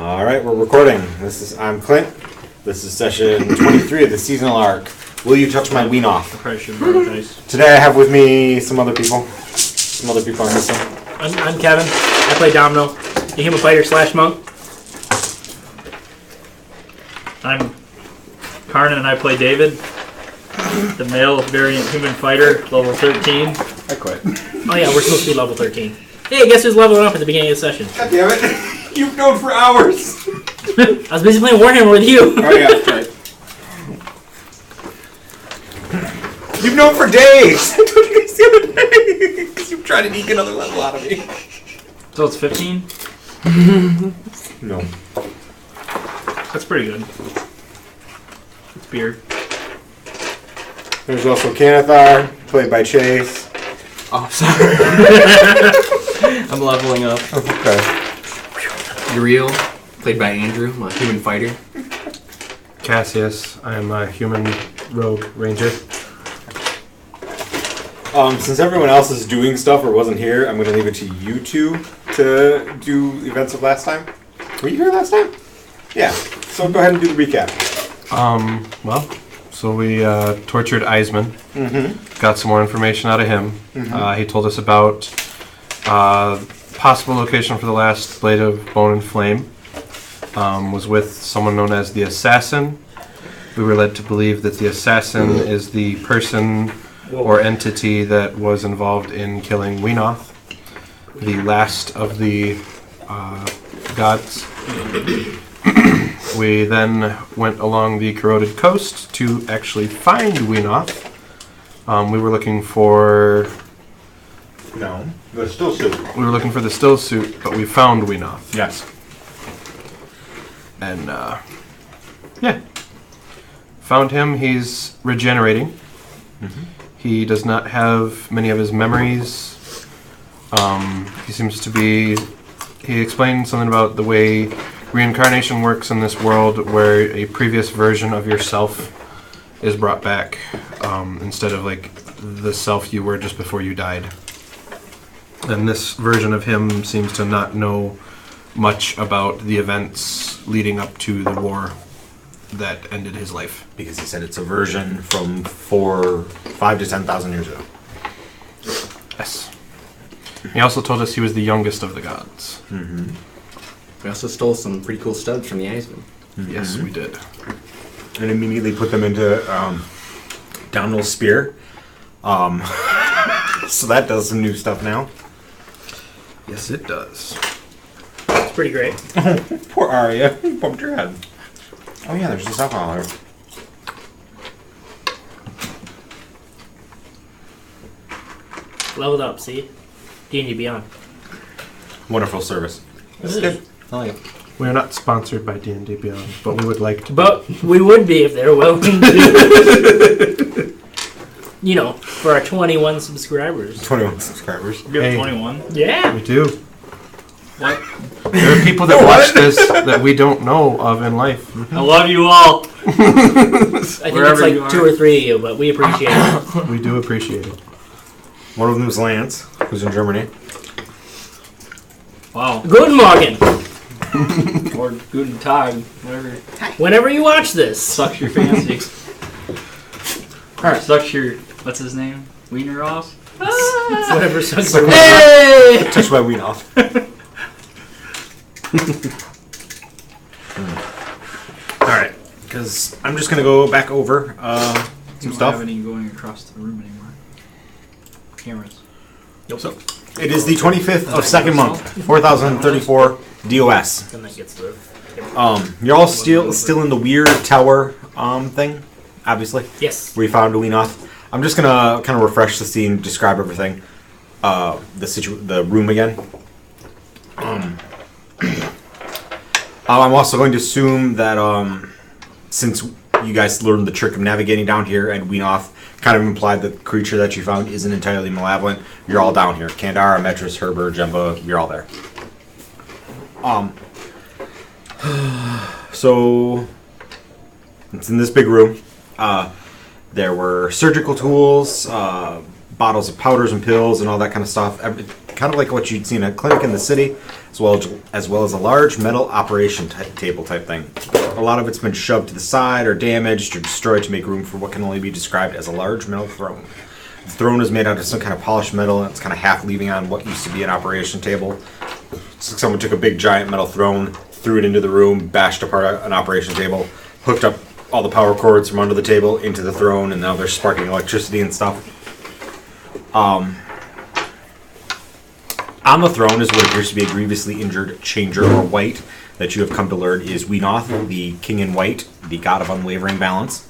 All right, we're recording. I'm Clint. This is session 23 of the seasonal arc. Will you touch my Whenoth? I probably should apologize. Today I have with me some other people. Some other people on this one. I'm Kevin. I play Domino, the human fighter / monk. I'm Karnan and I play David, the male variant human fighter, level 13. I quit. Oh yeah, we're supposed to be level 13. Hey, guess who's leveling up at the beginning of the session? God damn it. You've known for hours. I was busy playing Warhammer with you. Oh yeah, that's right. You've known for days. I told you guys the other day. Because you've tried to eke another level out of me. So it's 15? No. That's pretty good. It's beer. There's also Whenoth, played by Chase. Oh, sorry. I'm leveling up. Okay. Uriel, played by Andrew, my human fighter. Cassius, I am a human rogue ranger. Since everyone else is doing stuff or wasn't here, I'm going to leave it to you two to do events of last time. Were you here last time? Yeah. So go ahead and do the recap. So we tortured Eisman. Mm-hmm. Got some more information out of him. Mm-hmm. He told us about possible location for the last blade of bone and flame. Was with someone known as the Assassin. We were led to believe that the Assassin is the person or entity that was involved in killing Whenoth, the last of the gods. We then went along the corroded coast to actually find Whenoth. We were looking for... No. The still suit. We were looking for the still suit, but we found Whenoth. Yes. And, yeah. Found him. He's regenerating. Mm-hmm. He does not have many of his memories. He seems to be... He explained something about the way reincarnation works in this world, where a previous version of yourself is brought back, instead of, like, the self you were just before you died. And this version of him seems to not know much about the events leading up to the war that ended his life. Because he said it's a version from 5 to 10,000 years ago. Yes. He also told us he was the youngest of the gods. Mm-hmm. We also stole some pretty cool studs from the Eisman. Mm-hmm. Yes, we did. And immediately put them into Domino's spear. So that does some new stuff now. Yes, it does. It's pretty great. Poor Arya. You bumped your head. Oh yeah, there's this alcohol here. Leveled up, see? D&D Beyond. Wonderful service. This is good. I like it. We are not sponsored by D&D Beyond, but we would like to. But we would be if they're willing to. You know, for our 21 subscribers. 21 subscribers. We Hey. 21? Yeah. We do. What? There are people that watch this that we don't know of in life. I love you all. I think Wherever it's you like are. 2 or 3 of you, but we appreciate it. We do appreciate it. One of them is Lance, who's in Germany. Wow. Guten Morgen. Or Guten Tag, whatever Whenever you watch this. sucks your fancy. Alright, sucks your, what's his name? Wiener off? Whatever sucks. Suck- Hey! Touch my weed off. Alright, because I'm just going to go back over some Don't stuff. have any going across the room anymore. Cameras. So, it is the 25th of second month, 4034 DOS. Then that gets through. You're all still in the weird tower thing, obviously. Yes. We found Whenoth. I'm just gonna kind of refresh the scene, describe everything, the room again. I'm also going to assume that since you guys learned the trick of navigating down here, and Whenoth kind of implied that the creature that you found isn't entirely malevolent, you're all down here. Kandara, Metris, Herber, Jemba, you're all there. So it's in this big room. There were surgical tools, bottles of powders and pills, and all that kind of stuff. Kind kind of like what you'd see in a clinic in the city, as well as a large metal operation table type thing. A lot of it's been shoved to the side or damaged or destroyed to make room for what can only be described as a large metal throne. The throne is made out of some kind of polished metal, and it's kind of half leaving on what used to be an operation table. So someone took a big giant metal throne, threw it into the room, bashed apart an operation table, hooked up all the power cords from under the table into the throne, and now they're sparking electricity and stuff. On the throne is what appears to be a grievously injured changer or wight that you have come to learn is Whenoth, the king in white, the god of unwavering balance.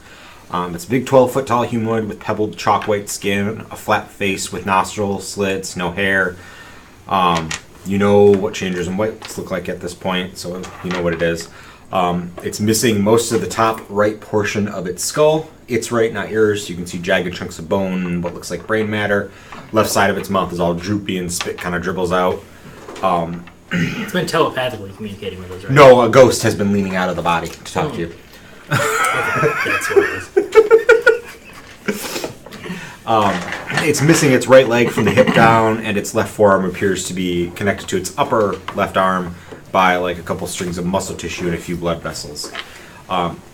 It's a big 12-foot tall humanoid with pebbled chalk white skin, a flat face with nostril slits, no hair. You know what changers in whites look like at this point, so you know what it is. It's missing most of the top right portion of its skull. It's right, not yours. You can see jagged chunks of bone and what looks like brain matter. Left side of its mouth is all droopy and spit kind of dribbles out. It's been telepathically communicating with us, right? No, a ghost has been leaning out of the body to talk to you. That's what it is. It's missing its right leg from the hip down, and its left forearm appears to be connected to its upper left arm by like a couple strings of muscle tissue and a few blood vessels.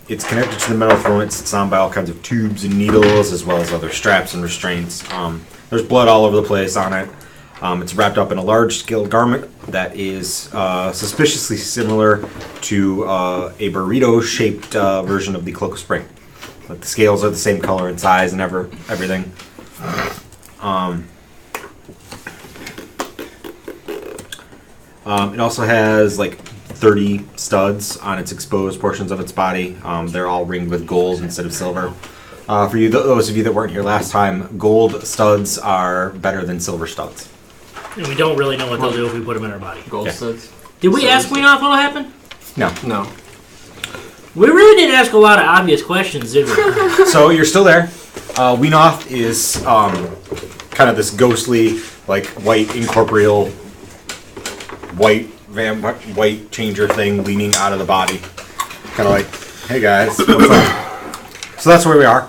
It's connected to the metal throne. It sits on by all kinds of tubes and needles, as well as other straps and restraints. There's blood all over the place on it. It's wrapped up in a large scale garment that is suspiciously similar to a burrito-shaped version of the Cloak of Spring. Like the scales are the same color and size and everything. It also has like 30 studs on its exposed portions of its body. They're all ringed with gold instead of silver. For you, those of you that weren't here last time, gold studs are better than silver studs. And we don't really know what they'll do if we put them in our body. Gold Yeah. studs. Did we ask Whenoth what'll happen? No. No. We really didn't ask a lot of obvious questions, did we? So you're still there. Whenoth is kind of this ghostly, like white incorporeal, white changer thing leaning out of the body. Kind of like, hey guys, what's up? So that's where we are.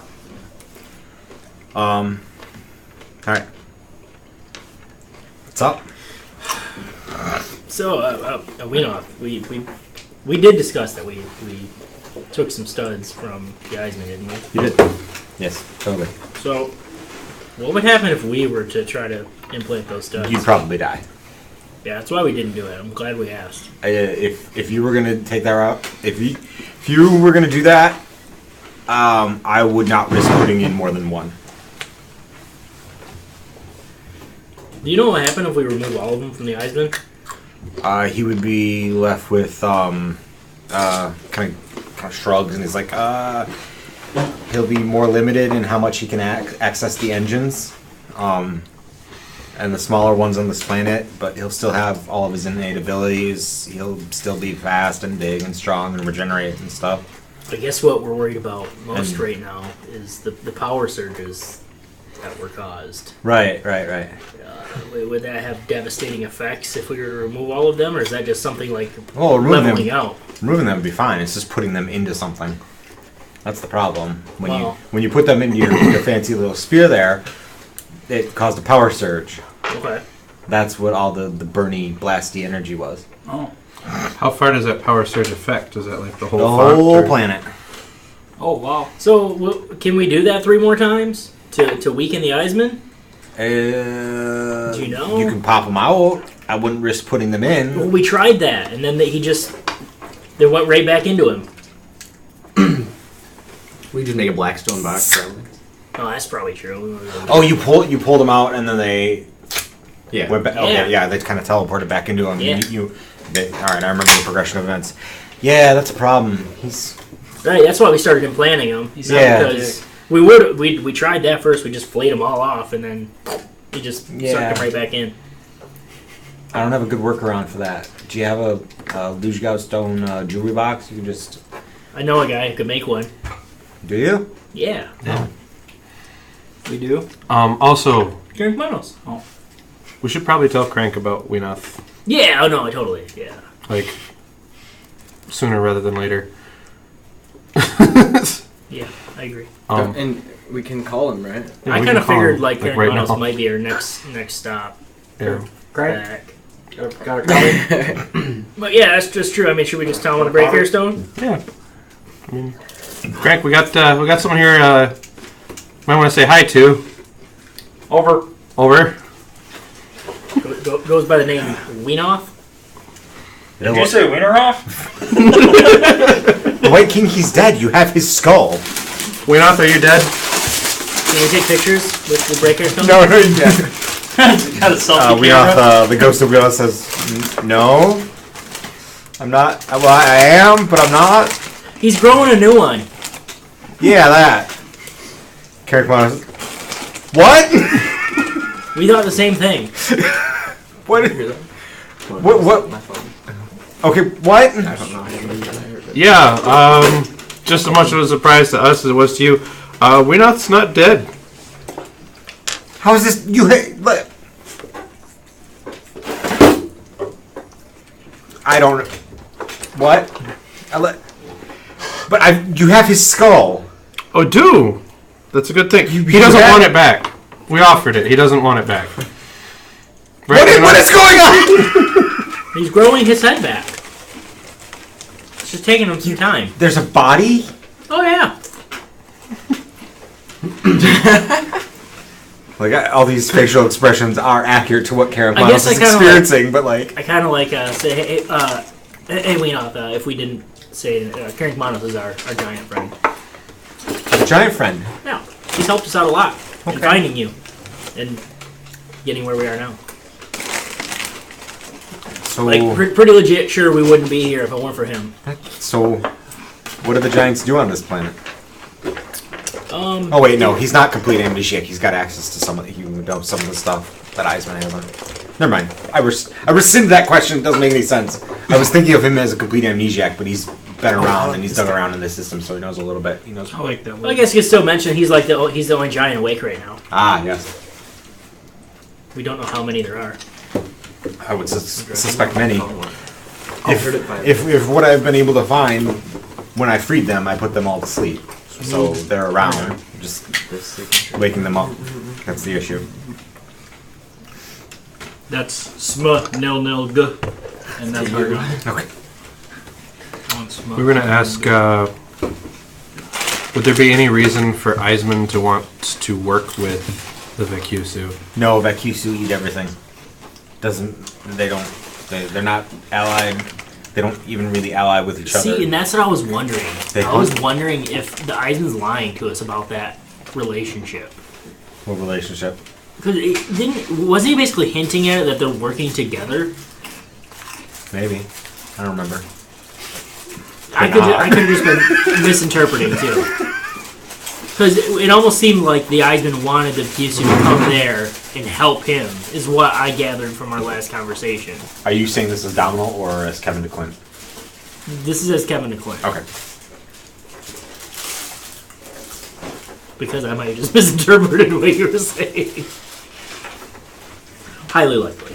All right. What's up? So, Whenoth, we did discuss that we took some studs from the Eisman, didn't we? You did. Yes, totally. So, what would happen if we were to try to implant those studs? You'd probably die. Yeah, that's why we didn't do it. I'm glad we asked. If you were gonna take that route, if you were gonna do that, I would not risk putting in more than one. Do you know what happened if we remove all of them from the Eisman? He would be left with kind of shrugs, and he's like, he'll be more limited in how much he can access the engines, and the smaller ones on this planet. But he'll still have all of his innate abilities. He'll still be fast and big and strong and regenerate and stuff. I guess what we're worried about most right now is the power surges that were caused. Right. Would that have devastating effects if we were to remove all of them, or is that just something like Well, leveling out? Removing them would be fine. It's just putting them into something. That's the problem. Well- When you put them into your fancy little spear there, it caused a power surge. Okay. That's what all the Bernie blasty energy was. Oh. How far does that power surge affect? Is that like the whole The flock, whole or- planet. Oh, wow. So can we do that 3 more times to weaken the Eisman? Do you know? You can pop them out. I wouldn't risk putting them in. Well, we tried that, and then they went right back into him. We just make a blackstone box, probably. Oh, that's probably true. Oh, you pulled them out, and then they Yeah. went back. Yeah. Okay, yeah, they kind of teleported back into him. Yeah. All right, I remember the progression of events. Yeah, that's a problem. He's Right, that's why we started implanting them. Yeah. Because we tried that first. We just flayed them all off, and then we just sucked them right back in. I don't have a good workaround for that. Do you have a Lujgao stone jewelry box? You can just. I know a guy who could make one. Do you? Yeah. We do? Also, Drink Manos. Oh. we should probably tell Crank about Whenoth, Yeah. Oh no, totally. Yeah. like sooner rather than later. Yeah, I agree. And we can call him, right? Yeah, I we kind can of call figured him, like right Manos now. might be our next stop. Yeah. back. Got a comment? But yeah, that's just true. I mean, should we just tell him on the break here, Stone? Yeah. I mean, Greg, we got someone here. Might want to say hi to. Over. Over. Goes by the name Whenoth. Did you say Whenoth? The White King, he's dead. You have his skull. Whenoth, are you dead? Can we take pictures with the break here, Stone? No, yeah. Got a selfie camera. Whenoth, the ghost of Whenoth says, no. I'm not. Well, I am, but I'm not. He's growing a new one. Yeah, that. Carrick Monos. What? We thought the same thing. What? Hear that? What? My phone. Okay, what? I don't know. I haven't heard that. Yeah. Just as much of a surprise to us as it was to you. Whenoth's not dead. How is this? I don't. What? But you have his skull. Oh, do. That's a good thing. You He doesn't have- want it back. We offered it. He doesn't want it back. What is going on? He's growing his head back. It's just taking him some time. There's a body? Oh yeah. Like, all these facial expressions are accurate to what Carrick I Monos guess is I kinda experiencing, but like. I kind of like say, hey, Whenoth, if we didn't say it, Carrick Monos is our giant friend. A giant friend. Yeah, he's helped us out a lot in Okay. finding you and getting where we are now. So, Like, pretty legit sure we wouldn't be here if it weren't for him. so, what do the giants do on this planet? Um, Oh wait, no, he's not complete amnesiac. He's got access to some of the stuff that Eisman has on. Never mind. I rescind that question. It doesn't make any sense. I was thinking of him as a complete amnesiac, but he's been around and he's dug around in the system, so he knows a little bit. He knows. I like that I one. guess you could still mention he's the only giant awake right now. Ah, yes. We don't know how many there are. I would suspect many. I've heard it by If what I've been able to find when I freed them, I put them all to sleep, so they're around, just this signature. waking them up. That's the issue. That's sm-nil-nil-g. And that's our gun. Okay. We were going to ask, would there be any reason for Eisman to want to work with the Vekusu? No, Vacusu eat everything. They're not allied. They don't even really ally with each See, other. and that's what I was wondering. They I was hunt. wondering if the Eisman's lying to us about that relationship. What relationship? Because wasn't he basically hinting at it that they're working together? Maybe. I don't remember. I could have just been misinterpreting too. Because it almost seemed like the Eisman wanted the Fusu to come there and help him, is what I gathered from our last conversation. Are you saying this is Domino or as Kevin DeQuinn? This is as Kevin DeQuinn. Okay. Because I might have just misinterpreted what you were saying. Highly likely.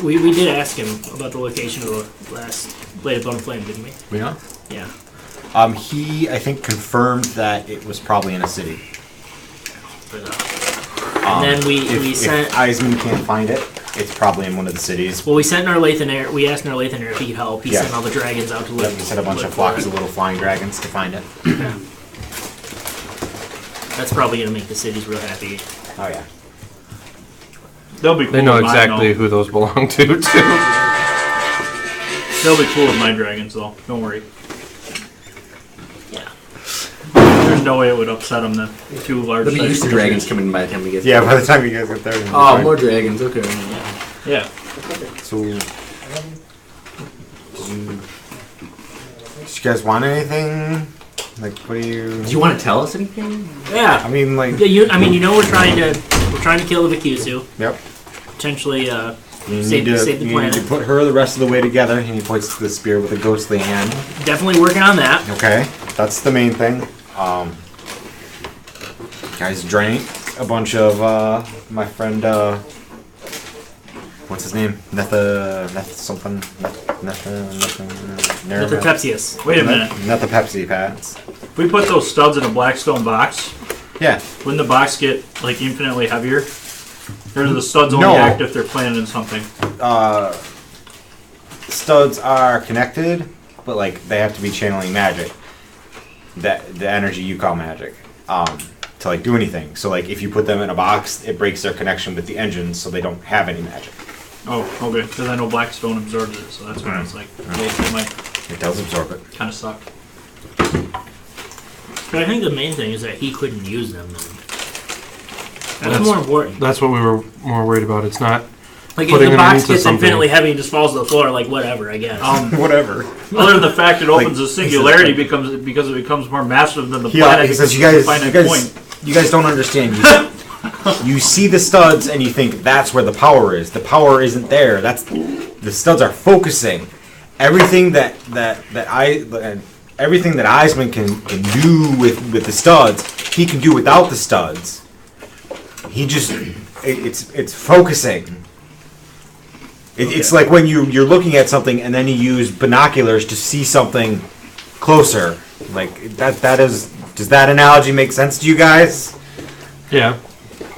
We did ask him about the location of the last Blade of Bone and Flame, didn't we? Yeah. Yeah. He, I think, confirmed that it was probably in a city. And then we sent. If Eisman can't find it, it's probably in one of the cities. Well, we sent Narlathan Air. We asked Narlathan Air if he could help. He Yeah. sent all the dragons out to Yep, look. we sent a bunch look of for flocks it. of little flying dragons to find it. Yeah. That's probably gonna make the cities real happy. Oh yeah. They'll be cool They know with mine, exactly though. who those belong to, too. They'll be cool with my dragons, though. Don't worry. Yeah. There's no way it would upset them. The two large. They'll be used to sized dragons coming by the time we get Yeah, there. by the time you guys get there. it'll be Oh, fine. more dragons. Okay. Yeah. So, did you guys want anything? Like, what do you? Do you want to tell us anything? Yeah. I mean, like, Yeah. We're trying to kill the Vikusu. yep. Potentially. You Save need to, the you need planet. to put her the rest of the way together, and he points to the spear with a ghostly hand. Definitely working on that. Okay, that's the main thing. Guys drank a bunch of my friend. What's his name? Neth something. With the Pepsius. Wait a minute. Not the Pepsi Pats. If we put those studs in a blackstone box, Yeah. wouldn't the box get like infinitely heavier? Or do the studs only No. act if they're planted in something? Studs are connected, but like they have to be channeling magic. That the energy you call magic. To like do anything. So like if you put them in a box, it breaks their connection with the engines, so they don't have any magic. Oh, okay. Because I know blackstone absorbs it, so that's why it's like, it might It does absorb it. kind of suck. But I think the main thing is that he couldn't use them. Then. That's- That's more important. That's what we were more worried about. It's not. Like if putting the them box into gets something. infinitely heavy and just falls to the floor, like whatever, I guess. Whatever. Other than the fact it opens Like, a singularity because it becomes more massive than the Yeah, planet. he says because it's a finite you guys don't understand. You see the studs and you think that's where the power is. The power isn't there. That's the studs are focusing. Everything that Eisman can do with the studs, he can do without the studs. He just it's focusing. It's like when you're looking at something and then you use binoculars to see something closer. Like that is. Does that analogy make sense to you guys? Yeah.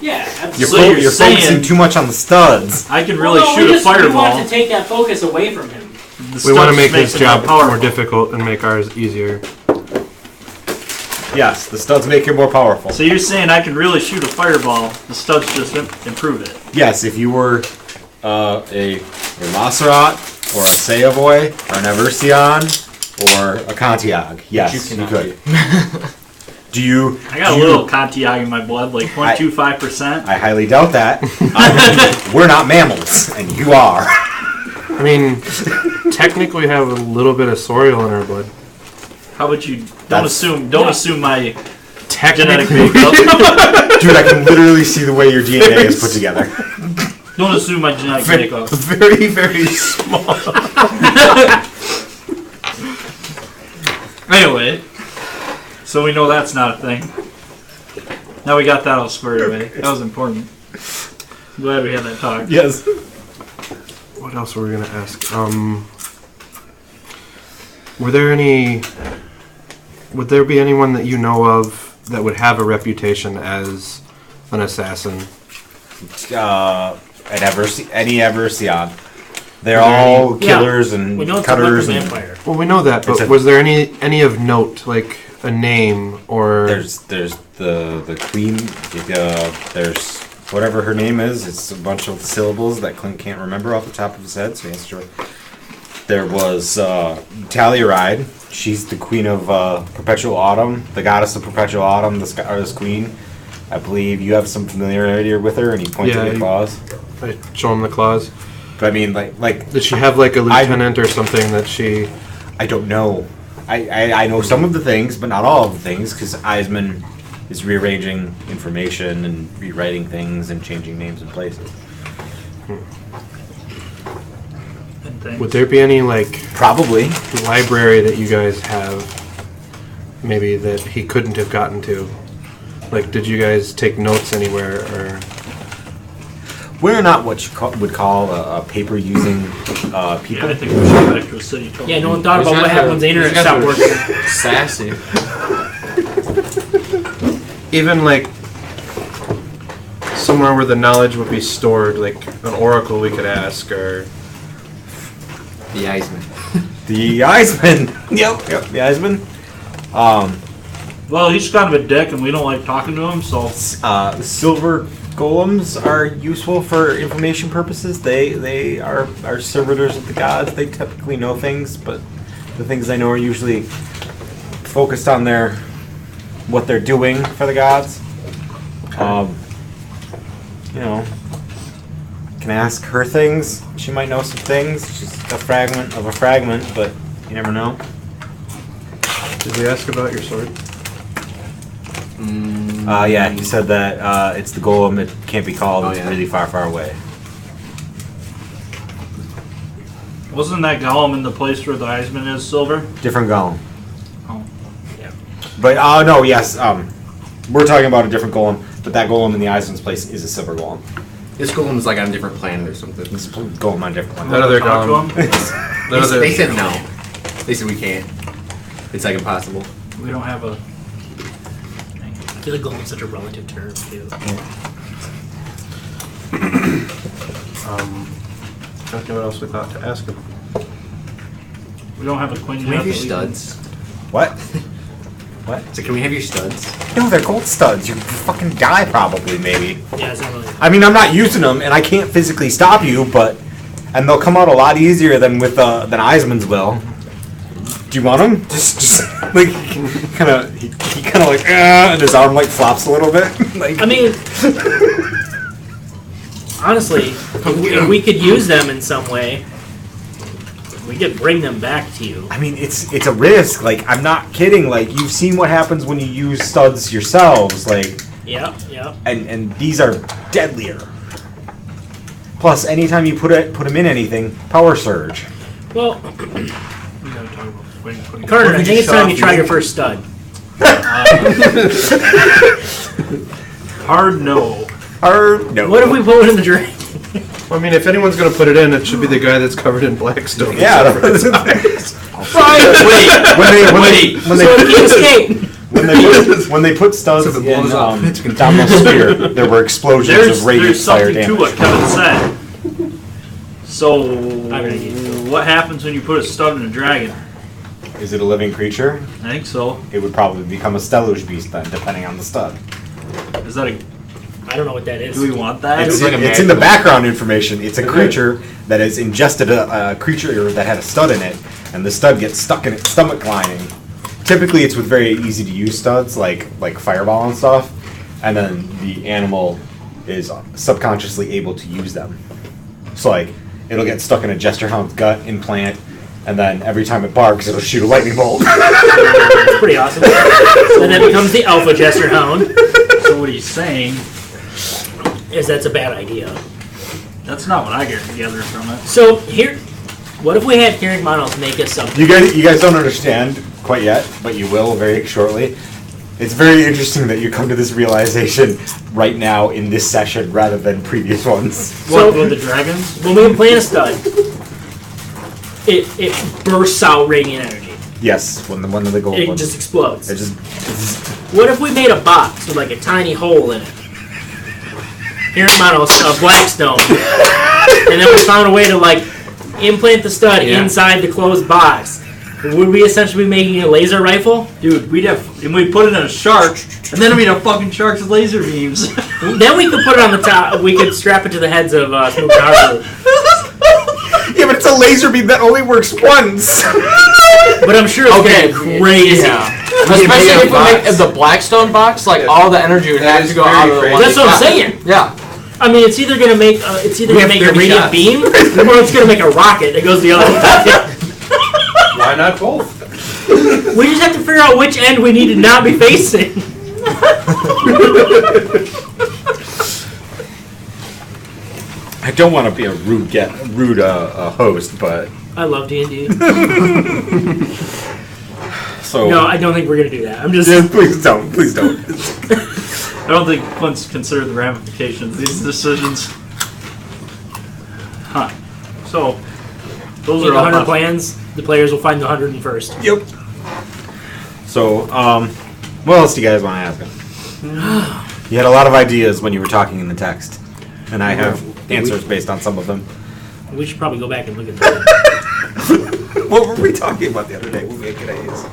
Yeah, You're, absolutely. you're focusing too much on the studs. I can really Well, shoot a We want fireball. to take that focus away from him. We want to make makes his it job powerful. more difficult and make ours easier. Yes, the studs make it more powerful. So you're saying I can really shoot a fireball? The studs just improve it. Yes, if you were a Montserrat or a Savoy or an Eversion or a Contiag, yes, you you cannot could. Do you? I got do a you- little Contiag in my blood, like 0.25%. I highly doubt that. We're not mammals, and you are. I mean, technically we have a little bit of Sorial in our blood. How about you? Don't That's- assume my genetic Technically. makeup. Dude, I can literally see the way your DNA is put together. Don't assume my genetic makeup. Very, very small. Anyway, so we know that's not a thing. Now we got that all squared away. That was important. I'm glad we had that talk. Yes. What else were we gonna ask? Were there any? Would there be anyone that you know of that would have a reputation as an assassin? Any Eversion. They're Are there all Yeah. killers and We know it's cutters a and vampire. Well, we know that, It's but a- was there any of note, like a name or? there's the queen. There's whatever her name is. It's a bunch of syllables that Clint can't remember off the top of his head. So he has to. There was Tallyride. She's the queen of Perpetual Autumn, the goddess of Perpetual Autumn, this queen. I believe you have some familiarity with her, and he pointed Yeah, at claws. I show him the claws. But I mean, like Did she have like a lieutenant or something that she? I don't know. I know some of the things, but not all of the things, because Eisman is rearranging information and rewriting things and changing names and places. And things. Would there be any like Probably. library that you guys have, maybe that he couldn't have gotten to? Like, did you guys take notes anywhere or? We're not what you would call a paper-using Yeah, people. I think we should go back to a city tour. Yeah, no one thought These about what guys happened are- when the internet these guys stopped are working. Sassy. Even like somewhere where the knowledge would be stored, like an oracle we could ask, or The Eisman. The Eisman. Yep, the Eisman. Well, he's kind of a dick, and we don't like talking to him, so Silver golems are useful for information purposes. They are servitors of the gods. They typically know things, but the things they know are usually focused on what they're doing for the gods. You know, can ask her things. She might know some things. She's a fragment of a fragment, but you never know. did we ask about your sword? Yeah, he said that it's the golem. It can't be called. Oh, It's yeah. really far, far away. wasn't that golem in the place where the Eisman is silver? Different golem. Oh. But no, yes. We're talking about a different golem, but that golem in the Eisman's place is a silver golem. This golem is like on a different planet or something. This golem on a different one. That other Talk to golem. him? That other, They said no. They said we can't. It's like impossible. We don't have a. I feel like golem's such a relative term too. Trying to think what else we thought to ask him. We don't have a queen. Can we have your studs? What? So can we have your studs? No, they're gold studs. You fucking die probably, maybe. Yeah, it's not really. I mean, I'm not using them, and I can't physically stop you, but and they'll come out a lot easier than than Eisman's will. Do you want them? Just like kind of he kind of like and his arm like flops a little bit. Like I mean, honestly, if we could use them in some way, we could bring them back to you. I mean, it's a risk. Like I'm not kidding. Like you've seen what happens when you use studs yourselves. Like Yeah. and these are deadlier. Plus, anytime you put them in anything, power surge. Well, We gotta talk about queen. Carter, I think it's time you try your first stud. Hard no. Or no. What if we put it in the drain? Well, I mean, if anyone's going to put it in, it should be the guy that's covered in Blackstone. Yeah. Wait, when so they he can't escape. when they put studs So if it in blows up, it's gonna- Domino's spear, there were explosions of radiant There's fire something to damage. what Kevin said. So, I'm gonna get what happens when you put a stud in a dragon? Is it a living creature? I think so. It would probably become a Stellush beast then, depending on the stud. Is that a? I don't know what that is. Do we want that? It's, like a it's in the magical- background information. It's a creature that has ingested a creature that had a stud in it, and the stud gets stuck in its stomach lining. Typically, it's with very easy to use studs like Fireball and stuff, and then the animal is subconsciously able to use them. So like, it'll get stuck in a Jester Hound's gut implant, and then every time it barks, it'll shoot a lightning bolt. It's pretty awesome. And then becomes the Alpha Jester Hound. So what he's saying, Is that's a bad idea. that's not what I get together from it. So here, what if we had Kieran Monos make us something? You guys don't understand quite yet, but you will very shortly. It's very interesting that you come to this realization right now in this session rather than previous ones. So- What with the dragons? When we implant a stud, it bursts out radiant energy. Yes, when the gold It one. just explodes. It just What if we made a box with like a tiny hole in it? Kieran Monos, Blackstone, and then we found a way to like implant the stud Yeah. inside the closed box. Would we essentially be making a laser rifle? Dude, we'd have, and we'd put it in a shark, and then we'd have fucking sharks with laser beams. Then we could put it on the top. We could strap it to the heads of Snoop and Harper. yeah, but it's a laser beam that only works once. But I'm sure it's Okay, gonna be crazy. Yeah. Especially if we box. make the Blackstone box, like all the energy would That have is to go very out of the crazy. one. That's what I'm shot. saying. Yeah. I mean, it's either gonna make a have 30 radiant shots. beam, or it's gonna make a rocket that goes the other way. Why not both? We just have to figure out which end we need to not be facing. I don't want to be a rude host, but I love D&D. so No, I don't think we're gonna do that. I'm just. Yeah, please don't. I don't think Clint's considered the ramifications of these decisions. Huh. So, those In are the all 100 my plans, the players will find the 101st. Yep. So, what else do you guys want to ask him? You had a lot of ideas when you were talking in the text, and I have answers based on some of them. We should probably go back and look at that. What were we talking about the other day? What we had good ideas.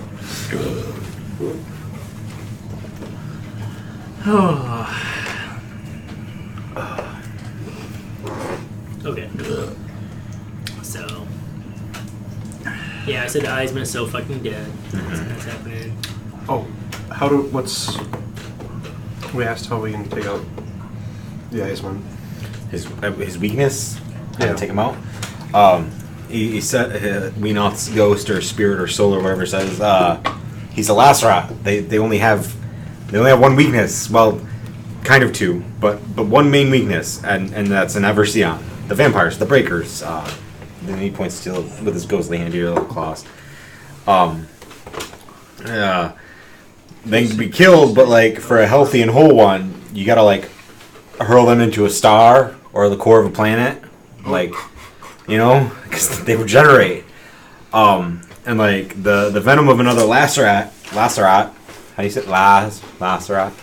Okay. So. Yeah, I said Eisman is so fucking dead. That's happening. Oh, we asked how we can take out the Iceman. His weakness. How Yeah. to take him out. He said Whenoth's ghost or spirit or soul or whatever says he's a Lasra. They only have one weakness. Well, kind of two, but one main weakness, and that's an Eversion. The vampires, the breakers. Then he points to with his ghostly hand to your little claws. They can be killed, but like for a healthy and whole one, you gotta like hurl them into a star or the core of a planet, like because they regenerate. And like the venom of another Lacerat Lacerat, how do you say it? Lacerat,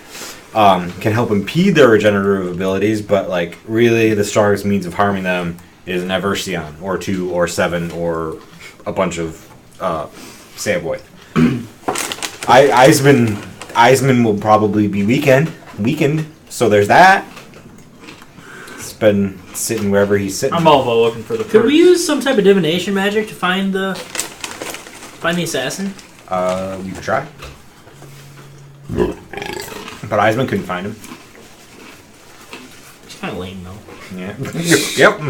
can help impede their regenerative abilities, but like really the strongest means of harming them is an Aversion, or 2, or 7, or a bunch of Saboy. Eisman will probably be weakened, so there's that. It's been sitting wherever he's sitting. I'm all about looking for the Could we perks. use some type of divination magic to find the assassin? We could try. But Eisman couldn't find him. It's kind of lame, though. Yeah. Yep.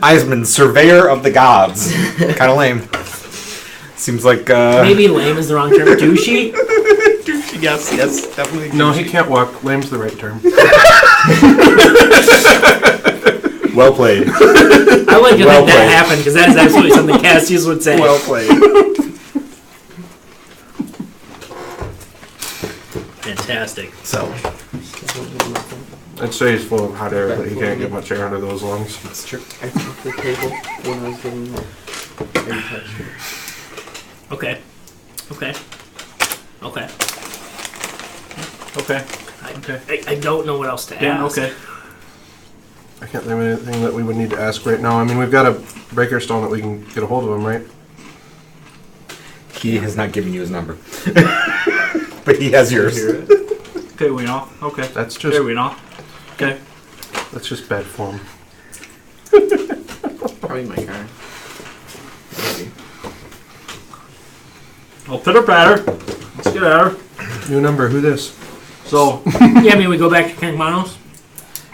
Eisman, surveyor of the gods. Kind of lame. Seems like Maybe lame is the wrong term. Douchey? yes, definitely. No, he can't walk. Lame's the right term. Well played. I like to Well think that played. happened because that is absolutely something Cassius would say. Well played. Fantastic. So I'd say he's full of hot air, but he can't get much air under those lungs. it's true. I took the table when I was getting the air texture. Okay. Okay. Okay. Okay. I don't know what else to Yeah, ask. okay. I can't think of anything that we would need to ask right now. I mean, we've got a breaker stone that we can get a hold of him, right? He has not given you his number, but he has yours. Okay, Whenoth. Okay. That's Okay, just Whenoth. Okay. that's just bad form. Probably my car. Maybe. Well, pitter patter. Let's get at her. New number. Who this? So, Yeah, I mean, we go back to King Manos.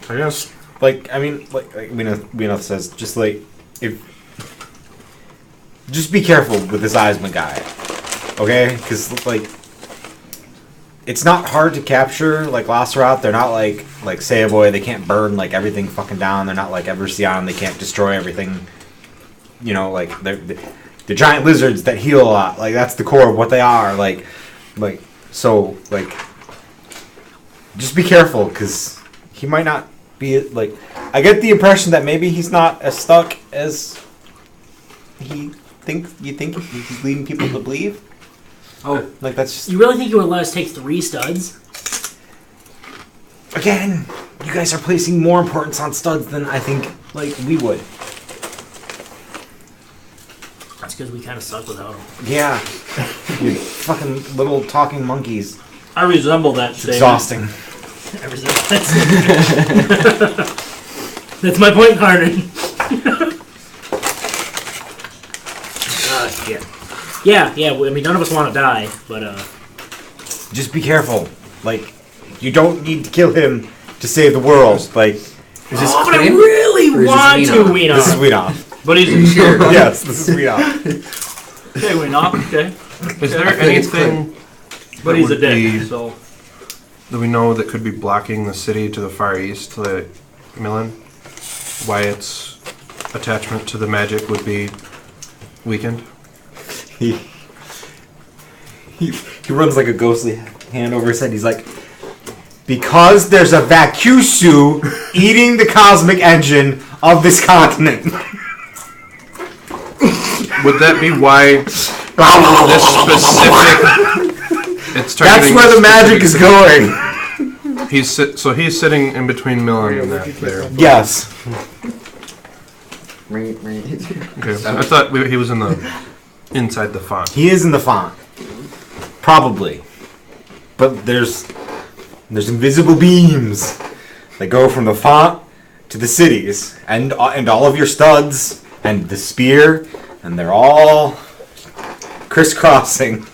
I guess. Like Whenoth says, just like just be careful with this Eisman guy, okay? Because like it's not hard to capture like Lacerat. They're not like Saboy. They can't burn like everything fucking down. They're not like Eversion. They can't destroy everything. You know, like they're the giant lizards that heal a lot. Like that's the core of what they are. So just be careful because he might not be like. I get the impression that maybe he's not as stuck as you think he's leading people to believe. oh, Like that's just You really think you would let us take 3 studs? again, you guys are placing more importance on studs than I think like we would. That's because we kind of suck without them. Yeah, you fucking little talking monkeys. I resemble that It's statement. exhausting. That's my point, Carden. Shit. Yeah. I mean, none of us want to die, but Just be careful. Like, you don't need to kill him to save the world. Like, Is this but I Clint? really Or is this want to Whenoth? wean this is off. Whenoth. But he's Sure. Yes, this is Whenoth. okay, Whenoth. Okay. Is there I think it's anything But that he's a would dick. be- So, that we know that could be blocking the city to the far east, like Millen? Wyatt's attachment to the magic would be weakened? He runs like a ghostly hand over his head. He's like, because there's a Vacusu eating the cosmic engine of this continent. Would that be why this specific? It's That's targeting where the this magic is specific- going. So he's sitting in between Millen and that there. Yes. Right. Okay. I thought he was inside the font. He is in the font. Probably. But there's invisible beams that go from the font to the cities and all of your studs and the spear, and they're all crisscrossing.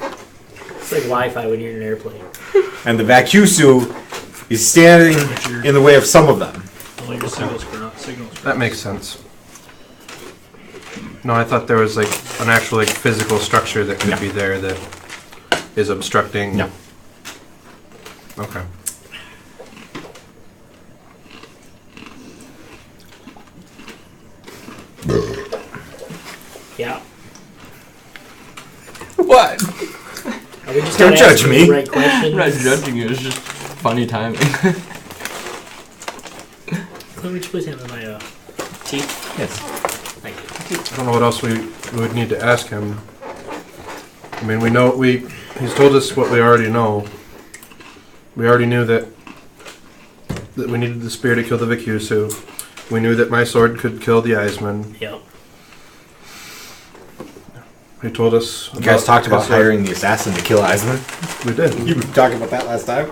It's like Wi-Fi when you're in an airplane. And the Vacusu is standing in the way of some of them. well, your signals for That makes sense. No, I thought there was like an actual like physical structure that could No. be there that is obstructing. No. Okay. Yeah. What? Are we just Don't not judge asking me. the right questions? I'm not judging you. It's just funny timing. Let me just please handle my teeth. Yes. Thank you. I don't know what else we would need to ask him. I mean, he's told us what we already know. We already knew that we needed the spear to kill the Vikusu. We knew that my sword could kill the Eisman. Yep. He told us. You guys talked about hiring the assassin to kill Eisman? We did. You were talking about that last time?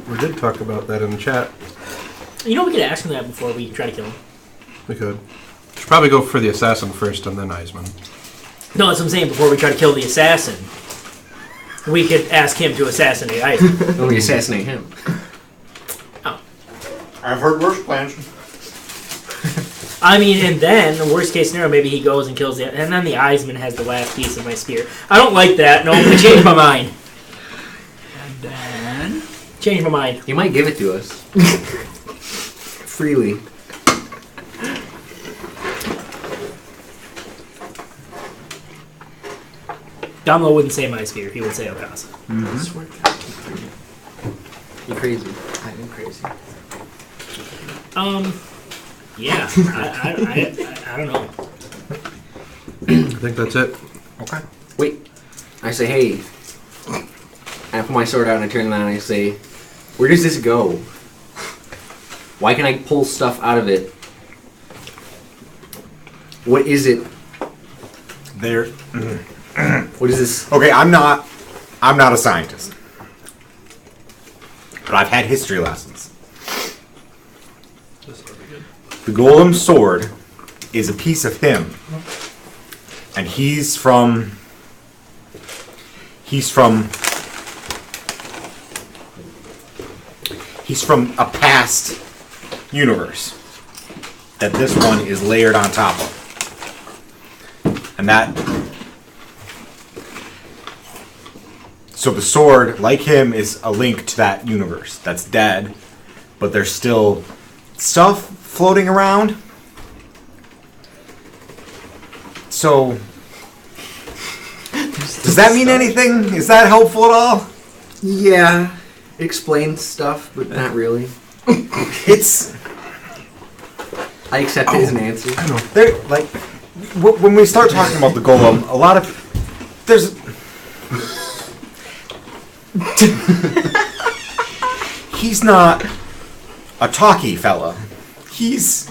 We did talk about that in the chat. You know, we could ask him that before we try to kill him. We could. Should probably go for the assassin first and then Eisman. No, that's what I'm saying. Before we try to kill the assassin, we could ask him to assassinate Isaac. When we assassinate him. I've heard worse plans. I mean, and then, the worst case scenario, maybe he goes and kills the... And then the Eisman has the last piece of my spear. I don't like that. No, I changed my mind. And then... Change my mind. He might give it to us. Freely. Domlo wouldn't say my spear. He would say Okasa. I swear to God, you're crazy. I am crazy. Yeah. I don't know. I think that's it. Okay. Wait. I say, hey. I put my sword out and I turn it on and I say, where does this go? Why can I pull stuff out of it? What is it? There. What is this? Okay, I'm not a scientist. But I've had history lessons. The golem sword is a piece of him. And he's from a past universe that this one is layered on top of. And that... So the sword, like him, is a link to that universe that's dead, but there's still stuff floating around. So, does that mean anything? Is that helpful at all? Yeah. It explains stuff, but not really. It's... I accept it as an answer. I know. There, like, when we start talking about the golem, a lot of... There's... He's not a talky fella. He's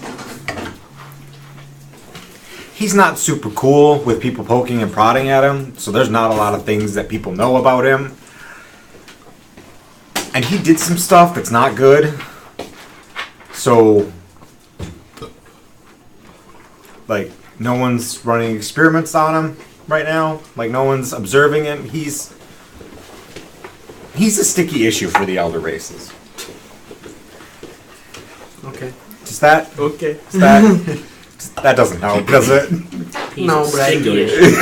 not super cool with people poking and prodding at him, so there's not a lot of things that people know about him. And he did some stuff that's not good. So, like, no one's running experiments on him right now. Like, no one's observing him. He's a sticky issue for the elder races. Okay. Is that... Okay. Is that... That doesn't help, does it? He's No, a but I sticky enjoy it. issue.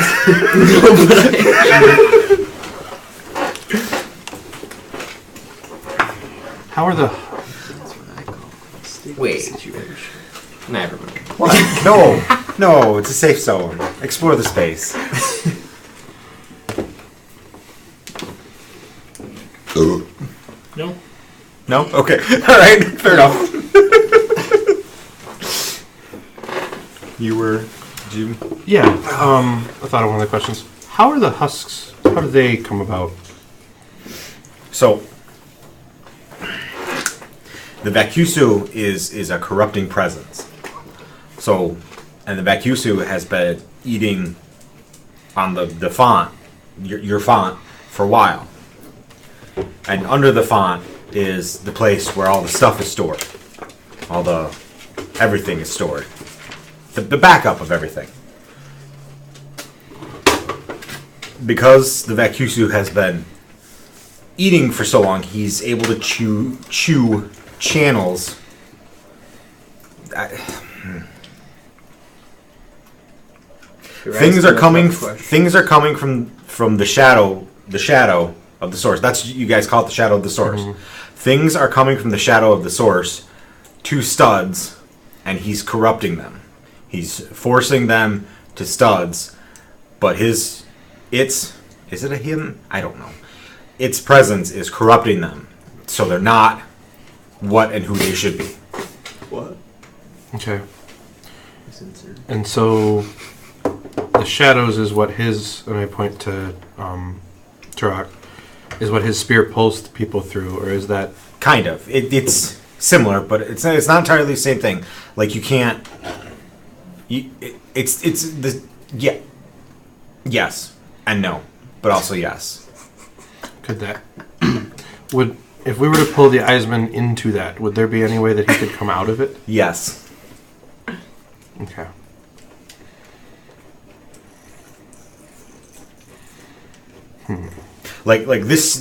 How are the... That's what I call a sticky Wait. situation. Never mind. What? No. No, it's a safe zone. Explore the space. No? No? Okay. Alright, fair enough. You were... Did you... Yeah, I thought of one of the questions. How are the husks... How do they come about? So... The Vacusu is a corrupting presence. So... And the Vacusu has been eating on the font, your font, for a while. And under the font is the place where all the stuff is stored. Everything is stored. The backup of everything. Because the Vacusu has been eating for so long, he's able to chew channels. Things are coming from the shadow of the source. That's, you guys call it the shadow of the source. Mm-hmm. Things are coming from the shadow of the source to studs, and he's corrupting them. He's forcing them to studs, but is it a him? I don't know. Its presence is corrupting them, so they're not what and who they should be. What? Okay. And so... the shadows is what his, and I point to Turok, is what his spear pulls people through, or is that... Kind of. It's similar, but it's not entirely the same thing. Like, you can't... it's the... Yeah. Yes. And no. But also yes. Could that... would... If we were to pull the Eisman into that, would there be any way that he could come out of it? Yes. Okay. Like this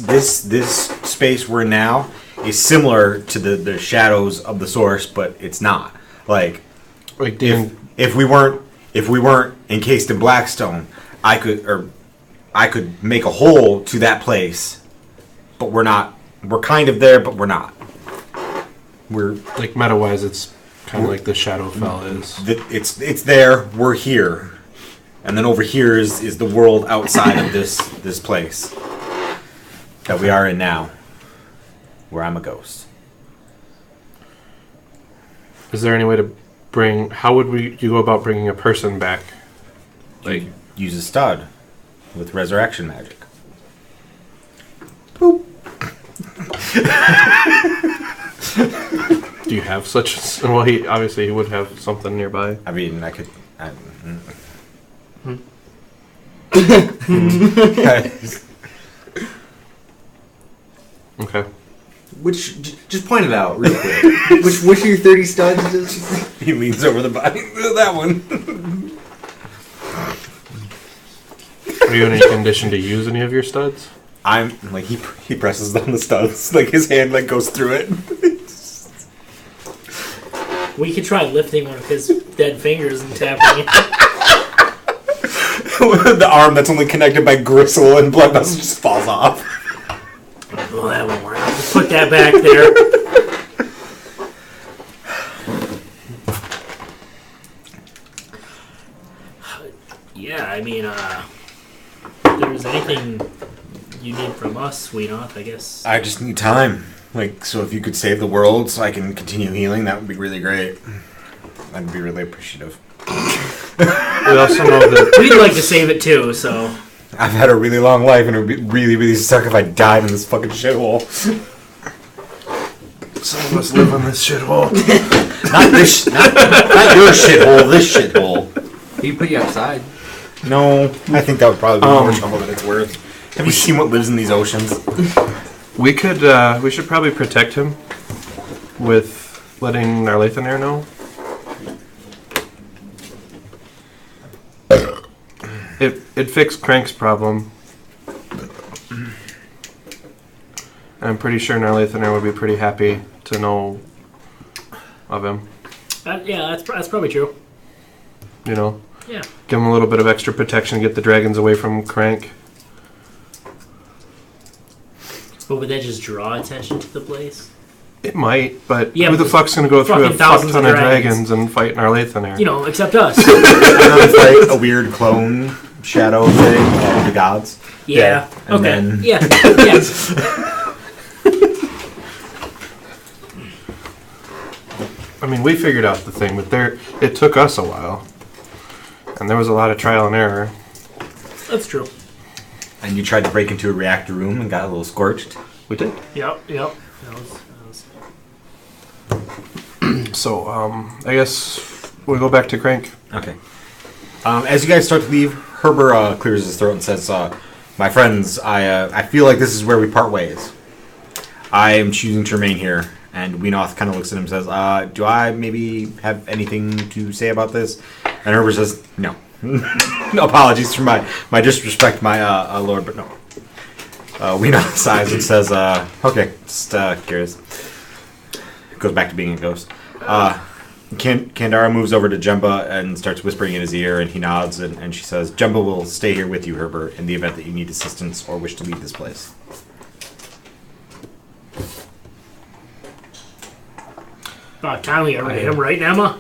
space we're in now is similar to the shadows of the source, but it's not. Like if we weren't encased in Blackstone, I could make a hole to that place, but we're not. We're kind of there, but we're not. We're like meta-wise, it's kind of like the Shadowfell is. It's there. We're here, and then over here is the world outside of this place that we are in now, where I'm a ghost. Is there any way to bring? How would you go about bringing a person back? Like use a stud with resurrection magic. Boop. Do you have such? Well, he would have something nearby. I mean, I could. Okay. Just point it out real quick. which of your 30 studs does? He leans over the body. That one. Are you in any condition to use any of your studs? I'm like he presses down the studs. Like his hand like goes through it. We could try lifting one of his dead fingers and tapping it. The arm that's only connected by gristle and blood vessels just falls off. Well, that won't work. I'll just put that back there. Yeah, I mean, if there's anything you need from us, Whenoth, I guess. I just need time. Like, so if you could save the world so I can continue healing, that would be really great. I'd be really appreciative. We also know that we'd like to save it too, so. I've had a really long life and it would be really, really suck if I died in this fucking shithole. some of us live on this shithole. not your shithole, this shithole. He put you outside. No, I think that would probably be more trouble than it's worth. Have you seen what lives in these oceans? We should probably protect him with letting Narlathanair know. It fixed Crank's problem. And I'm pretty sure Narlathanair would be pretty happy to know of him. Yeah, that's probably true. You know? Yeah. Give him a little bit of extra protection, get the dragons away from Crank. But would that just draw attention to the place? It might, but yeah, who the fuck's going to go through a fuck ton of dragons and fight Narlathanair? You know, except us. And then fight a weird clone shadow thing of the gods. Yeah. And okay. then... Yeah. I mean, we figured out the thing, but it took us a while. And there was a lot of trial and error. That's true. And you tried to break into a reactor room and got a little scorched. We did. Yep. That was... So, I guess we'll go back to Crank. Okay. As you guys start to leave, Herber clears his throat and says, "My friends, I feel like this is where we part ways. I am choosing to remain here." And Whenoth kind of looks at him and says, "Do I maybe have anything to say about this?" And Herber says, "No." No apologies for my disrespect, my lord, but no. Whenoth sighs and says, "Okay, just curious." Goes back to being a ghost. Kandara moves over to Jemba and starts whispering in his ear, and he nods, and she says, "Jemba will stay here with you, Herbert, in the event that you need assistance or wish to leave this place." About time we ever hit him, right, Emma?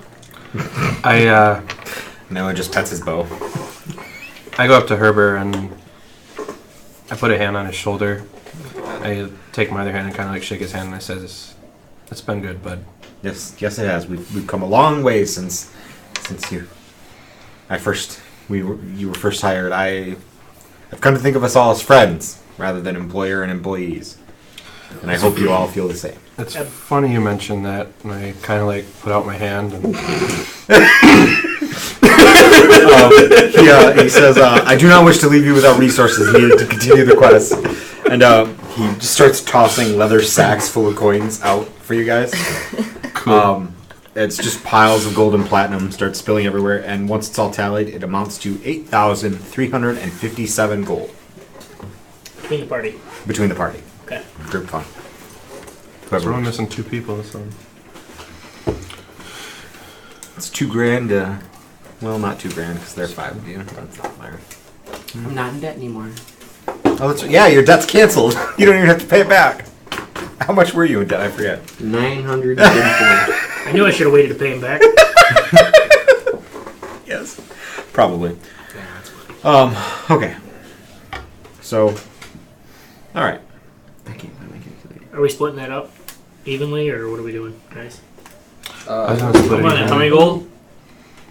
Noah just pets his bow. I go up to Herbert and I put a hand on his shoulder. I take my other hand and kind of like shake his hand, and I says, "It's been good, bud." Yes, it has. We've come a long way since I first you were first hired, I've come to think of us all as friends rather than employer and employees. And I hope you all feel the same. It's funny you mentioned that, and I kind of like put out my hand and He says, I do not wish to leave you without resources needed to continue the quest. And he just starts tossing leather sacks full of coins out for you guys. It's just piles of gold and platinum start spilling everywhere, and once it's all tallied, it amounts to 8,357 gold Between the party. between the party. Okay. Group fun. so we're missing 2 people. So It's $2,000. Well, not $2,000 because they're 5 of you. That's not fair. I'm not in debt anymore. Oh, that's, yeah, your debt's canceled. You don't even have to pay it back. How much were you in debt? I forget. 934. I knew I should have waited to pay him back. Yes, probably. Okay. So, all right. I can't find my calculator. Are we splitting that up evenly, or what are we doing, guys? I was gonna split it Come on, even. how many gold?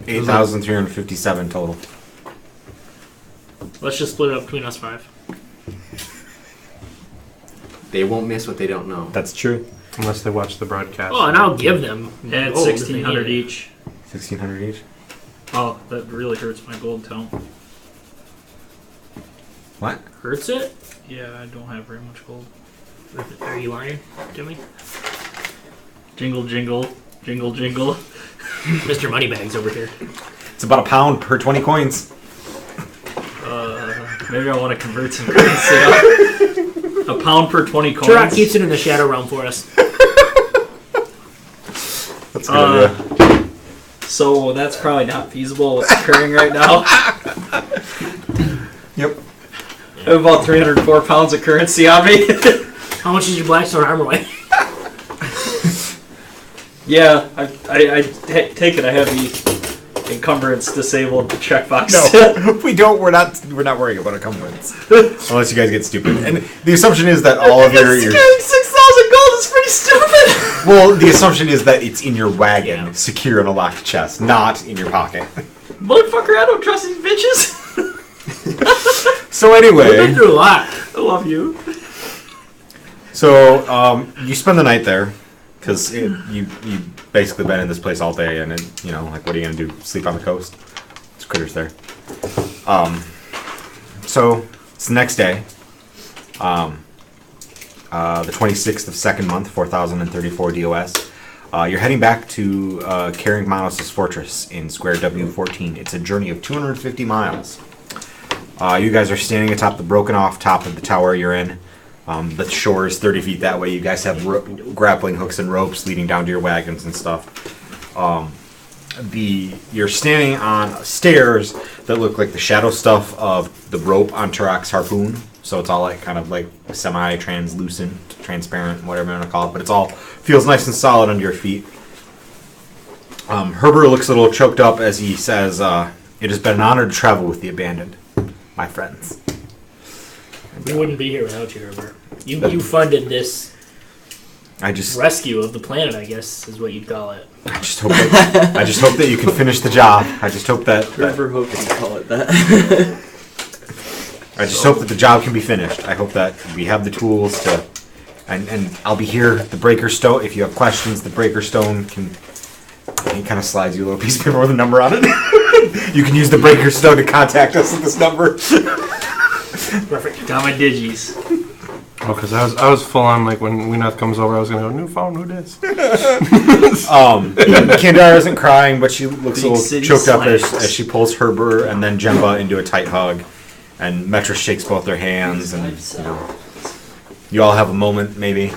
8,357 total. Let's just split it up between us 5. They won't miss what they don't know. That's true. Unless they watch the broadcast. Oh, and I'll give them. Add gold if they 1,600 need it. each. 1,600 each. Oh, that really hurts my gold count. What? Hurts it? Yeah, I don't have very much gold. Are you lying to me? Jingle, jingle, jingle, jingle. Mr. Moneybags over here. It's about £1 per 20 coins. Maybe I want to convert some currency out. £1 per 20 coins. Turok keeps it in the Shadow Realm for us. That's a good idea. So that's probably not feasible what's occurring right now. Yep. I have about 304 pounds of currency on me. How much is your Blackstone armor weigh? Yeah, I take it I have the encumbrance disabled checkbox. No, we don't. We're not worrying about encumbrance unless you guys get stupid. And the assumption is that all of your Carrying 6,000 gold is pretty stupid. well, the assumption is that it's in your wagon, secure in a locked chest, not in your pocket. Motherfucker, I don't trust these bitches. So We've been anyway, through a lot. I love you. so you spend the night there because you basically been in this place all day, and like, what are you gonna do? Sleep on the coast? There's critters there. So it's the next day. The 26th of second month, 4,034 DOS. You're heading back to Carrying Manos' fortress in Square W14. It's a journey of 250 miles. You guys are standing atop the broken off top of the tower you're in. The shore is 30 feet that way. You guys have grappling hooks and ropes leading down to your wagons and stuff. You're standing on stairs that look like the shadow stuff of the rope on Turok's harpoon. So it's all like kind of like semi-translucent, transparent, whatever you want to call it. But it's all feels nice and solid under your feet. Herbert looks a little choked up as he says, "It has been an honor to travel with the Abandoned, my friends." We wouldn't be here without you, Herbert. You funded this I just rescue of the planet, I guess, is what you'd call it. hope that you can finish the job. I just hope that Hope you call it that. I just hope that the job can be finished. I hope that we have the tools to, and I'll be here at the Breaker Stone. If you have questions, the Breaker Stone he kind of slides you a little piece of paper with a number on it. You can use the Breaker Stone to contact us at this number. Perfect. Got my digis. Oh, because I was full on, like, when Whenoth comes over, I was going to go, new phone, who dis? Kandar isn't crying, but she looks Big a little city choked up slacks. as she pulls Herbert and then Jemba into a tight hug. And Metra shakes both their hands, and you all have a moment, maybe.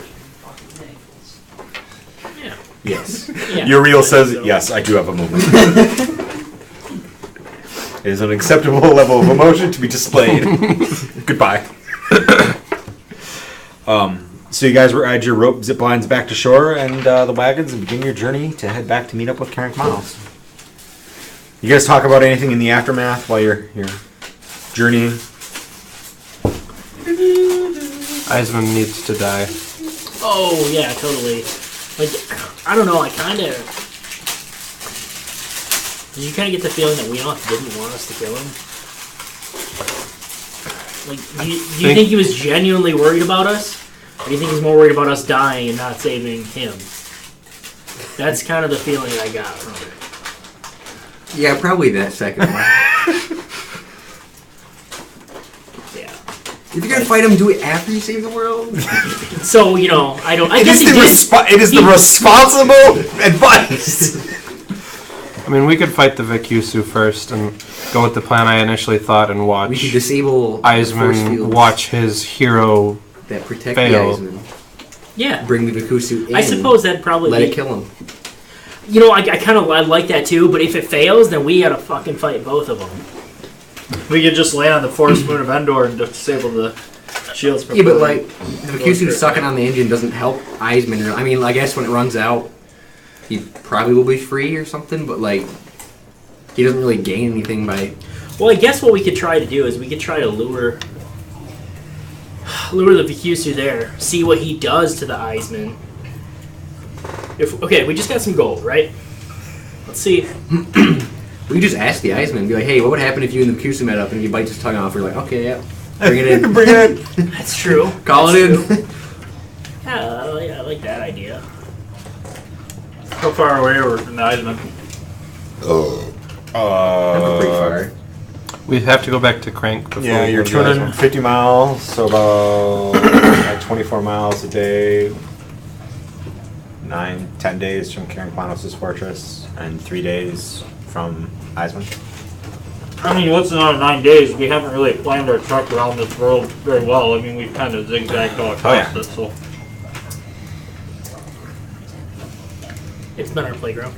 Yeah. Yes. Yeah. Uriel says, "Yes, I do have a moment." It is an acceptable level of emotion to be displayed. Goodbye. So you guys ride your rope zip lines back to shore and the wagons and begin your journey to head back to meet up with Carrick Miles. You guys talk about anything in the aftermath while you're journeying? Eisman needs to die. Oh, yeah, totally. Like, I don't know, I kind of... Did you kind of get the feeling that Whenoth didn't want us to kill him? Like, do you think he was genuinely worried about us? Or do you think he's more worried about us dying and not saving him? That's kind of the feeling I got from it. Yeah, probably that second one. Yeah. If you're gonna fight him, do it after you save the world. So, you know, I don't... I It guess is he the did. it is the responsible advice. I mean, we could fight the Vikusu first and go with the plan I initially thought and watch We should disable the force Eisman fields watch his hero. that protect fail. the Eisman. Yeah. Bring the Vikusu in. I suppose that'd probably let be... it kill him. You know, I kind of like that too, but if it fails, then we gotta fucking fight both of them. We could just land on the forest moon of Endor and disable the shields. From Yeah, but like the Vikusu sucking on the engine doesn't help Eisman. I mean, I guess when it runs out, he probably will be free or something. But like, he doesn't really gain anything by. Well, I guess what we could try to do is we could try to lure the Vikusu there, see what he does to the Eisman. Okay, we just got some gold, right? Let's see. We could just ask the Eisman, be like, "Hey, what would happen if you and the Vikusu met up and he bites his tongue off?" We're like, "Okay, yeah, bring it in, Bring it in. That's true. call it in." Yeah, I like that idea. How far away are we from the Eisman? That's pretty far. We have to go back to Crank before Yeah, we you're go to the Eisman. 250 miles, so about like 24 miles a day. 9-10 days from Karen fortress, and 3 days from Eisman. I mean, what's another 9 days? We haven't really planned our truck around this world very well. I mean, we've kind of zigzagged all across yeah. it, so. It's been our playground.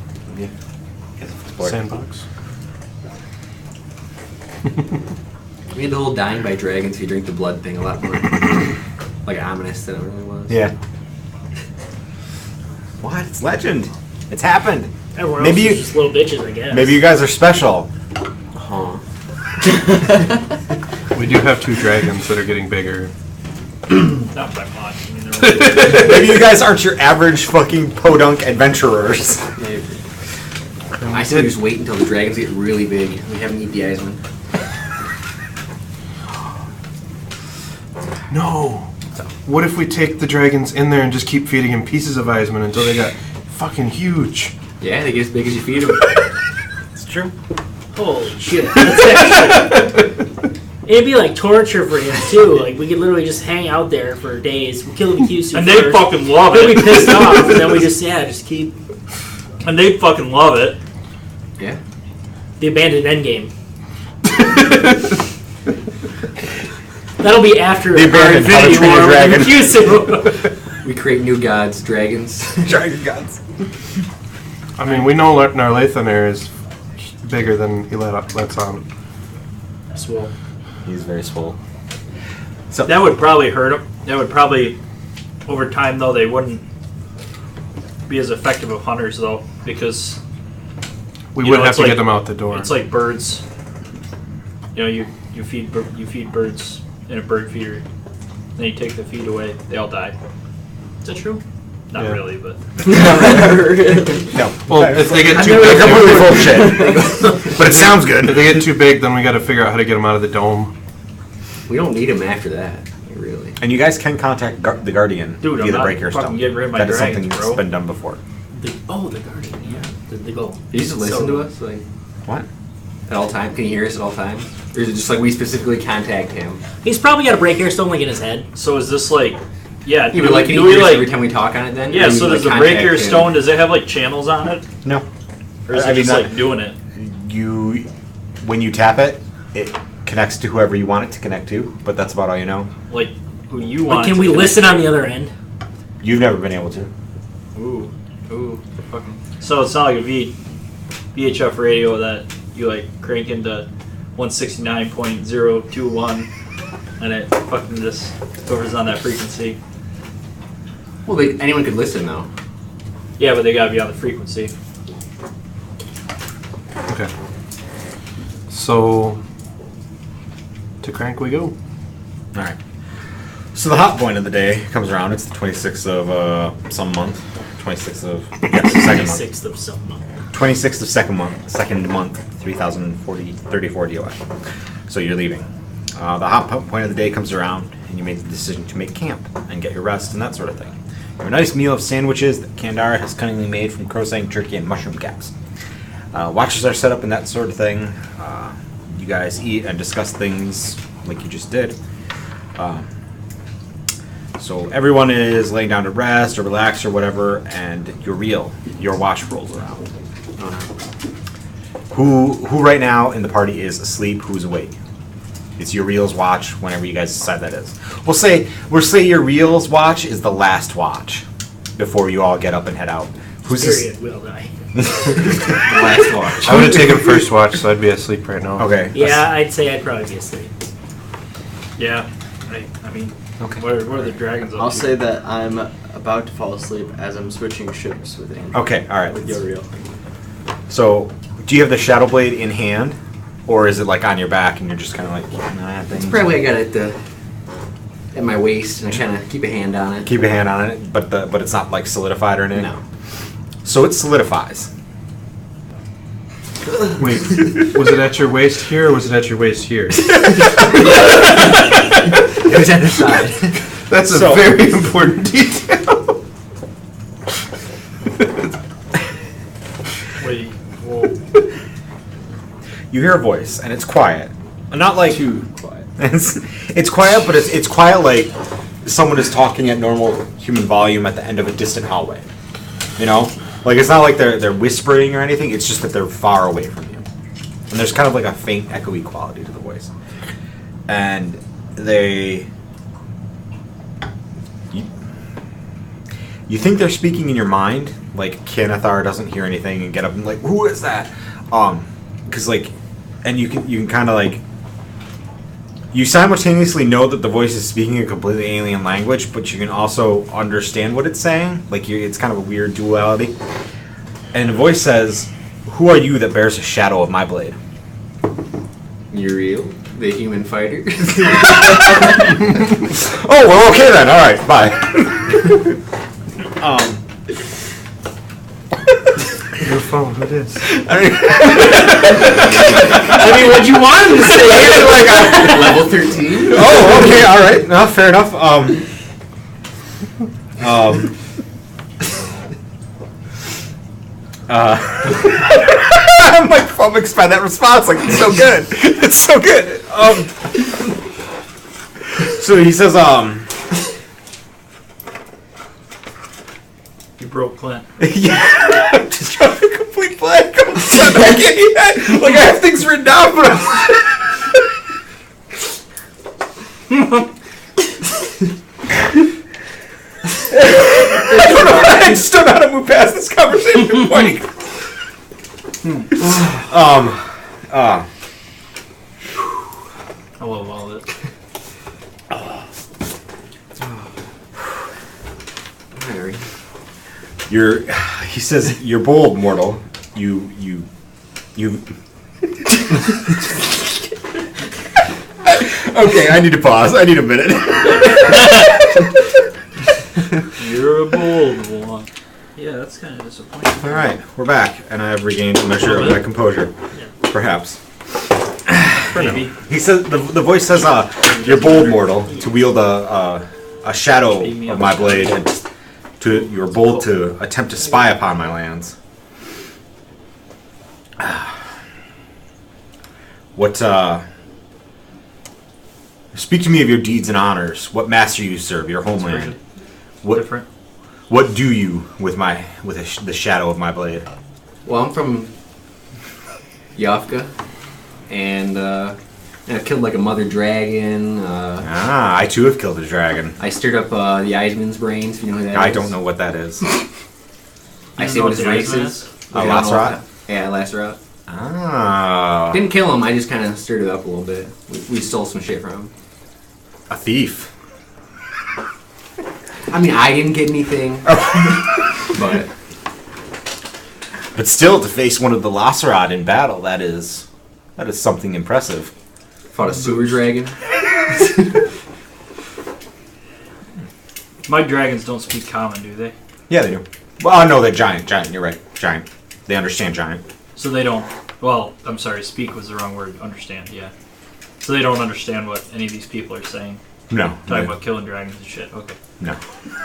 Sandbox. We had the whole dying by dragons if you drink the blood thing a lot more like ominous than it really was. Yeah. What? It's legend. It's happened. Everyone Maybe else you- is just little bitches, I guess. Maybe you guys are special. Huh. We do have 2 dragons that are getting bigger. Not by much. I mean, they're really Maybe you guys aren't your average fucking podunk adventurers. Maybe. I say we just wait until the dragons get really big. We haven't eat the Eisman. No. What if we take the dragons in there and just keep feeding him pieces of Eisman until they got fucking huge? Yeah, they get as big as you feed them. It's true. Holy shit. That's actually... It'd be like torture for him, too. Like, we could literally just hang out there for days. We kill the Vikusu And they fucking love They'll be it. pissed off, and then we just keep... And they fucking love it. Yeah. The abandoned endgame. That'll be after The abandoned How to Infinity Train Your War Dragon. with Vikusu. We create new gods, dragons. Dragon gods. I mean, we know Narlathaner is bigger than he lets on. Swole. He's very swole. That would probably hurt them. That would probably, over time though, they wouldn't be as effective of hunters though, because We You would know, have it's to like- get them out the door. it's like birds. You know, you feed birds in a bird feeder, then you take the feed away, they all die. Is that true? Not Yeah. really, but No. Well, if they get too They're big, completely full of shit. But it sounds if good. they get too big, then we got to figure out how to get them out of the dome. We don't need them after that, really. And you guys can contact the Guardian Dude, via I'm the not Breaker fucking Stone. getting rid of my That is dragons, something that's bro. been done before. The Guardian, yeah. The goal. You just listen to us, like, What? at all times? Can you hear us at all times? Or is it just like we specifically contact him? He's probably got a breaker stone like in his head. so is this like, yeah? Even like, can do you we hear us like? every time we talk on it then? Or Yeah. you, So like, does the contact breaker him? stone? Does it have like channels on it, No. or is I it mean, just that- like doing it? You, when you tap it, it connects to whoever you want it to connect to, but that's about all you know. Like who you But want? can to we connect listen to? on the other end? You've never been able to. Ooh, fucking. So it's not like a VHF radio that you like crank into 169.021 and it fucking just goes on that frequency. Well, anyone could listen though. Yeah, but they gotta be on the frequency. Okay. So, to Crank we go. All right. So the hot point of the day comes around. It's the 26th of some month. 26th of yes, the second month. 6th of some month. 26th of second month, 3034 DOI. So you're leaving. The hot point of the day comes around, and you make the decision to make camp and get your rest and that sort of thing. You have a nice meal of sandwiches that Kandara has cunningly made from croissant turkey and mushroom caps. Watches are set up and that sort of thing. You guys eat and discuss things like you just did. So everyone is laying down to rest or relax or whatever, and your watch rolls around. Who right now in the party is asleep? Who's awake? It's Uriel's watch. Whenever you guys decide that is, we'll say Uriel's watch is the last watch before you all get up and head out. Who's Period. Will die. Last watch. I would have taken first watch, so I'd be asleep right now. Okay. Yeah, I'd say I'd probably be asleep. Yeah. I mean, Okay. what are the dragons up I'll to? say that I'm about to fall asleep as I'm switching ships with Andrew. Okay. All right. With Uriel. So, do you have the shadow blade in hand, or is it like on your back and you're just kind of like keeping an eye on things? Probably I got it at my waist, and I kind of keep a hand on it. Keep a hand on it, but it's not like solidified or anything. No. So it solidifies. Wait, was it at your waist here or was it at your waist here? It was at the side. That's a So- very important detail. Wait, whoa. You hear a voice, and it's quiet. Not like Too quiet. it's quiet, but it's quiet like someone is talking at normal human volume at the end of a distant hallway. You know, like it's not like they're whispering or anything. It's just that they're far away from you, and there's kind of like a faint echoey quality to the voice. And you think they're speaking in your mind, like Kanathar doesn't hear anything and get up and like, who is that? Because like, and you can kind of like, you simultaneously know that the voice is speaking a completely alien language, but you can also understand what it's saying. Like it's kind of a weird duality. And the voice says, "Who are you that bears a shadow of my blade?" Uriel, the human fighter. Oh well, okay then. All right, bye. Your phone, who this? I mean, I mean, what you want him to say? Level 13. oh, okay, all right. No, fair enough. I'm like flummoxed by that response. Like it's so good. It's so good. So he says, You broke Clint. yeah, I'm just trying to complete blank. Like I have things written down, but I just don't know how to move past this conversation. Like, I love all of it. Alright. he says, you're bold, mortal. You. Okay, I need to pause. I need a minute. You're a bold one. Yeah, that's kind of disappointing. All right, we're back, and I have regained a measure of my composure. Perhaps. Maybe. He says the voice says, "You're bold, mortal, to wield a shadow of my blade, and you're bold to attempt to spy upon my lands." What? Speak to me of your deeds and honors. What master you serve, your homeland. What? Different. What do you with the shadow of my blade? Well, I'm from Yafka, and I killed like a mother dragon. I too have killed a dragon. I stirred up the Eisman's brains, if you know who that is. I don't know what that is. I say what his race is. Lacerot? Yeah, Lacerot. Ah, Didn't kill him, I just kind of stirred it up a little bit. We stole some shit from him. a thief. I mean, I didn't get anything, but But still, to face one of the Lacerot in battle, that is something impressive. fought a sewer dragon. My dragons don't speak common, do they? Yeah, they do. Well, no, they're giant. You're right, giant. They understand giant. So they don't. Well, I'm sorry. Speak was the wrong word. Understand. Yeah. So they don't understand what any of these people are saying. No. Talking about killing dragons and shit. Okay. No.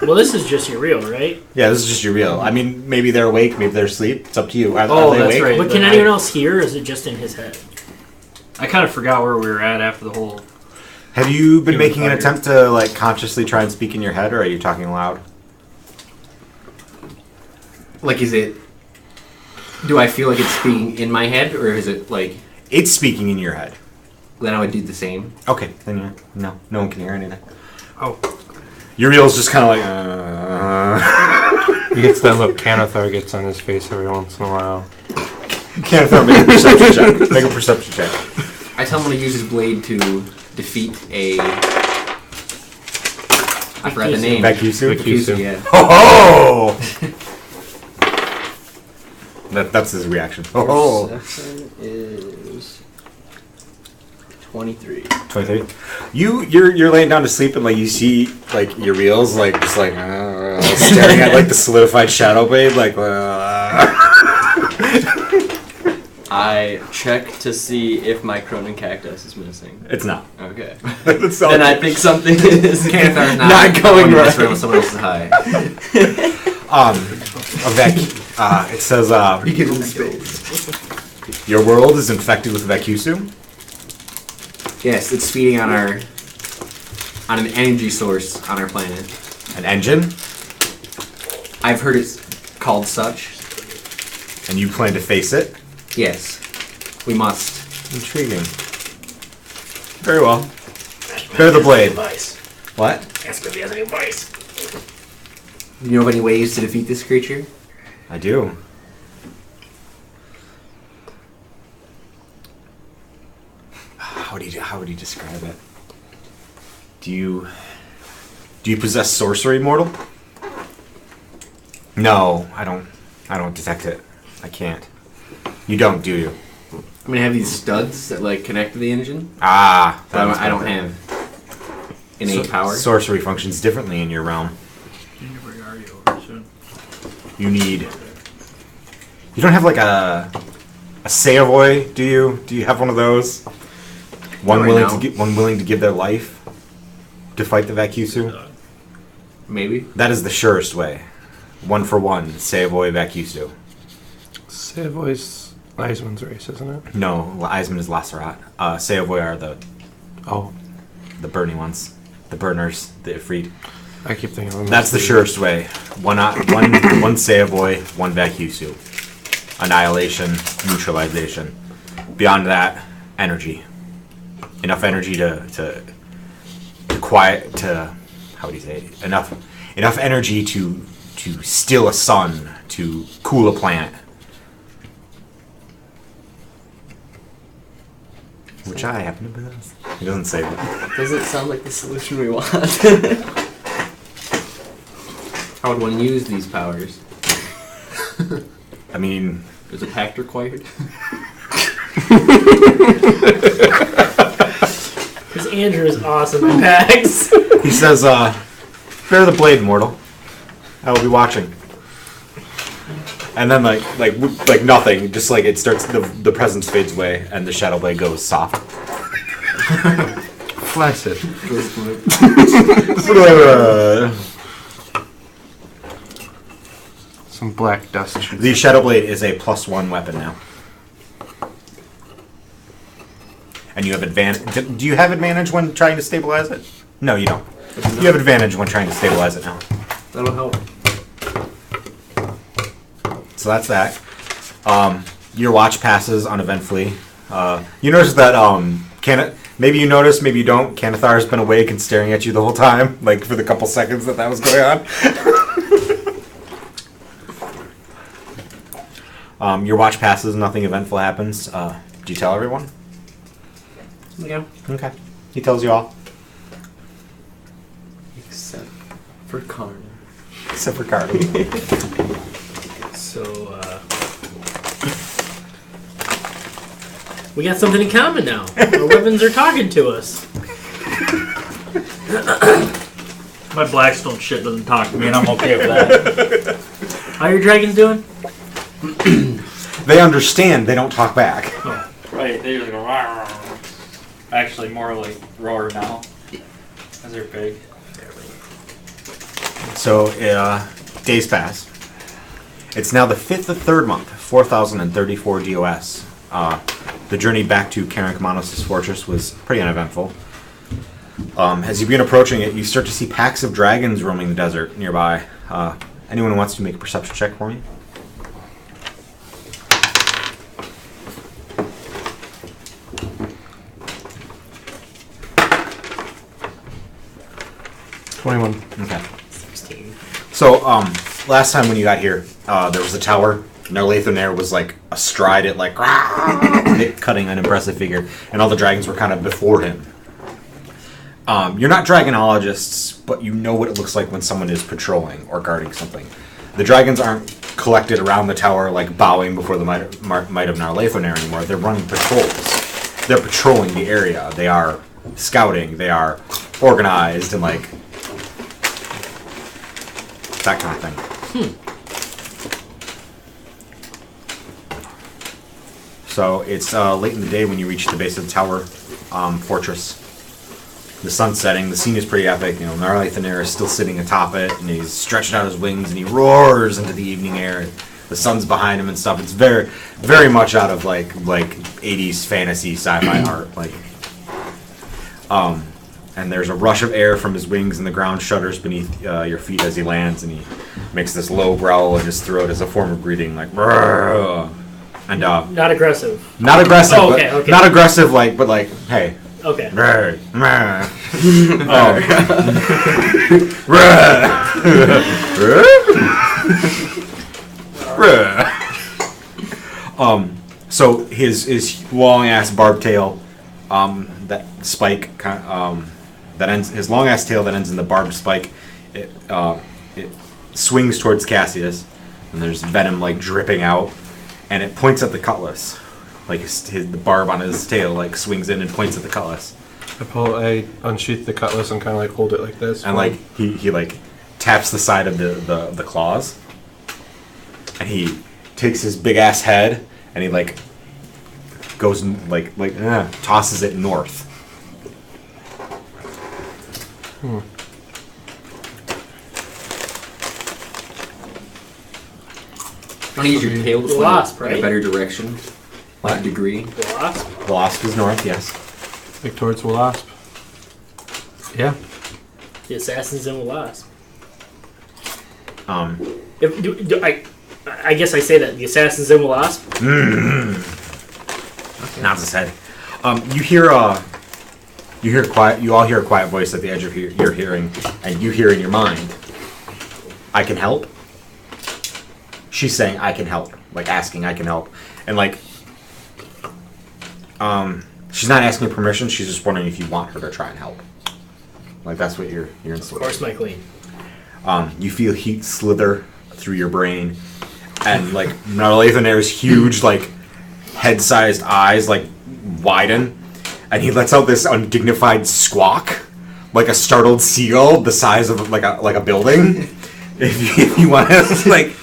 Well, this is just your real, right? Yeah, this is just your real. I mean, maybe they're awake, maybe they're asleep. It's up to you. Are they that's awake? right. But can anyone else hear, or is it just in his head? I kind of forgot where we were at after the whole. Have you been Human making an fire. attempt to like consciously try and speak in your head, or are you talking loud? Like, is it? Do I feel like it's speaking in my head, or is it like? It's speaking in your head. Then I would do the same. Okay, then yeah. No one can hear anything. Oh. Your real's just kind of like. He gets that look Canathar gets on his face every once in a while. Can't throw. Make a perception check. Make a perception check. I tell him to use his blade to defeat a. I forgot the name. Vacusu? Vacusu, yeah. Oh! That's his reaction. Oh! Perception is 23. 23. You're laying down to sleep and like you see like your reels like just like staring at like the solidified shadow blade like. I check to see if my Cronin cactus is missing. It's not. Okay. It's all- Then I think something is Canathar's not going in right. this room with someone else's high. It says He gives him space. your world is infected with Vacusu. Yes, it's feeding on an energy source on our planet. An engine, I've heard it's called such. and you plan to face it. Yes, we must. Intriguing. Very well. Bear the blade. Advice. What? Ask if he has any advice. Do you know of any ways to defeat this creature? I do. How would you describe it? Do you possess sorcery, mortal? No, I don't detect it. I can't. You don't, do you? I mean, I have these studs that like connect to the engine. Ah, But I don't have innate power. Sorcery functions differently in your realm. You need. You don't have like a Savoy, do you? Do you have one of those? One Not right willing now. one willing to give their life to fight the Vacusu? Maybe. That is the surest way. One for one, Savoy Vacusu. Savoy's Eisman's race, isn't it? No, Eisman is Lacerat. Savoy are the burning ones. The burners, the Ifrit. I keep thinking of him. That's the surest way. One Savoy, one Vacusu. Annihilation, neutralization. Beyond that, energy. Enough energy to quiet how would you say it? Enough energy to still a sun, to cool a planet. Which I happen to possess. He doesn't say that. Doesn't sound like the solution we want. How would one use these powers? I mean, Is a pact required? Because Andrew is awesome at packs. he says, bear the blade, mortal. I will be watching. And then like nothing, just like it starts, the presence fades away and the shadow blade goes soft. Flaccid. Some black dust. The shadow blade is a +1 weapon now. And you have advantage. Do you have advantage when trying to stabilize it? No, you don't. You have advantage when trying to stabilize it now. That'll help. So that's that. Your watch passes uneventfully. You notice that maybe you notice, maybe you don't. Canathar has been awake and staring at you the whole time, like for the couple seconds that was going on. Your watch passes, nothing eventful happens. Do you tell everyone? Yeah. Okay. He tells you all. Except for Karna. Except for Carly. So, we got something in common now. Our weapons are talking to us. My Blackstone shit doesn't talk to me, and I'm okay with that. How your dragons doing? They understand. They don't talk back. Right, they just go. "Rawr." Actually, more like roar now. Because they're big. So, days pass. It's now the 5th of 3rd month, 4034 DOS. The journey back to Karen Kamanos' fortress was pretty uneventful. As you begin approaching it, you start to see packs of dragons roaming the desert nearby. Anyone who wants to make a perception check for me? Okay. 16. So, last time when you got here, there was a tower. Narlathonair was like astride it, like cutting an impressive figure, and all the dragons were kind of before him. You're not dragonologists, but you know what it looks like when someone is patrolling or guarding something. The dragons aren't collected around the tower, like bowing before the might of Narlathonair anymore. They're running patrols. They're patrolling the area. They are scouting. They are organized and like that kind of thing. So it's late in the day when you reach the base of the tower fortress. The sun's setting. The scene is pretty epic. You know, Narlathonair is still sitting atop it, and he's stretching out his wings, and he roars into the evening air. The sun's behind him and stuff. It's very, very much out of like 80s fantasy sci-fi art. And there's a rush of air from his wings, and the ground shudders beneath your feet as he lands, and he makes this low growl in his throat as a form of greeting, like. Brrr. And Not aggressive. not aggressive, Oh, okay, but okay. not aggressive, but like, hey. Okay. Brrr, brrr. So his long ass barb tail, that spike, that ends his long ass tail that ends in the barbed spike, it swings towards Cassius, and there's venom like dripping out, and it points at the cutlass. Like the barb on his tail like swings in and points at the cutlass. I unsheath the cutlass and kind of like hold it like this. And like he like taps the side of the claws, and he takes his big ass head and he like goes and tosses it north. Want to use your tail to The swing wasp, in right? a better direction. What degree? The wasp? The wasp is north, yes. Like towards Wasp. Yeah. The assassins in the wasp. I guess I say that. The assassins in the wasp? Nods his head. You all hear a quiet voice at the edge of your hearing, and you hear in your mind, I can help. She's saying, I can help. Like, asking, I can help. And, like, she's not asking permission, she's just wondering if you want her to try and help. Like, that's what you're Of course, my queen. You feel heat slither through your brain, and, like, Narlathonair's huge, like, head-sized eyes, like, widen, and he lets out this undignified squawk, like a startled seagull the size of, like a building. If you want to, like...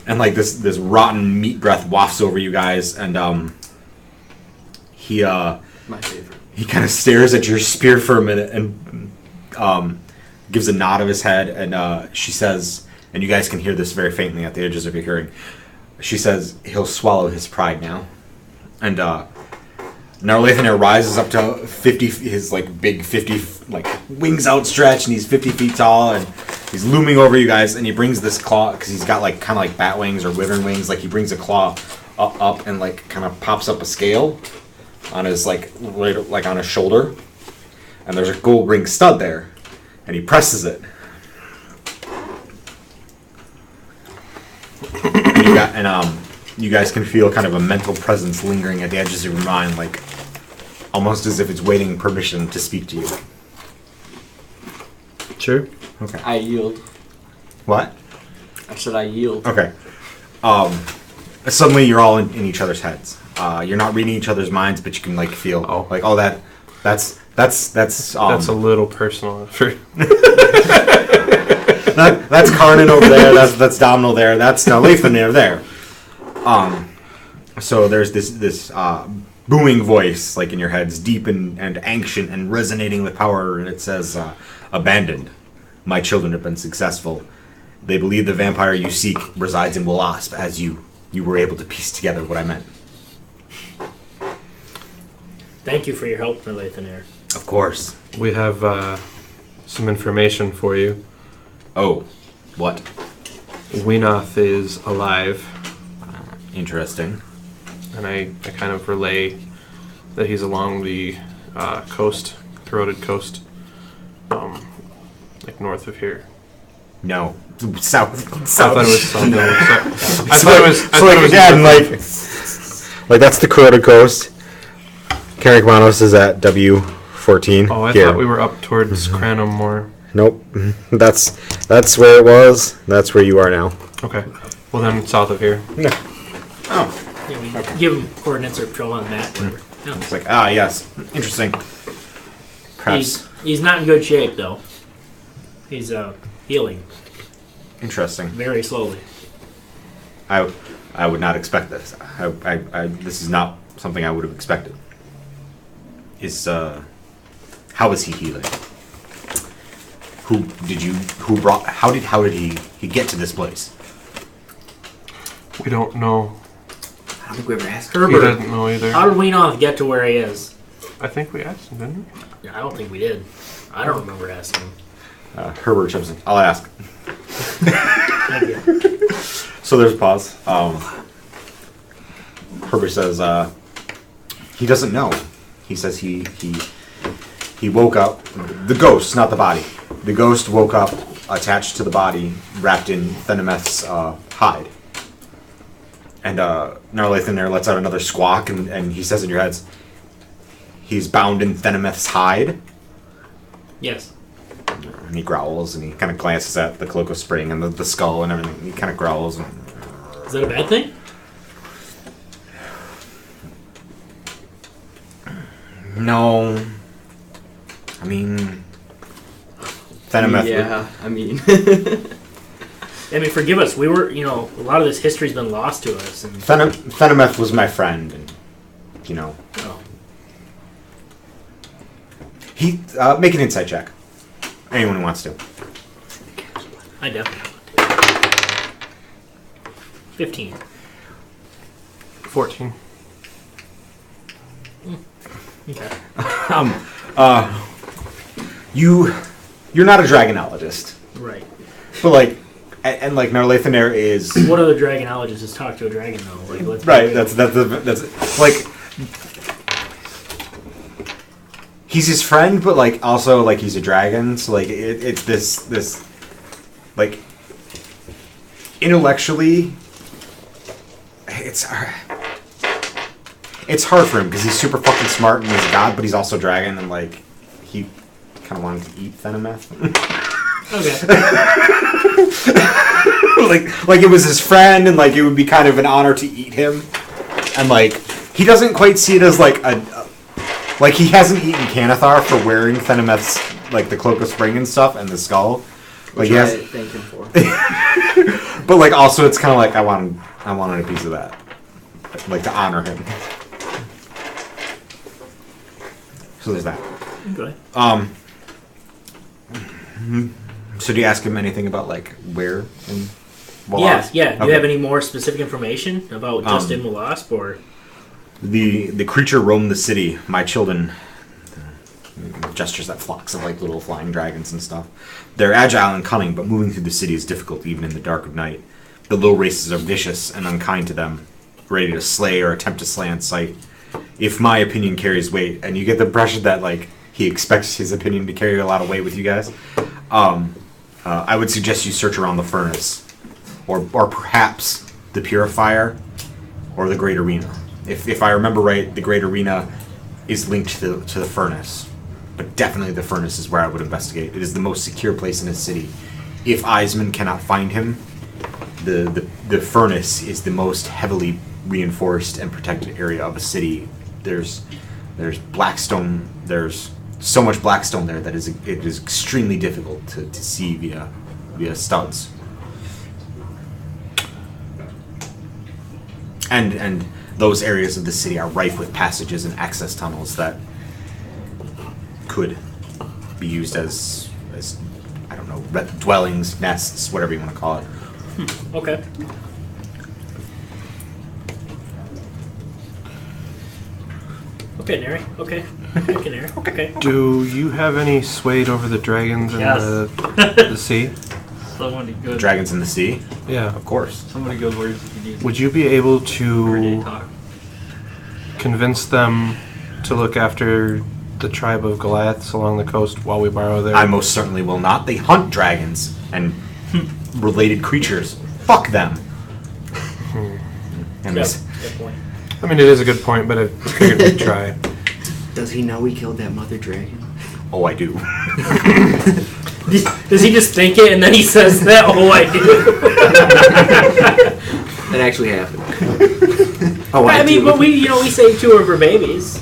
and like this rotten meat breath wafts over you guys, and he My favorite. he kind of stares at your spear for a minute and gives a nod of his head, and she says, and you guys can hear this very faintly at the edges of your hearing, she says he'll swallow his pride now. And Narlathonair rises up to 50, his like big 50 like wings outstretched, and he's 50 feet tall, and he's looming over you guys, and he brings this claw, because he's got like kind of like bat wings or wyvern wings, like he brings a claw up and like kind of pops up a scale on his like right like on his shoulder, and there's a gold ring stud there, and he presses it, and you guys can feel kind of a mental presence lingering at the edges of your mind, like almost as if it's waiting permission to speak to you. Sure. Okay. I yield. What? I said I yield. Okay. Suddenly you're all in each other's heads. You're not reading each other's minds, but you can like feel that's That's a little personal for That's Karnan over there. That's Domino there. That's Lathan there. So there's this booming voice like in your heads, deep and ancient and resonating with power, and it says, "Abandoned. My children have been successful. They believe the vampire you seek resides in Whenoth, as you were able to piece together what I meant." Thank you for your help, Lathan. Of course. We have some information for you. Oh, what? Whenoth is alive, Interesting. and I kind of relay that he's along the coast, corroded coast, like north of here. No. South. I thought it was something. I So again, like that's the corroded coast. Carrickmanos is at W14. Oh, I here. thought we were up towards Cranham more. Nope. That's where it was. That's where you are now. Okay. Well, then south of here. No. Oh. Yeah, we give him coordinates or show on the map. No. It's like, yes. Interesting. Perhaps. He's not in good shape, though. He's healing Interesting. very slowly. I would not expect this. This is not something I would have expected. How is he healing? How did he get to this place? We don't know. I don't think we ever asked He Herbert, doesn't know either. how did Whenoth get to where he is? I think we asked him, didn't we? I don't think we did. I don't remember asking him. Herbert chimes in. I'll ask. Thank you. So there's a pause. Herbert says he doesn't know. He says he woke up. The ghost, not the body. The ghost woke up attached to the body, wrapped in Thenometh's hide. And Narlathan there lets out another squawk, and he says in your heads, he's bound in Thenometh's hide. Yes. And he growls, and he kind of glances at the cloak of spring and the skull and everything. He kind of growls. And, Is that a bad thing? no. I mean, Thenometh. Yeah, I mean. I mean, forgive us. We were, a lot of this history's been lost to us. And Thenometh was my friend, and oh, he make an insight check. Anyone who wants to. I definitely. 15. 14. Okay. You're not a dragonologist, Right. but and Narlathaner is What other dragonologist has talked to a dragon though? Like, let's be right. real. That's like he's his friend, but also he's a dragon. So it's this intellectually, it's hard for him because he's super fucking smart and he's a god, but he's also a dragon, and he kind of wanted to eat Thenometh. Okay. It was his friend, and it would be kind of an honor to eat him, and he doesn't quite see it as he hasn't eaten Canathar for wearing Thenometh's the cloak of spring and stuff and the skull. Which he has, I thank him for. but also it's kind of I wanted a piece of that, to honor him. So there's that. Okay. So do you ask him anything about where in Yeah. Whenoth? Do you Okay. have any more specific information about just in Whenoth, or? The creature roamed the city. My children, gestures at flocks of little flying dragons and stuff. They're agile and cunning, but moving through the city is difficult even in the dark of night. The low races are vicious and unkind to them, ready to slay or attempt to slay on sight. If my opinion carries weight, and you get the impression that he expects his opinion to carry a lot of weight with you guys, I would suggest you search around the furnace, or perhaps the purifier, or the great arena. If I remember right, the great arena is linked to the furnace, but definitely the furnace is where I would investigate. It is the most secure place in the city. If Eisman cannot find him, the furnace is the most heavily reinforced and protected area of a city. There's blackstone. There's so much blackstone there that it is extremely difficult to see via via studs. And those areas of the city are rife with passages and access tunnels that could be used as I don't know, dwellings, nests, whatever you want to call it. Okay. Okay, Neri. Okay. Okay, Neri. Okay. Do you have any sway over the dragons in Yes. the sea? So many good. Dragons in the sea? Yeah. Of course. So many good words you can use. Would you be able Everyday to talk. convince them to look after the tribe of Goliaths along the coast while we borrow their... I most certainly will not. They hunt dragons and related creatures. Fuck them. And Yep. this- Good point. I mean, it is a good point, but I figured we'd try. Does he know we killed that mother dragon? oh, I do. Does he just think it and then he says that? Oh, I do. That actually happened. Oh, I mean, but we saved 2 of her babies.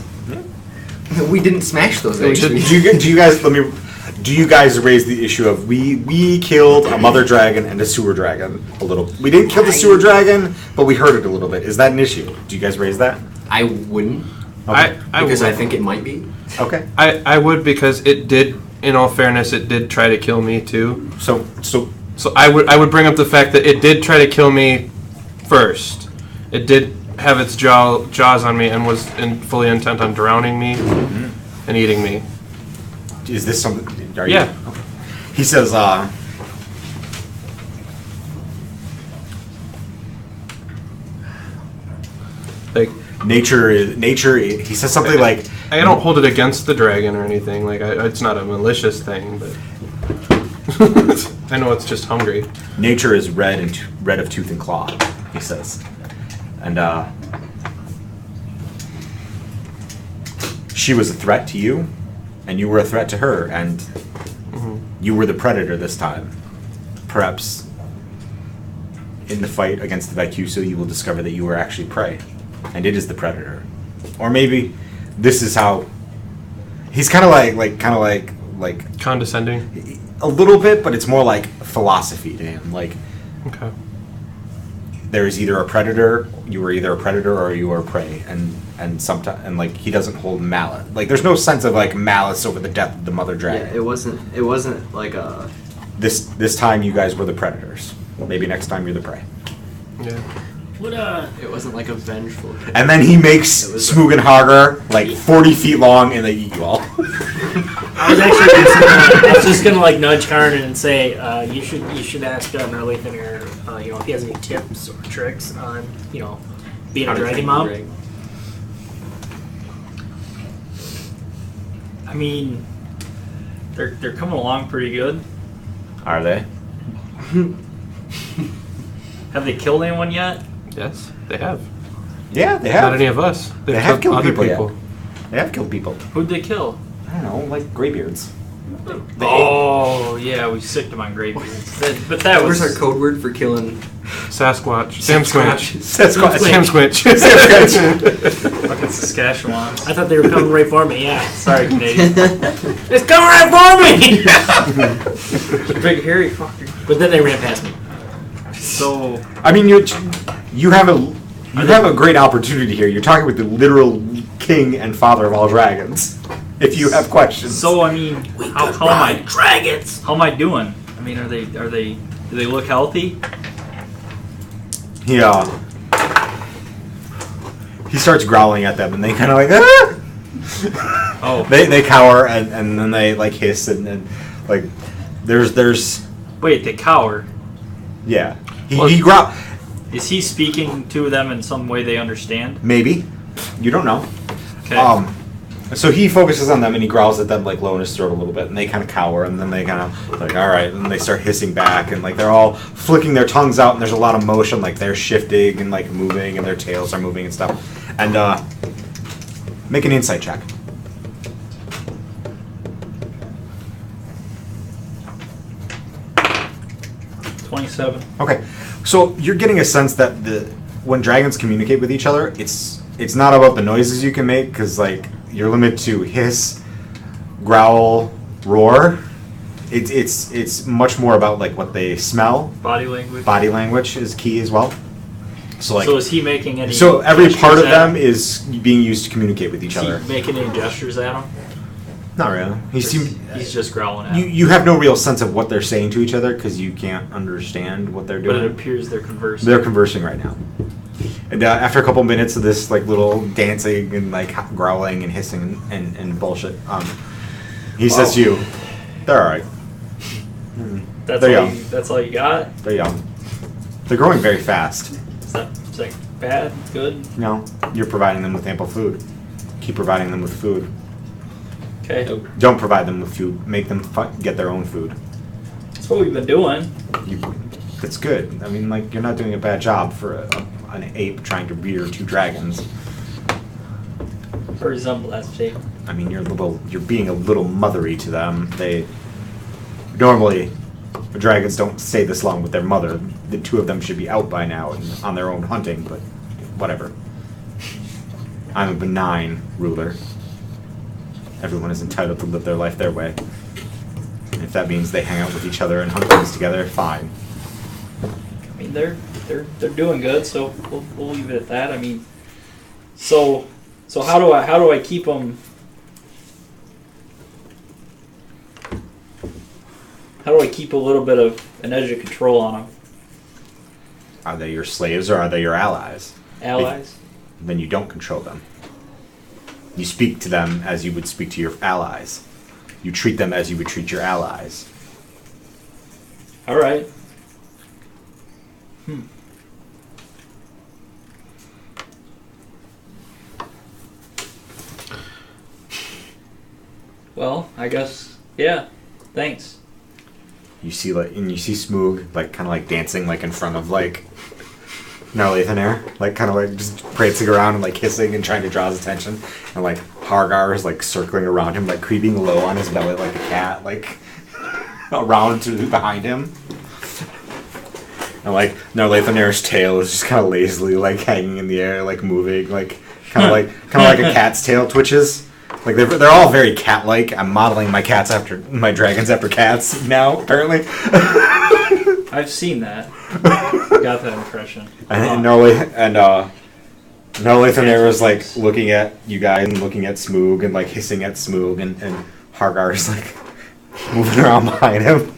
we didn't smash those do actually. you guys do you guys raise the issue of we killed a mother dragon and a sewer dragon a little? We didn't kill the sewer dragon, but we hurt it a little bit. Is that an issue? Do you guys raise that? I wouldn't, Okay. because I would. think it might be. Okay. I would, because it did, in all fairness, it did try to kill me too. So So I would bring up the fact that it did try to kill me first. It did have its jaws on me and was fully intent on drowning me and eating me. is this something? Are Yeah. You, okay. He says, Like, nature. He says something like, I don't hold it against the dragon or anything. Like, it's not a malicious thing, but I know it's just hungry. nature is red of tooth and claw. He says, and she was a threat to you, and you were a threat to her, and you were the predator this time. Perhaps in the fight against the Vaikusu, you will discover that you were actually prey, and it is the predator. Or maybe this is how he's kind of like Condescending. a little bit, but it's more like philosophy to him. Like Okay. there is either a predator, you were either a predator or you were prey, and sometimes and like he doesn't hold malice. Like there's no sense of like malice over the death of the mother dragon. Yeah, it wasn't like a. This time you guys were the predators. Maybe next time you're the prey. Yeah. What It wasn't like a vengeful. And then he makes It was- Smoogenhager like 40 feet long, and they eat you all. I was actually I was just gonna like nudge Karnan and say you should ask Merleithan if he has any tips or tricks on being a dragon mom. I mean, they're coming along pretty good. Are they? Have they killed anyone yet? Yes, they have. Yeah, they Not have. any of us. They've They have killed other people, yeah. people. They have killed people. Who'd they kill? I don't know, like graybeards. Oh, yeah, we sicked them on graybeards. But that was Where's our code word for killing? Sasquatch. Sam Squatch. Sasquatch. Sam Squitch. fucking Saskatchewan. I thought they were coming right for me. Yeah, Sorry, Canadian. it's coming right for me. Big hairy fucker. But then they ran past me. So, I mean, you have a great opportunity here. You're talking with the literal king and father of all dragons. If you have questions, I mean, how am I? Dragons. How am I doing? I mean, do they look healthy? yeah. He starts growling at them, and they kind of like, ah! Oh, They cower, and then they like hiss, and like there's wait, they cower. yeah. Well- He growl. Is he speaking to them in some way they understand? Maybe. You don't know. Okay. So he focuses on them and he growls at them like low in his throat a little bit, and they kind of cower, and then they kind of like, all right, and they start hissing back, and like they're all flicking their tongues out, and there's a lot of motion, like they're shifting and like moving, and their tails are moving and stuff. And make an insight check. 27. Okay, so you're getting a sense that when dragons communicate with each other, it's not about the noises you can make, because like you're limited to hiss, growl, roar. It's much more about like what they smell. Body language. Body language is key as well. So like, So is he making any? so every part of gestures at them him? is being used to communicate with each Is other. he making any gestures at him? Not really. He's just growling at You him. you have no real sense of what they're saying to each other because you can't understand what they're But it doing. appears they're conversing. They're conversing right now. And after a couple minutes of this like little dancing and like growling and hissing and bullshit, he says to you, "They're all right. That's They're all. young. That's all you got. They're young. They're growing very fast. Is that bad? Good. No, you're providing them with ample food. Keep providing them with food. Okay. Don't provide them with food. Make them get their own food. That's what we've been doing. That's good. I mean, like, you're not doing a bad job for an ape trying to rear 2 dragons. Or resemble that shape. I mean, you're being a little mothery to them. They normally, dragons don't stay this long with their mother. The 2 of them should be out by now and on their own hunting, but whatever. I'm a benign ruler. Everyone is entitled to live their life their way. And if that means they hang out with each other and hunt things together, fine. I mean, they're doing good, so we'll leave it at that. I mean, so how do I keep them? How do I keep a little bit of an edge of control on them? Are they your slaves or are they your allies? Allies. Then you don't control them. You speak to them as you would speak to your allies. You treat them as you would treat your allies. All right. Well, I guess yeah. Thanks. You see Smoog like kind of like dancing like in front of like Narlathanair, like kind of like just prancing around and like hissing and trying to draw his attention, and like Hargar is like circling around him, like creeping low on his belly like a cat, like around to behind him. And like Narlathanair's tail is just kind of lazily like hanging in the air, like moving, like kind of like a cat's tail twitches. Like they're all very cat-like. I'm modeling my dragons after cats now, apparently. I've seen that. I got that impression. And Narlathanair was like looking at you guys and looking at Smoog and like hissing at Smoog, and Hargar is like moving around behind him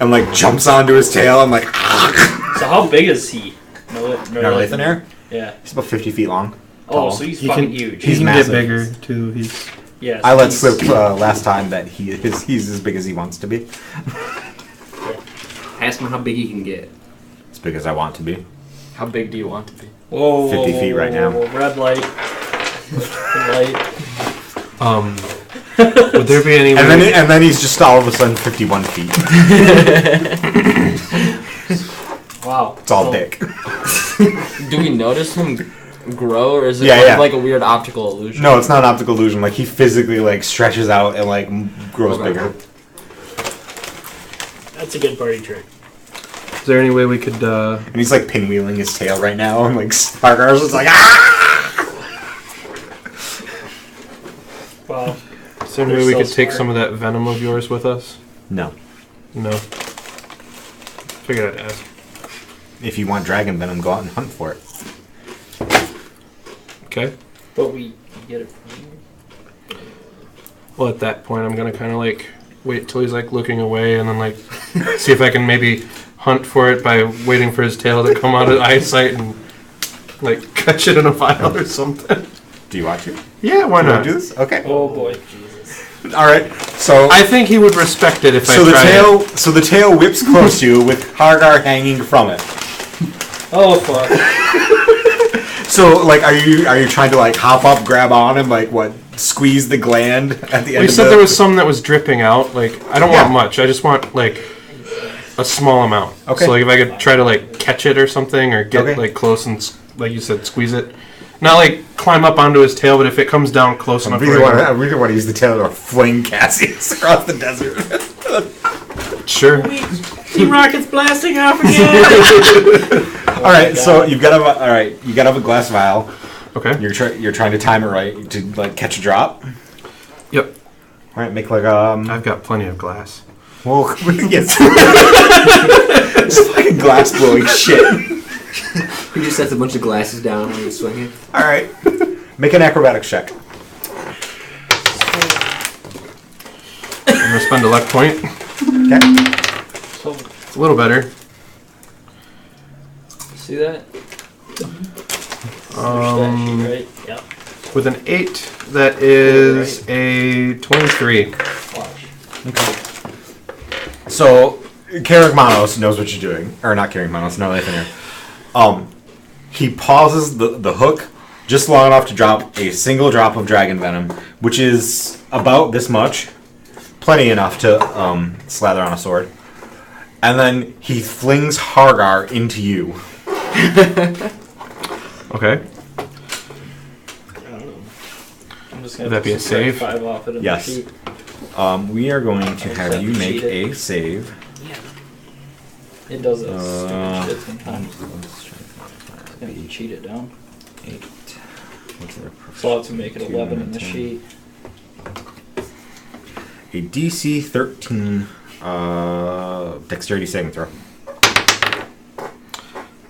and like jumps onto his tail and like. So how big is he? Narlathanair? Yeah. He's about 50 feet long. Oh, Tall. so he's He fucking can- huge. He's He can massive. get bigger too. He's Yes. I let he's- slip last time that he's as big as he wants to be. Ask him how big he can get. As big as I want to be. How big do you want to be? Whoa, 50 feet right now. Red light. Red light. would there be any way? And then he's just all of a sudden 51 feet. Wow. It's all So- dick. Do we notice him grow, or is it Yeah. like a weird optical illusion? No, it's not an optical illusion. Like he physically like stretches out and like grows Okay. bigger. That's a good party trick. Is there any way we could? And he's like pinwheeling his tail right now, and like Hargar's just like ah. Wow. Is there any They're way we so could take smart. some of that venom of yours with us? No. No. Figured I'd ask. If you want dragon venom, go out and hunt for it. Okay. But we get it from you. Well, at that point, I'm gonna kind of like wait till he's like looking away, and then like see if I can maybe hunt for it by waiting for his tail to come out of eyesight and like catch it in a vial or something. Do you want to? Yeah, why You want not? to do this? Okay. Oh boy, Jesus. All right. So I think he would respect it if so I the tried tail it. so the tail whips close to you with Hargar hanging from it. Oh fuck. So like, are you trying to like hop up, grab on him, like what? Squeeze the gland at the end. We of said the, there was some that was dripping out. Like I don't Yeah. want much. I just want like a small amount. Okay. So like if I could try to like catch it or something, or get Okay. like close and like you said, squeeze it. Not like climb up onto his tail, but if it comes down close I enough. really, where want to use the tail to fling Cassius across the desert. Sure. Team Rocket's blasting off again! All right, so you gotta have a glass vial. Okay. You're trying to time it right to like catch a drop. Yep. All right, make like I've got plenty of glass. Well, yes. Just fucking glass blowing shit. He just sets a bunch of glasses down and swing it. All right, make an acrobatics check. I'm gonna spend a luck point. Okay. So, It's a little better. see that? Right? Yep. With an 8, that is a 23. So, Carrick Manos knows what you're doing, or not Carrick Manos, no Nathan here. He pauses the hook just long enough to drop a single drop of dragon venom, which is about this much, plenty enough to slather on a sword, and then he flings Hargar into you. Okay. I'm just Would that be a save? 5 off it in Yes. the sheet. We are going to Just have have you to make cheat it. a save. It does that Uh, stupid shit sometimes. Gonna cheat it down. 8. What's their So I'll have to make it 11 in the 10. sheet. A DC 13 dexterity saving throw.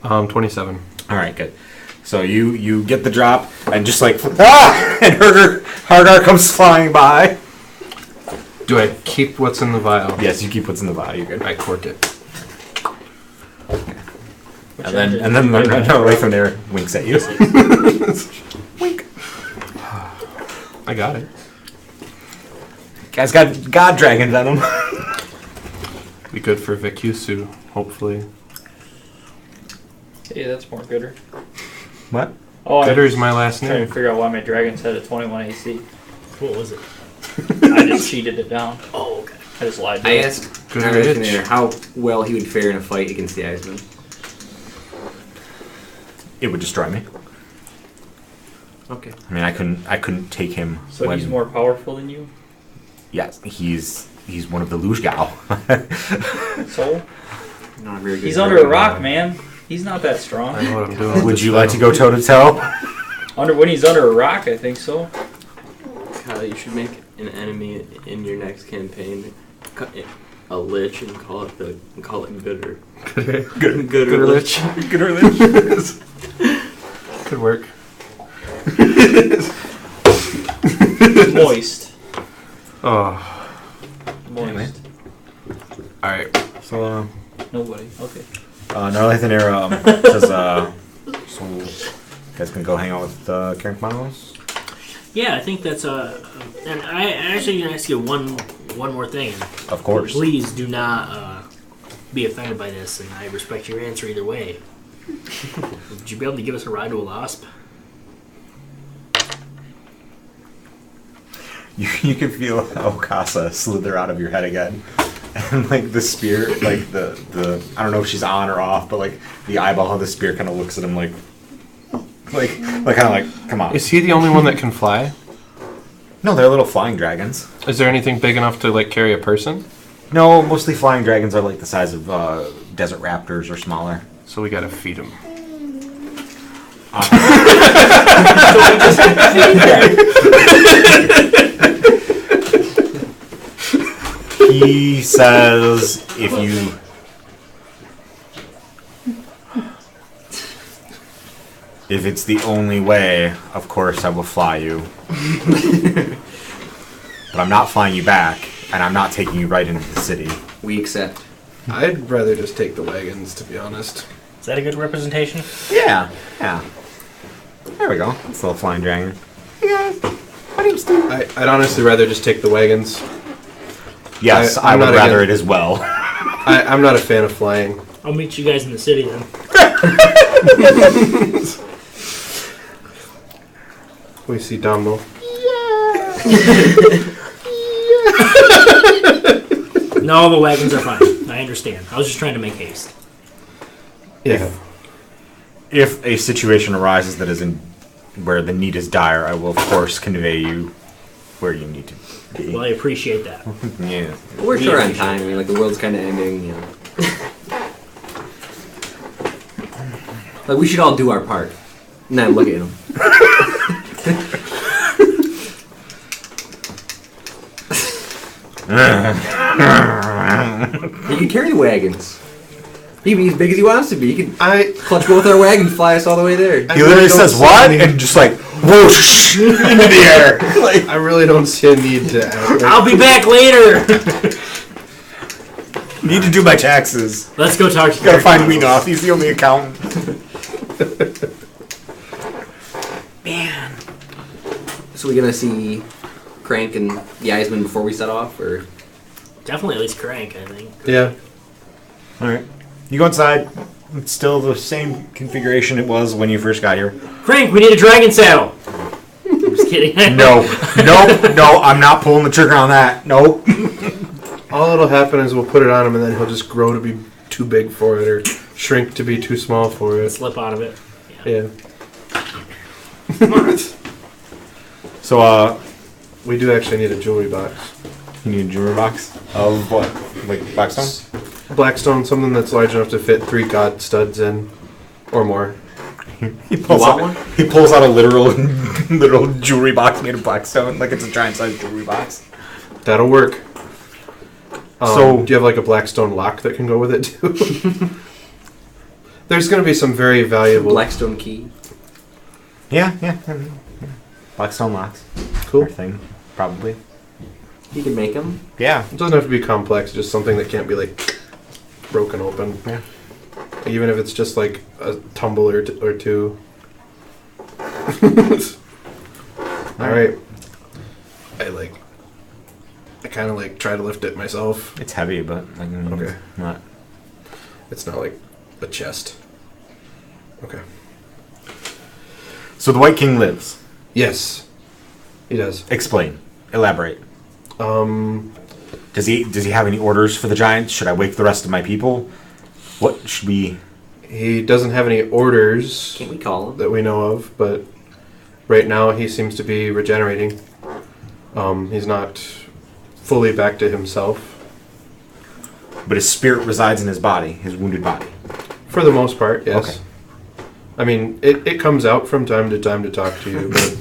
27. All right, good. So you get the drop and just like and Hargar comes flying by. Do I keep what's in the vial? Yes, you keep what's in the vial. You're good. I cork it. And then the away from there winks at you. Wink. I got it. Guy's got God Dragon Venom. Be good for Vikusu, hopefully. Hey, that's more gooder. What? Oh, I'm Gooder's my last trying to name. figure out why my dragons had a 21 AC. What was it? I just cheated it down. Oh, okay. I just lied to I it. asked Good our edge. listener how well he would fare in a fight against the Iceman. It would destroy me. Okay. I mean, I couldn't take him. So when, he's more powerful than you? Yes, he's one of the Lujgao. So? Not a very good He's under a rock, man. He's not that strong. I know what I'm doing. Would you like to go toe to toe? When he's under a rock, I think so. Kyle, you should make an enemy in your next campaign a lich and call it Gooder. Good. Gooder lich. Good early. Could work. Moist. Oh. Moist. Alright. So, Nobody. Okay. Narlathan says, so you guys can go hang out with Carrick Manos? Yeah, I think that's and I actually gonna ask you one more thing. Of course. Please do not be offended by this, and I respect your answer either way. Would you be able to give us a ride to a Wasp? You can feel Okasa slither out of your head again. And like the spear, like the I don't know if she's on or off, but like the eyeball of the spear kind of looks at him like kind of like, come on. Is he the only one that can fly? No, they're little flying dragons. Is there anything big enough to like carry a person? No, mostly flying dragons are like the size of desert raptors or smaller. So we gotta feed him. He says if it's the only way, of course I will fly you. But I'm not flying you back, and I'm not taking you right into the city. We accept. I'd rather just take the wagons, to be honest. Is that a good representation? Yeah. There we go. It's a little flying dragon. Hey guys, my name's Steve. I'd honestly rather just take the wagons. Yes, I I'm would not rather against- it as well. I'm not a fan of flying. I'll meet you guys in the city then. We see Dumbo. No, the wagons are fine. I understand. I was just trying to make haste. Yeah. If a situation arises that is in where the need is dire, I will of course convey you where you need to be. Well, I appreciate that. Yeah. We're short on time. I mean, like the world's kind of ending. You know. Like we should all do our part. Now look at him. He can carry wagons. He can be as big as he wants to be. He can I clutch both our wagons, fly us all the way there. He literally says what, and just like whoosh into the air. Like, I really don't see a need to add. I'll be back later. need to do my taxes. Let's go talk to. Gotta find Whenoth. He's the only accountant. Man. So we gonna see Crank and the Eisman before we set off, or Definitely at least Crank, I think. Yeah. All right. You go inside. It's still the same configuration it was when you first got here. Crank, we need a dragon saddle. I'm just kidding. No, I'm not pulling the trigger on that. Nope. All that'll happen is we'll put it on him, and then he'll just grow to be too big for it, or shrink to be too small for it. Slip out of it. Yeah. So, We do actually need a jewelry box. you need a jewelry box of what? Like Blackstone? Blackstone, something that's large enough to fit 3 god studs in, or more. He pulls want out, one? He pulls out a literal jewelry box made of Blackstone, like it's a giant sized jewelry box. That'll work. So- do you have like a Blackstone lock that can go with it too? There's going to be some very valuable. Blackstone key. Yeah. Blackstone locks. Cool. Thing, probably. You can make them. Yeah. It doesn't have to be complex. Just something that can't be like broken open. Yeah. Even if it's just like a tumble or two. All right. I kind of like try to lift it myself. It's heavy, but like Okay. not. It's not like a chest. Okay. So the White King lives. Yes, he does. Explain. Elaborate. Does he have any orders for the giants? Should I wake the rest of my people? What should we? He doesn't have any orders Can't we call him? that we know of, but right now he seems to be regenerating. He's not fully back to himself. But his spirit resides in his body, his wounded body. For the most part, yes. Okay. I mean, it comes out from time to time to talk to you, but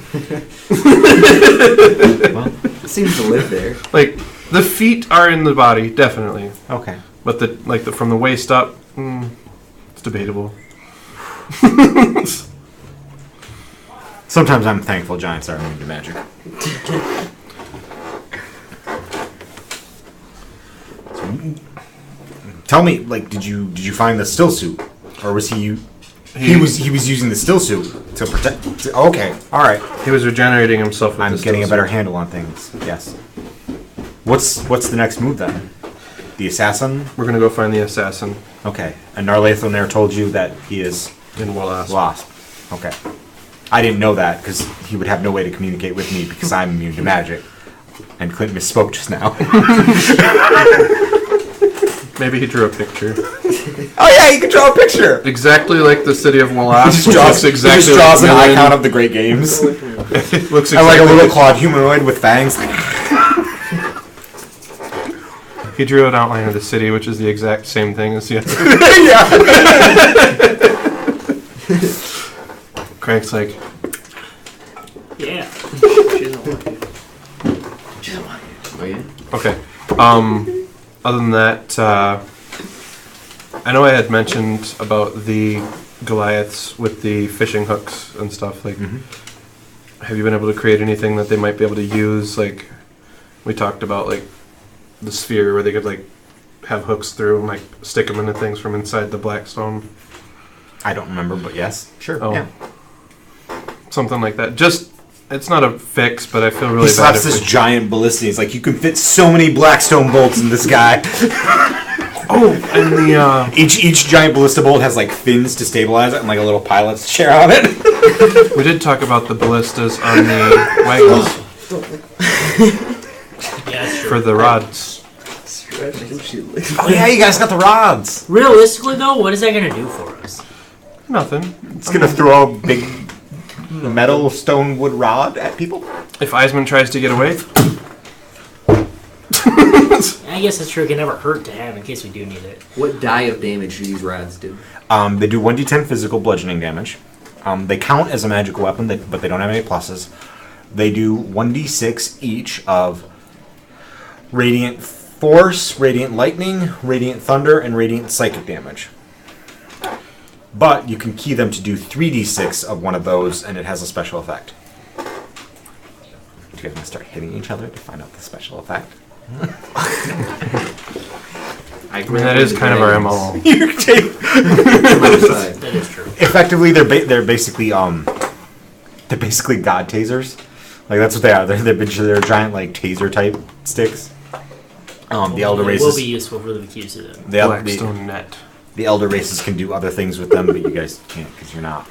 Well, It seems to live there. like the feet are in the body, definitely. okay. But the from the waist up, it's debatable. Sometimes I'm thankful giants are immune to magic. Tell me, like, did you find the still suit, or was he was using the still suit to protect? Okay, all right. He was regenerating himself. With I'm the getting a stills. better handle on things. Yes. What's the next move then? The assassin? We're gonna go find the assassin Okay. And Narlathonair told you that he is in Wallace. Wasp. Okay. I didn't know that because he would have no way to communicate with me because I'm immune to magic. And Clint misspoke just now. Maybe he drew a picture. Oh yeah, you can draw a picture. Exactly like the city of Wallace. He just draws an like icon of the Great Games. It looks And like a exactly little clawed humanoid with fangs. He drew an outline of the city, which is the exact same thing as the other. Yeah. Crank's like, Yeah. Oh yeah. okay. Other than that, I know I had mentioned about the Goliaths with the fishing hooks and stuff. Like, have you been able to create anything that they might be able to use? Like, we talked about like the sphere where they could like have hooks through and like stick them into things from inside the Blackstone. I don't remember, but yes. Sure. Oh. Yeah. Something like that. Just, it's not a fix, but I feel really He bad slaps if this we- giant ballista. He's like, you can fit so many Blackstone bolts in this guy. Oh, and the Each giant ballista bolt has like fins to stabilize it and like a little pilot's chair on it. we did talk about the ballistas on the wagons Yeah, sure. for the rods. Oh yeah, you guys got the rods. Realistically, though, what is that going to do for us? Nothing. It's gonna throw a big metal stone wood rod at people. If Eisman tries to get away, I guess it's true. It can never hurt to have in case we do need it. What die of damage do these rods do? They do 1d10 physical bludgeoning damage. They count as a magical weapon, but they don't have any pluses. They do 1d6 each of Radiant Force, Radiant Lightning, Radiant Thunder, and Radiant Psychic damage. But you can key them to do 3d6 of one of those, and it has a special effect. You guys want to start hitting each other to find out the special effect? I mean, that is kind of our MO. You take That is true. effectively they're basically they're basically god tasers. Like that's what they are. They're giant like taser type sticks. The elder It will races. be useful for the Vacusa then. Blackstone net. The elder races can do other things with them, but you guys can't because you're not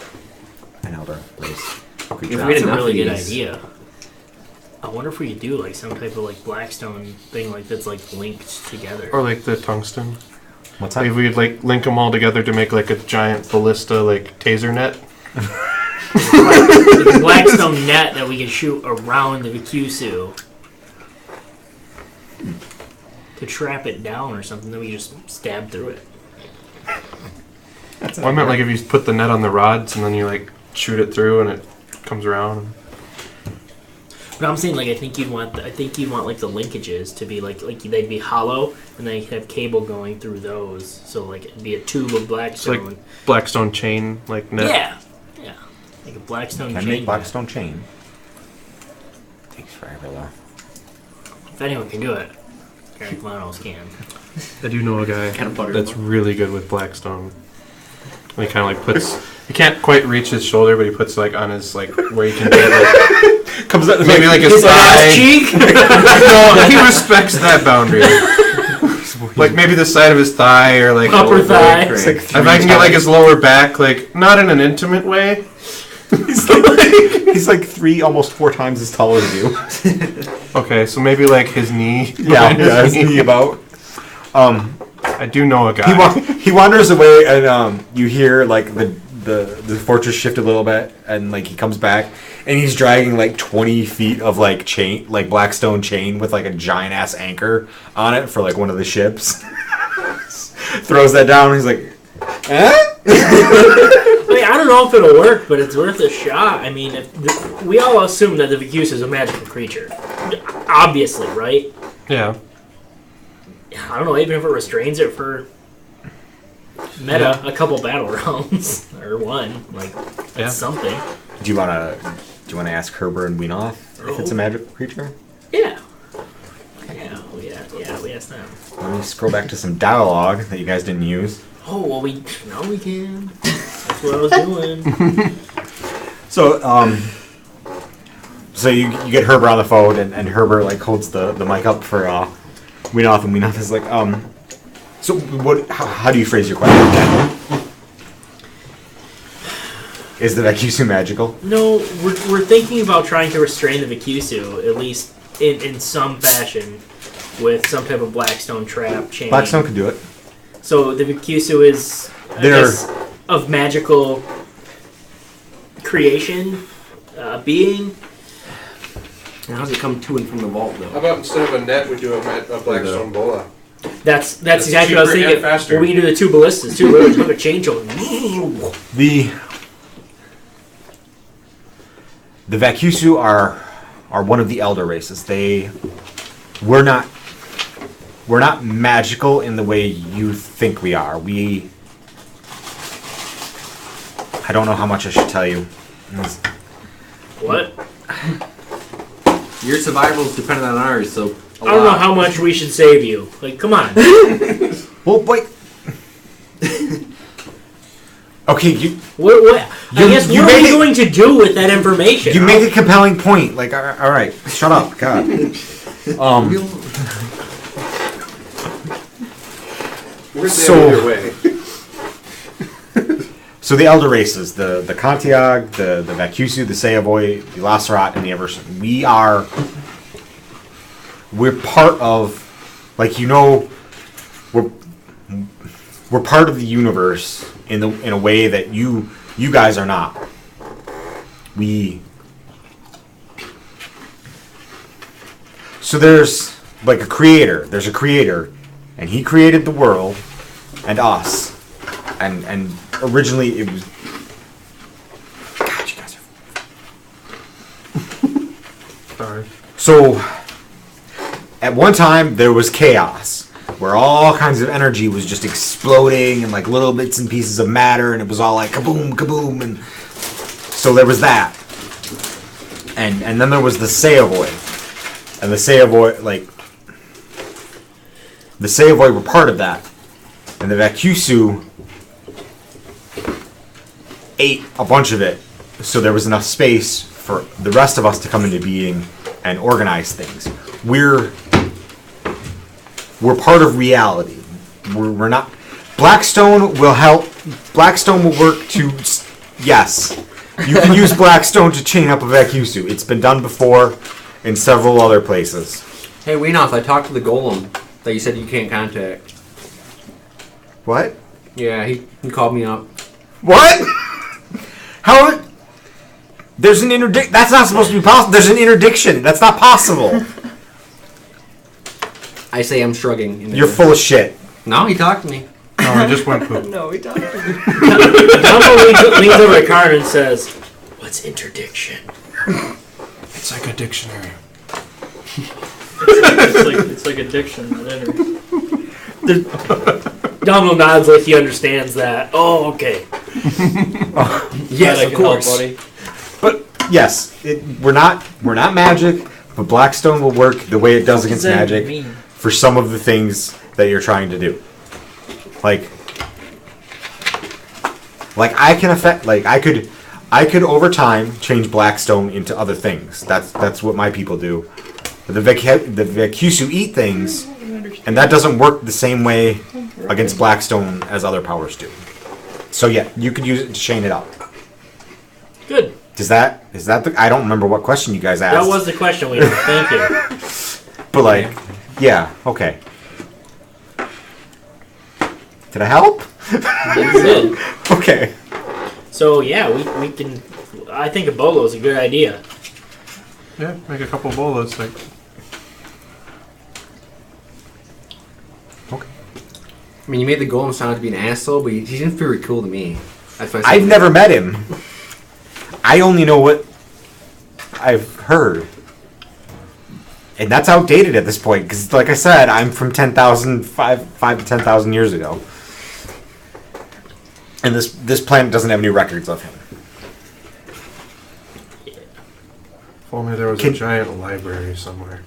an elder race creature. If we That's had a enough really of good these. idea. I wonder if we could do like some type of like Blackstone thing like that's like linked together. Or like the tungsten. What's Like that? if we'd like link them all together to make like a giant ballista like taser net. Like a Blackstone net that we can shoot around the Vacusu to trap it down or something. Then we just stab through it. Well, I meant like if you put the net on the rods and then you like shoot it through and it comes around. But I'm saying like I think you'd want like the linkages to be like they'd be hollow and then you could have cable going through those. So like it'd be a tube of Blackstone. It's Blackstone chain like net. Yeah, like a Blackstone Can chain. make Blackstone chain. Takes forever though. If anyone can do it, Eric Lanos can. I do know a guy Kind of butter. that's really good with Blackstone. And he kind of like puts. He can't quite reach his shoulder, but he puts like on his like where you can get like Comes out maybe like his ass thigh. cheek. No, he respects that boundary. Like maybe the side of his thigh or like Upper thigh. It's like If I can get like his lower back, like not in an intimate way. he's like 3, almost 4 times as tall as you. Okay, so maybe like his knee. Yeah, behind his his knee about. I do know a guy. He wanders away, and you hear like the fortress shift a little bit, and like he comes back, and he's dragging like 20 feet of like chain, like Blackstone chain with like a giant ass anchor on it for like one of the ships. Throws that down, and he's like, eh? I mean, I don't know if it'll work, but it's worth a shot. I mean, we all assume that the Vacusa is a magical creature, obviously, right? Yeah. I don't know, even if it restrains it for meta, a couple battle rounds or one, like that's Yeah. something. Do you wanna ask Herber and Whenoth if it's a magical creature? Yeah. Yeah, we asked them. Let me scroll back to some dialogue that you guys didn't use. Oh well, we can. That's what I was doing. So you get Herber on the phone, and Herber like holds the mic up for Whenoth, and Whenoth is like, so what? How do you phrase your question? Is the Vacusu magical? No, we're thinking about trying to restrain the Vacusu, at least in some fashion, with some type of Blackstone trap chain. Blackstone can do it. So the Vacusu is, I guess, of magical creation, being. And how does it come to and from the vault, How though? about instead of a net, we do a Blackstone bola? That's exactly what I was cheaper and thinking. faster. Well, we can do the 2 ballistas too. We'll have a chain going. The Vacusu are one of the elder races. We're not magical in the way you think we are. I don't know how much I should tell you. What? Your survival is dependent on ours, so. I don't know how much we should save you. Like, come on. Well, wait. Okay, What? I guess you what are made we it- going to do with that information? you make a compelling point. Like, all right, shut up, God. So the elder races, the Kantiag, the Vacusu, the Sayavoy, the Lacerat, and the Everson. We're part of, like, we're part of the universe in a way that you guys are not. So there's like a creator. There's a creator, and he created the world and us. And originally it was. God, you guys are. Sorry. So, at one time there was chaos, where all kinds of energy was just exploding and like little bits and pieces of matter, and it was all like kaboom, kaboom, and so there was that. And then there was the Sayavoy. And the Sayavoy, the Sayavoy were part of that. And the Vacusu ate a bunch of it, so there was enough space for the rest of us to come into being and organize things. We're part of reality. We're not. Blackstone will help. Blackstone will work to. Yes, you can use Blackstone to chain up a Vacusu. It's been done before in several other places. Hey, Whenoth, I talked to the golem that you said you can't contact. What? Yeah, he called me up. What? How? There's an interdict. That's not supposed to be possible. There's an interdiction. That's not possible. I say I'm shrugging. You're full of shit. No, he talked to me. No, I just went poop. No, he talked to me. Dumbo leans over to Carter and says, "What's interdiction?" It's like a dictionary. It's like addiction that enters. Dumbo nods like he understands that. Oh, okay. Yes, Glad I of can help, course. buddy. But yes, we're not magic. But Blackstone will work the way it does against What does that magic mean? for some of the things that you're trying to do. Like I can affect. Like I could over time change Blackstone into other things. That's what my people do. The Vacusu eat things, and that doesn't work the same way against Blackstone as other powers do. So yeah, you could use it to chain it up. Good. Is that the? I don't remember what question you guys asked. That was the question we had. Thank you. But like, yeah, okay. Did I help? That's it. Okay. So yeah, we can. I think a bolo is a good idea. Yeah, make a couple bolas. Like, I mean, you made the golem sound like to be an asshole, but he seems pretty cool to me. That's why I I've never met him. I only know what I've heard. And that's outdated at this point, because like I said, I'm from 5 to 10,000 years ago. And this planet doesn't have any records of him. if only there was a giant library somewhere.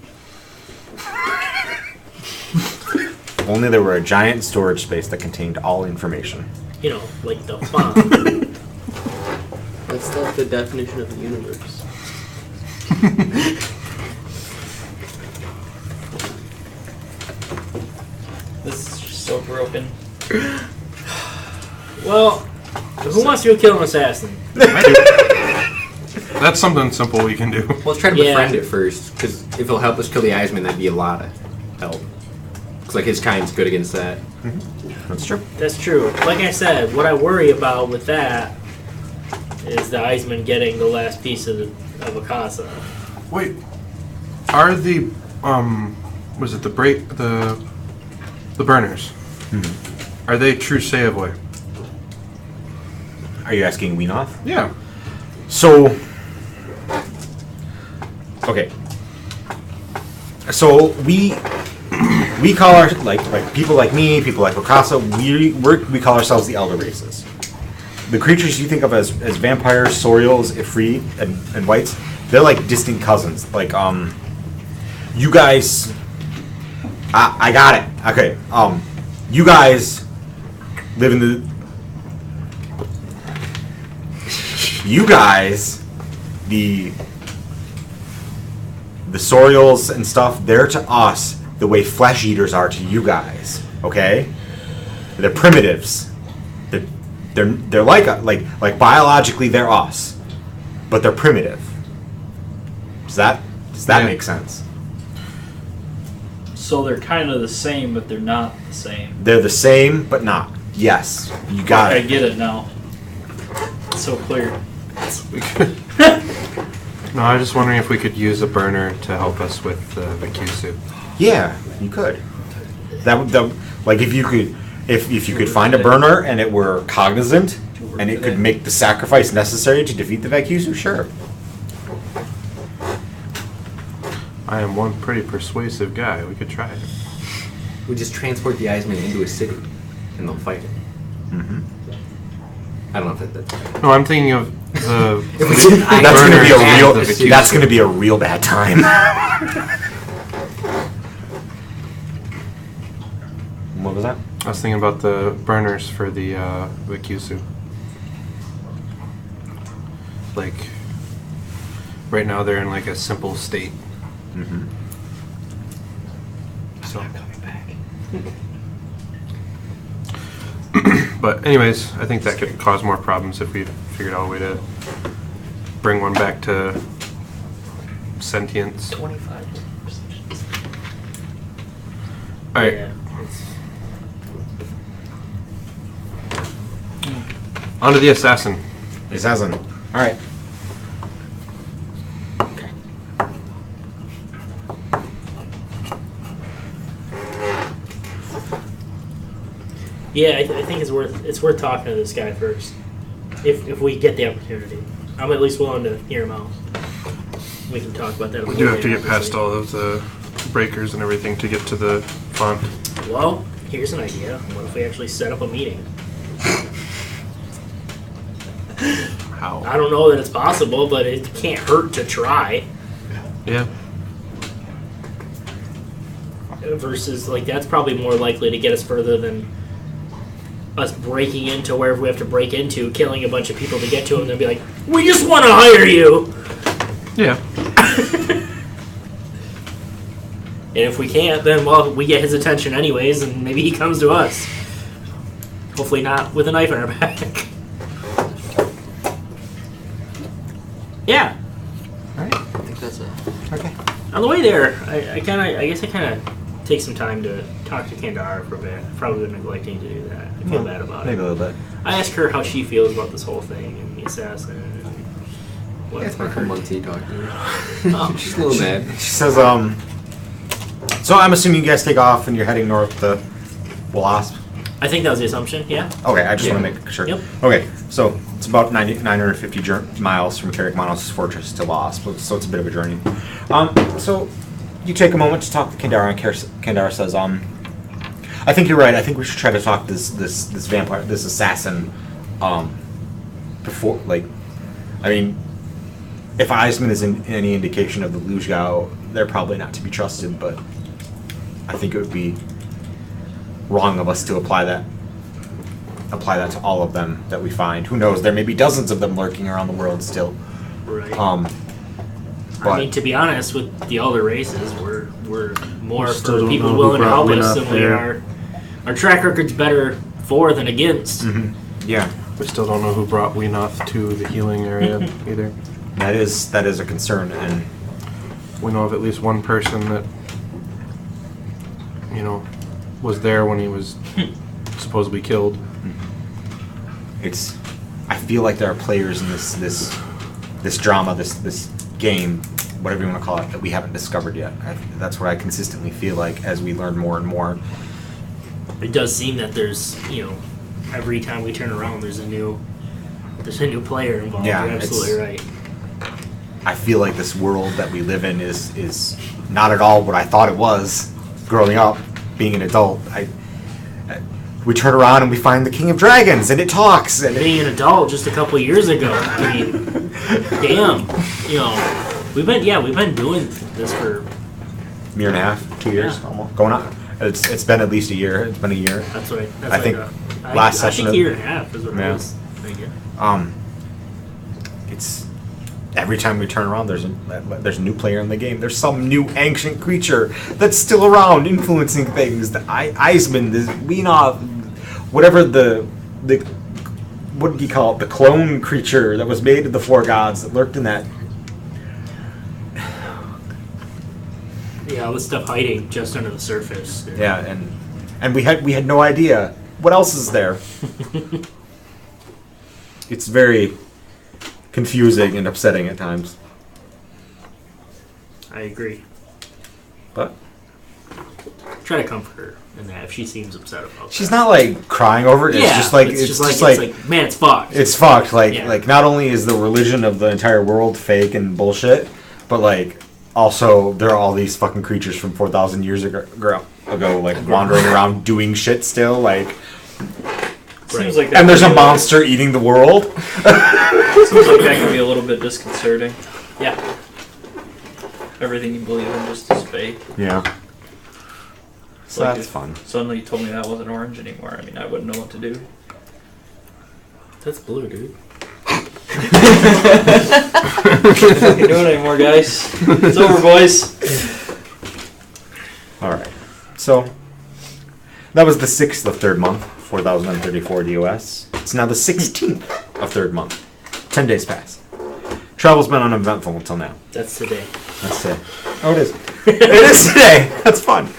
If only there were a giant storage space that contained all information. You know, like the font. That's not the definition of the universe. This is just so broken. Well, who wants to go kill an assassin? That's something simple we can do. Well, let's try to Yeah. befriend it first, because if it'll help us kill the Eisman, that'd be a lot of help. Looks like his kind's good against that. That's true. That's true. Like I said, what I worry about with that is the Eisman getting the last piece of Akasa. Wait, are the was it the burners? Are they true Sayavoy? Are you asking Whenoth? Yeah. So, okay. So we call our like people like me, people like Okasa. We call ourselves the Elder Races. The creatures you think of as vampires, Sorials, Ifrit, and Whites, they're like distant cousins. Like you guys. I got it. Okay. You guys live in the. You guys, the Sorials and stuff, they're to us the way flesh eaters are to you guys. Okay, they're primitives. They're like biologically they're us, but they're primitive. Does that make sense? So they're kind of the same, but they're not the same. They're the same, but not. Yes, you got I it. get it now. It's so clear. We could. No, I was just wondering if we could use a burner to help us with the Vacusu. Yeah, you could. That would like if you could find a burner and it were cognizant and it could make the sacrifice necessary to defeat the Vacusu, sure. I am one pretty persuasive guy. We could try it. We just transport the Eisman into a city, and they'll fight it. Mm-hmm. I don't know if that's. No, I'm thinking of the. That's gonna be a real. burners. That's gonna be a real bad time. What was that? I was thinking about the burners for the Kyusu. Like, right now they're in like a simple state. Mm-hmm. So. But anyways, I think that could cause more problems if we figured out a way to bring one back to sentience. 25. All right. Yeah, it's- On to the assassin. Assassin. All right. Yeah, I think it's worth talking to this guy first, if we get the opportunity. I'm at least willing to hear him out. We can talk about that. We do have to get past all of the breakers and everything to get to the font. Well, here's an idea. What if we actually set up a meeting? How? I don't know that it's possible, but it can't hurt to try. Yeah. Versus, like, that's probably more likely to get us further than us breaking into wherever we have to break into, killing a bunch of people to get to them, and then be like, we just want to hire you! Yeah. And if we can't, then, well, we get his attention anyways, and maybe he comes to us. Hopefully not with a knife in our back. Yeah. I think that's a. Okay. On the way there, I guess I kind of take some time to talk to Kandara for a bit. I've probably been neglecting to do that. I feel bad about Maybe it. a little bit. I ask her how she feels about this whole thing and the assassin. And what It's been a couple months you talking to her. Oh, She's a little mad. She says, So I'm assuming you guys take off and you're heading north to Wasp. I think that was the assumption. Yeah. Okay, I just Yeah. want to make sure. Yep. Okay, so it's about 950 miles from Carrickmanos Fortress to Wasp, so it's a bit of a journey. So you take a moment to talk to Kandara, and Kandara says, I think you're right. I think we should try to talk this vampire, this assassin, before, like, I mean, if Eisman is any indication of the Luzhgao, they're probably not to be trusted, but I think it would be wrong of us to apply that to all of them that we find. Who knows? There may be dozens of them lurking around the world still. Right. But I mean, to be honest, with the other races, we're more We still for don't people know who willing to brought help us Whenoth than we there. are. Our track record's better for than against. yeah, We still don't know who brought Whenoth to the healing area either. that is a concern, and We know of at least one person that, was there when he was supposedly killed. I feel like there are players in this drama, this game, whatever you want to call it, that we haven't discovered yet. That's what I consistently feel like as we learn more and more. It does seem that there's, every time we turn around, there's a new player involved. Yeah, You're absolutely right. I feel like this world that we live in is not at all what I thought it was growing up, being an adult. We turn around and we find the King of Dragons, and it talks. And Being an adult just a couple of years ago, I mean, damn, we've been doing this for. a year and a half, 2 years, Yeah. almost going on. It's been at least a year. It's been a year. That's right. I think last I session think of- a year and a half is what Yeah. it was. Thinking. It's every time we turn around, there's a new player in the game. There's some new ancient creature that's still around, influencing things. The Eisman, the Whenoth, whatever the what do you call it? The clone creature that was made of the four gods that lurked in that. Yeah, all this stuff hiding just under the surface. Yeah, and we had no idea what else is there. It's very confusing and upsetting at times. I agree. But Try to comfort her in that if she seems upset about she's that. not like crying over it. It's just like it's it's just just like, like man, it's fucked. it's fucked. Like Yeah. like not only is the religion of the entire world fake and bullshit, but like also, there are all these fucking creatures from 4,000 years ago, like wandering around doing shit still, like. Seems like And there's a monster eating the world. Seems like that can be a little bit disconcerting. Yeah. Everything you believe in just is fake. Yeah. It's So like that's if fun. Suddenly you told me that wasn't orange anymore. I mean, I wouldn't know what to do. That's blue, dude. Can't do it anymore, guys. It's over, boys. All right. So that was the 6th of third month, 4,034 DOS. It's now the 16th of third month. 10 days pass. Travel's been uneventful until now. That's today. That's it. Oh, it is. It is today. That's fun.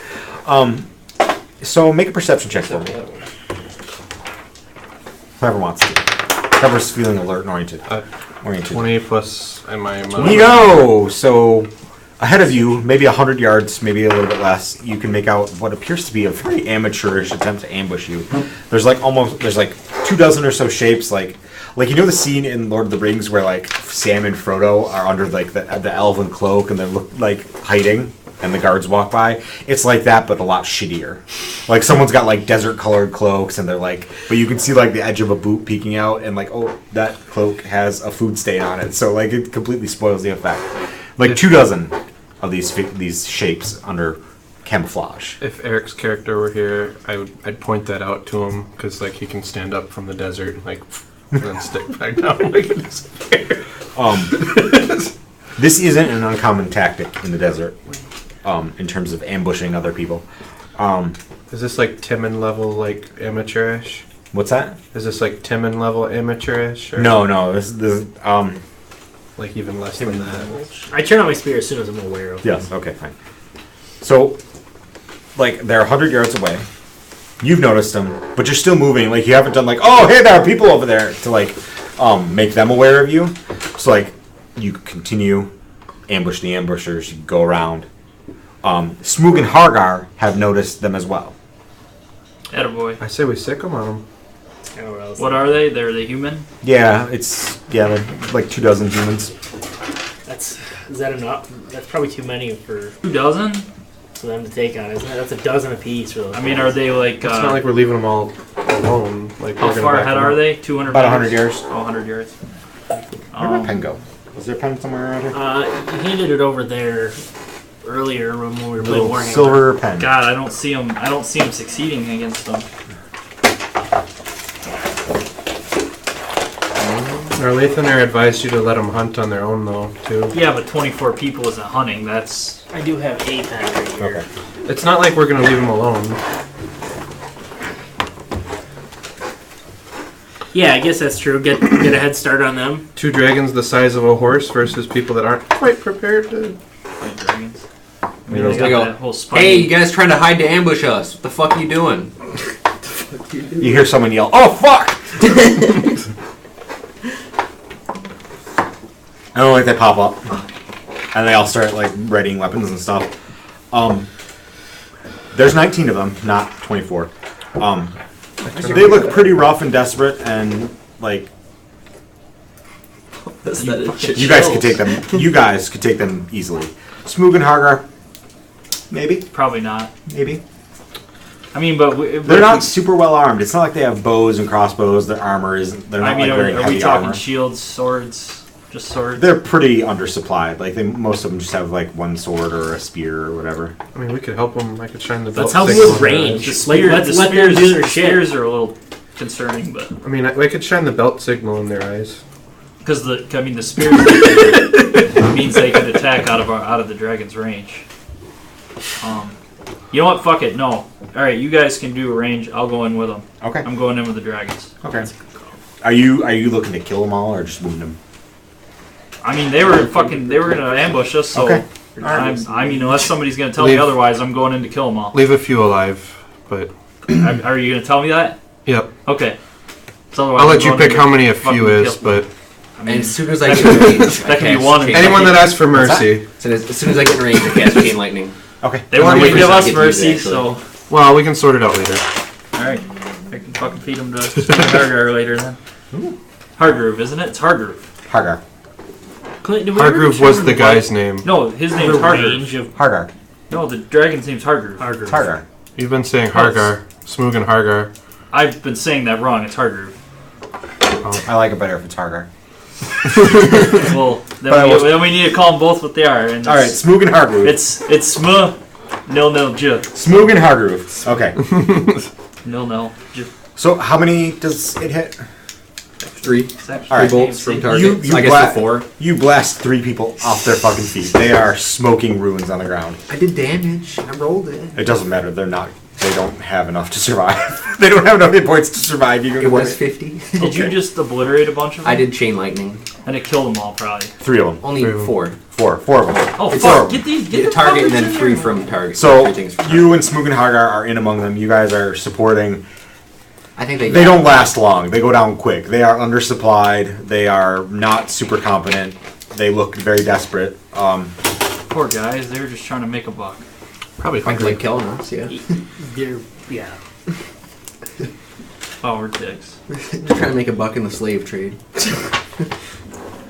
So make a perception check for me. Whoever wants to. Whoever's feeling alert and oriented. 20 plus and my We go. So ahead of you, maybe 100 yards, maybe a little bit less, you can make out what appears to be a very amateurish attempt to ambush you. There's like 24 or so shapes, like you know the scene in Lord of the Rings where like Sam and Frodo are under like the elven cloak and they're like hiding and the guards walk by. It's like that, but a lot shittier. Like someone's got like desert colored cloaks and they're like, but you can see like the edge of a boot peeking out and like, oh, that cloak has a food stain on it. So like it completely spoils the effect. Like 24 of these shapes under camouflage. If Eric's character were here, I'd point that out to him because like he can stand up from the desert like and then stick back down like it disappear. This isn't an uncommon tactic in the desert. In terms of ambushing other people. Is this like Timon level like amateurish? What's that? Is this like Timon level amateurish? Or No. This like even less than that. I turn on my spear as soon as I'm aware of. yes. Okay, fine. So, like, they're 100 yards away. You've noticed them, but you're still moving. Like, you haven't done like, oh, hey, there are people over there to like, make them aware of you. So, like, you continue, ambush the ambushers. You go around. Smoog and Hargar have noticed them as well. Attaboy. I say we sick them on them. What are they? They're the human? Yeah, they're like 24 humans. Is that enough? That's probably too many for 24? them to take on, isn't it? That's a dozen apiece for those. I mean, are they like? It's not like we're leaving them all alone. Like How we're gonna far back ahead them are up. they? 200. About 100 meters? yards. Oh, 100 yards. Where'd my pen go? Was there a pen somewhere around here? You handed it over there earlier when we were playing Little Warhammer. silver pen. God, I don't see them. I don't see them succeeding against them. Our Lathaner advised you to let them hunt on their own though too. Yeah, but 24 people isn't hunting. That's I do have a pen right here. Okay. It's not like we're gonna leave them alone. Yeah, I guess that's true. Get a head start on them. 2 dragons the size of a horse versus people that aren't quite prepared to. like dragons. You They got go, that whole spiny- hey, you guys trying to hide to ambush us? What the fuck are you doing? You hear someone yell, "Oh fuck!" And then like they pop up, and they all start like readying weapons and stuff. There's 19 of them, not 24. They look pretty rough and desperate, and like you guys could take them. You guys could take them easily. Smoog and Hargar, maybe, Probably not. maybe. I mean, but They're not super well armed. It's not like they have bows and crossbows. Their armor is. They're not I mean, like very are heavy we talking armor. shields, swords, just swords? They're pretty undersupplied. Like most of them just have like one sword or a spear or whatever. I mean, we could help them. I could shine the. Let's belt help them signal with on their range. eyes. Just like let them do their shit. Spears are a little concerning, but I mean, we could shine the belt signal in their eyes. because the spears means they could attack out of the dragon's range. You know what? Fuck it. No. All right, you guys can do a range. I'll go in with them. Okay. I'm going in with the dragons. Okay. Are you looking to kill them all or just wound them? I mean, they were gonna ambush us. So Okay. I mean, unless somebody's gonna tell me Leave- otherwise, I'm going in to kill them all. Leave a few alive, but Are you gonna tell me that? yep. Okay. So otherwise I'll I'm let you going pick in how to many a fucking few is, kill- but I mean, And as soon as I get in range, that can be one. anyone that asks for What's that? mercy. So as soon as I get in range, I cast Chain Lightning. Okay. they want And me then to give we us can mercy, use it, so Well, we can sort it out later. all right. I can fucking feed them to Hargar later then. Hargroove, isn't it? It's Hargroove. Hargar. Clint, did we ever Hargroove was determine the what guy's name. No, his name's the Harger. range of Hargar. No, the dragon's name's Harger. Hargroove? It's Hargar. You've been saying Hargar. Smoog and Hargar. I've been saying that wrong. It's Harger. I like it better if it's Hargar. Well, But I was- then we need to call them both what they are. And All right, Smoog and Hargroove. It's sm nil j Smoog and Hargroove. Okay. nil j. So how many does it hit? 3. All 3 right. bolts from target. You I guess bla- 4. You blast 3 people off their fucking feet. They are smoking ruins on the ground. I did damage. I rolled it. It doesn't matter. They're not. They don't have enough to survive. They don't have enough hit points to survive. You're It gonna was win 50. Did you just obliterate a bunch of them? I did chain lightning. And it killed them all, probably. 3 of them. Only 3 of them. 4. 4 of them. Oh, It's fuck. horrible. Get these. Get Get the a target and fuckers then in 3 here. from target. So Everything's from you and Smoog and Hargar are in among them. You guys are supporting. I think they They don't last long. They go down quick. They are undersupplied. They are not super competent. They look very desperate. Poor guys. They were just trying to make a buck. Probably Like hungry. killing us, yeah. They're, yeah. Oh, we're dicks. Just trying to make a buck in the slave trade.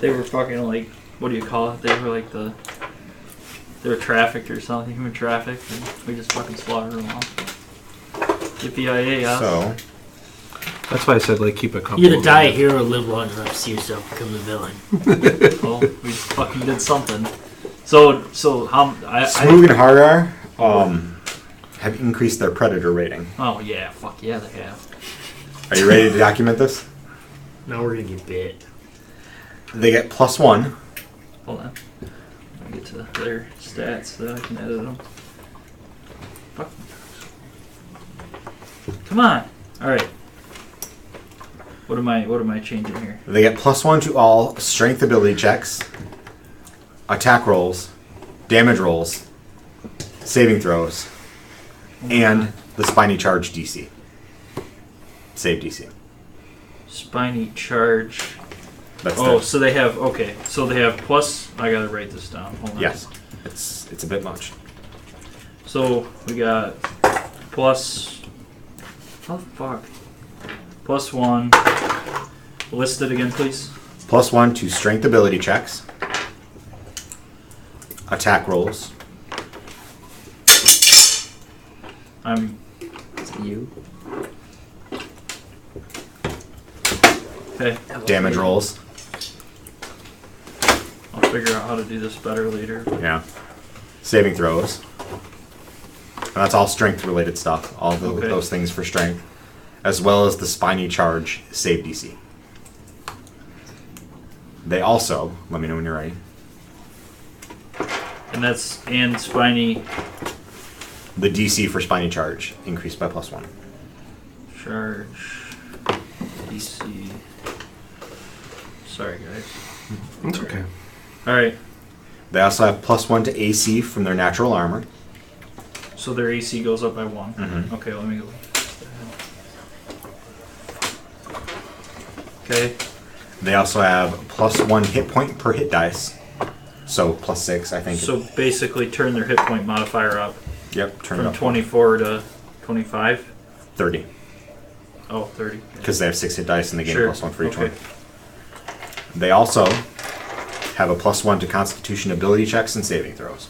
They were fucking like, what do you call it? They were like they were trafficked or something, human trafficked, and we just fucking slaughtered them all. Yippee-yi-yay, us. So That's why I said like keep a couple. You either of die a them. hero or live long enough to see yourself become the villain. Well, we fucking did something. So how Smoog and Hargar have increased their predator rating. oh yeah, fuck yeah, they have. Are you ready to document this? Now we're gonna get bit. They get +1. Hold on. Let me get to their stats so that I can edit them. Fuck. Come on. All right. What am I changing here? They get +1 to all strength ability checks, attack rolls, damage rolls, saving throws, and the spiny charge DC. Save DC. Spiny charge. That's Oh, the, so they have okay. So they have plus. I gotta write this down. Hold on. yes. It's a bit much. So we got plus. Oh fuck. +1. List it again, please. +1 to strength ability checks, attack rolls, I'm. Is it you? Okay. damage rolls. I'll figure out how to do this better later. Yeah. Saving throws. And that's all strength related stuff. All Okay. those things for strength. As well as the spiny charge save DC. They also, let me know when you're ready, And spiny the DC for spiny charge increased by +1. charge DC. Sorry guys. It's okay. All right. They also have +1 to AC from their natural armor. So their AC goes up by 1. Mhm. Okay, let me go. Okay. They also have +1 hit point per hit dice. So +6, I think. So basically turn their hit point modifier up Yep, turn it from up. 24 to 25. 30. Oh, 30. Because they have 6 hit dice and they gain Sure. +1 for each Okay. one. They also have a +1 to Constitution ability checks and saving throws.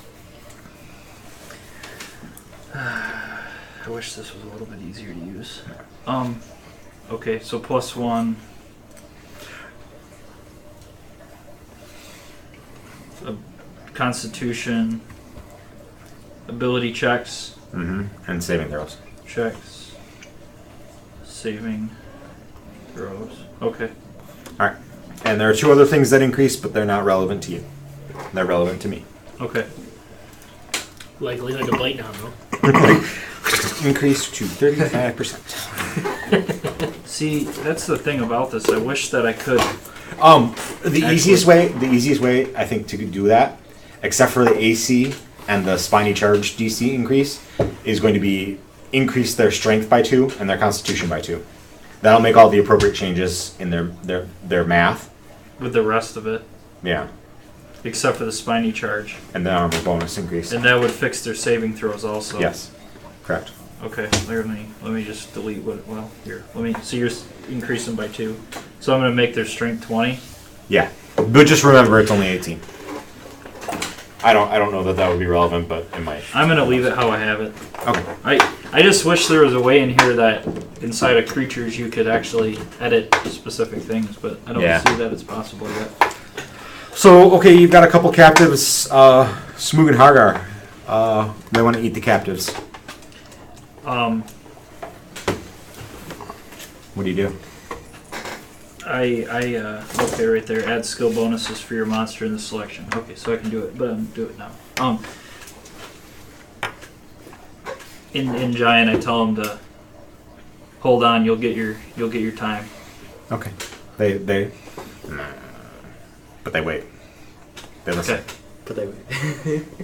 I wish this was a little bit easier to use. Okay, so +1. Constitution, ability checks, And saving throws. checks, saving throws. Okay. Alright. And there are 2 other things that increase, but they're not relevant to you. They're relevant to me. Okay. Likelihood to bite now, though. Increase to 35%. See, that's the thing about this. I wish that I could. The easiest way I think to do that, except for the AC and the spiny charge DC increase, is going to be increase their strength by 2 and their constitution by 2. That'll make all the appropriate changes in their math. With the rest of it, Yeah. except for the spiny charge. And the armor bonus increase. And that would fix their saving throws also. Yes. Correct. Okay, let me just delete what. So you're increasing by 2. So I'm gonna make their strength 20. Yeah. But just remember, it's only 18. I don't know that would be relevant, but it might. I'm gonna leave it how I have it. Okay. I just wish there was a way in here that inside of creatures you could actually edit specific things, but I don't see that it's possible yet. So, okay, you've got a couple captives, Smoog and Hargar. They want to eat the captives. What do you do? Okay, right there. Add skill bonuses for your monster in the selection. Okay, so I can do it, but I'm do it now. In Giant, I tell him to hold on. You'll get your time. Okay. But they wait. They listen. Okay. But they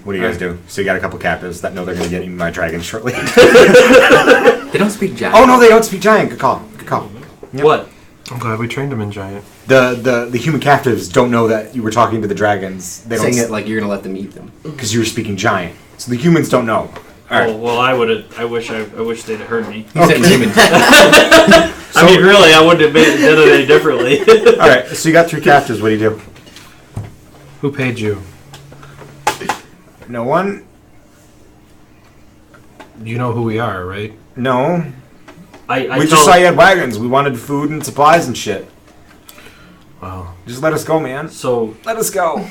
What do you guys do? So you got a couple captives that know they're going to get eaten by dragons shortly. They don't speak giant. Oh no, they don't speak giant. Good call. Good call. Yep. What? I'm glad we trained him in giant. The human captives don't know that you were talking to the dragons. They don't Saying it like you're gonna let them eat them. because you were speaking giant. So the humans don't know. All right. Oh well, I wish they'd have heard me. He said human. I mean, really, I wouldn't have done it any differently. All right. So you got 3 captives. What do you do? Who paid you? No one. You know who we are, right? No. I We just told- saw you had wagons. We wanted food and supplies and shit. Well, Just let us go, man. So Let us go.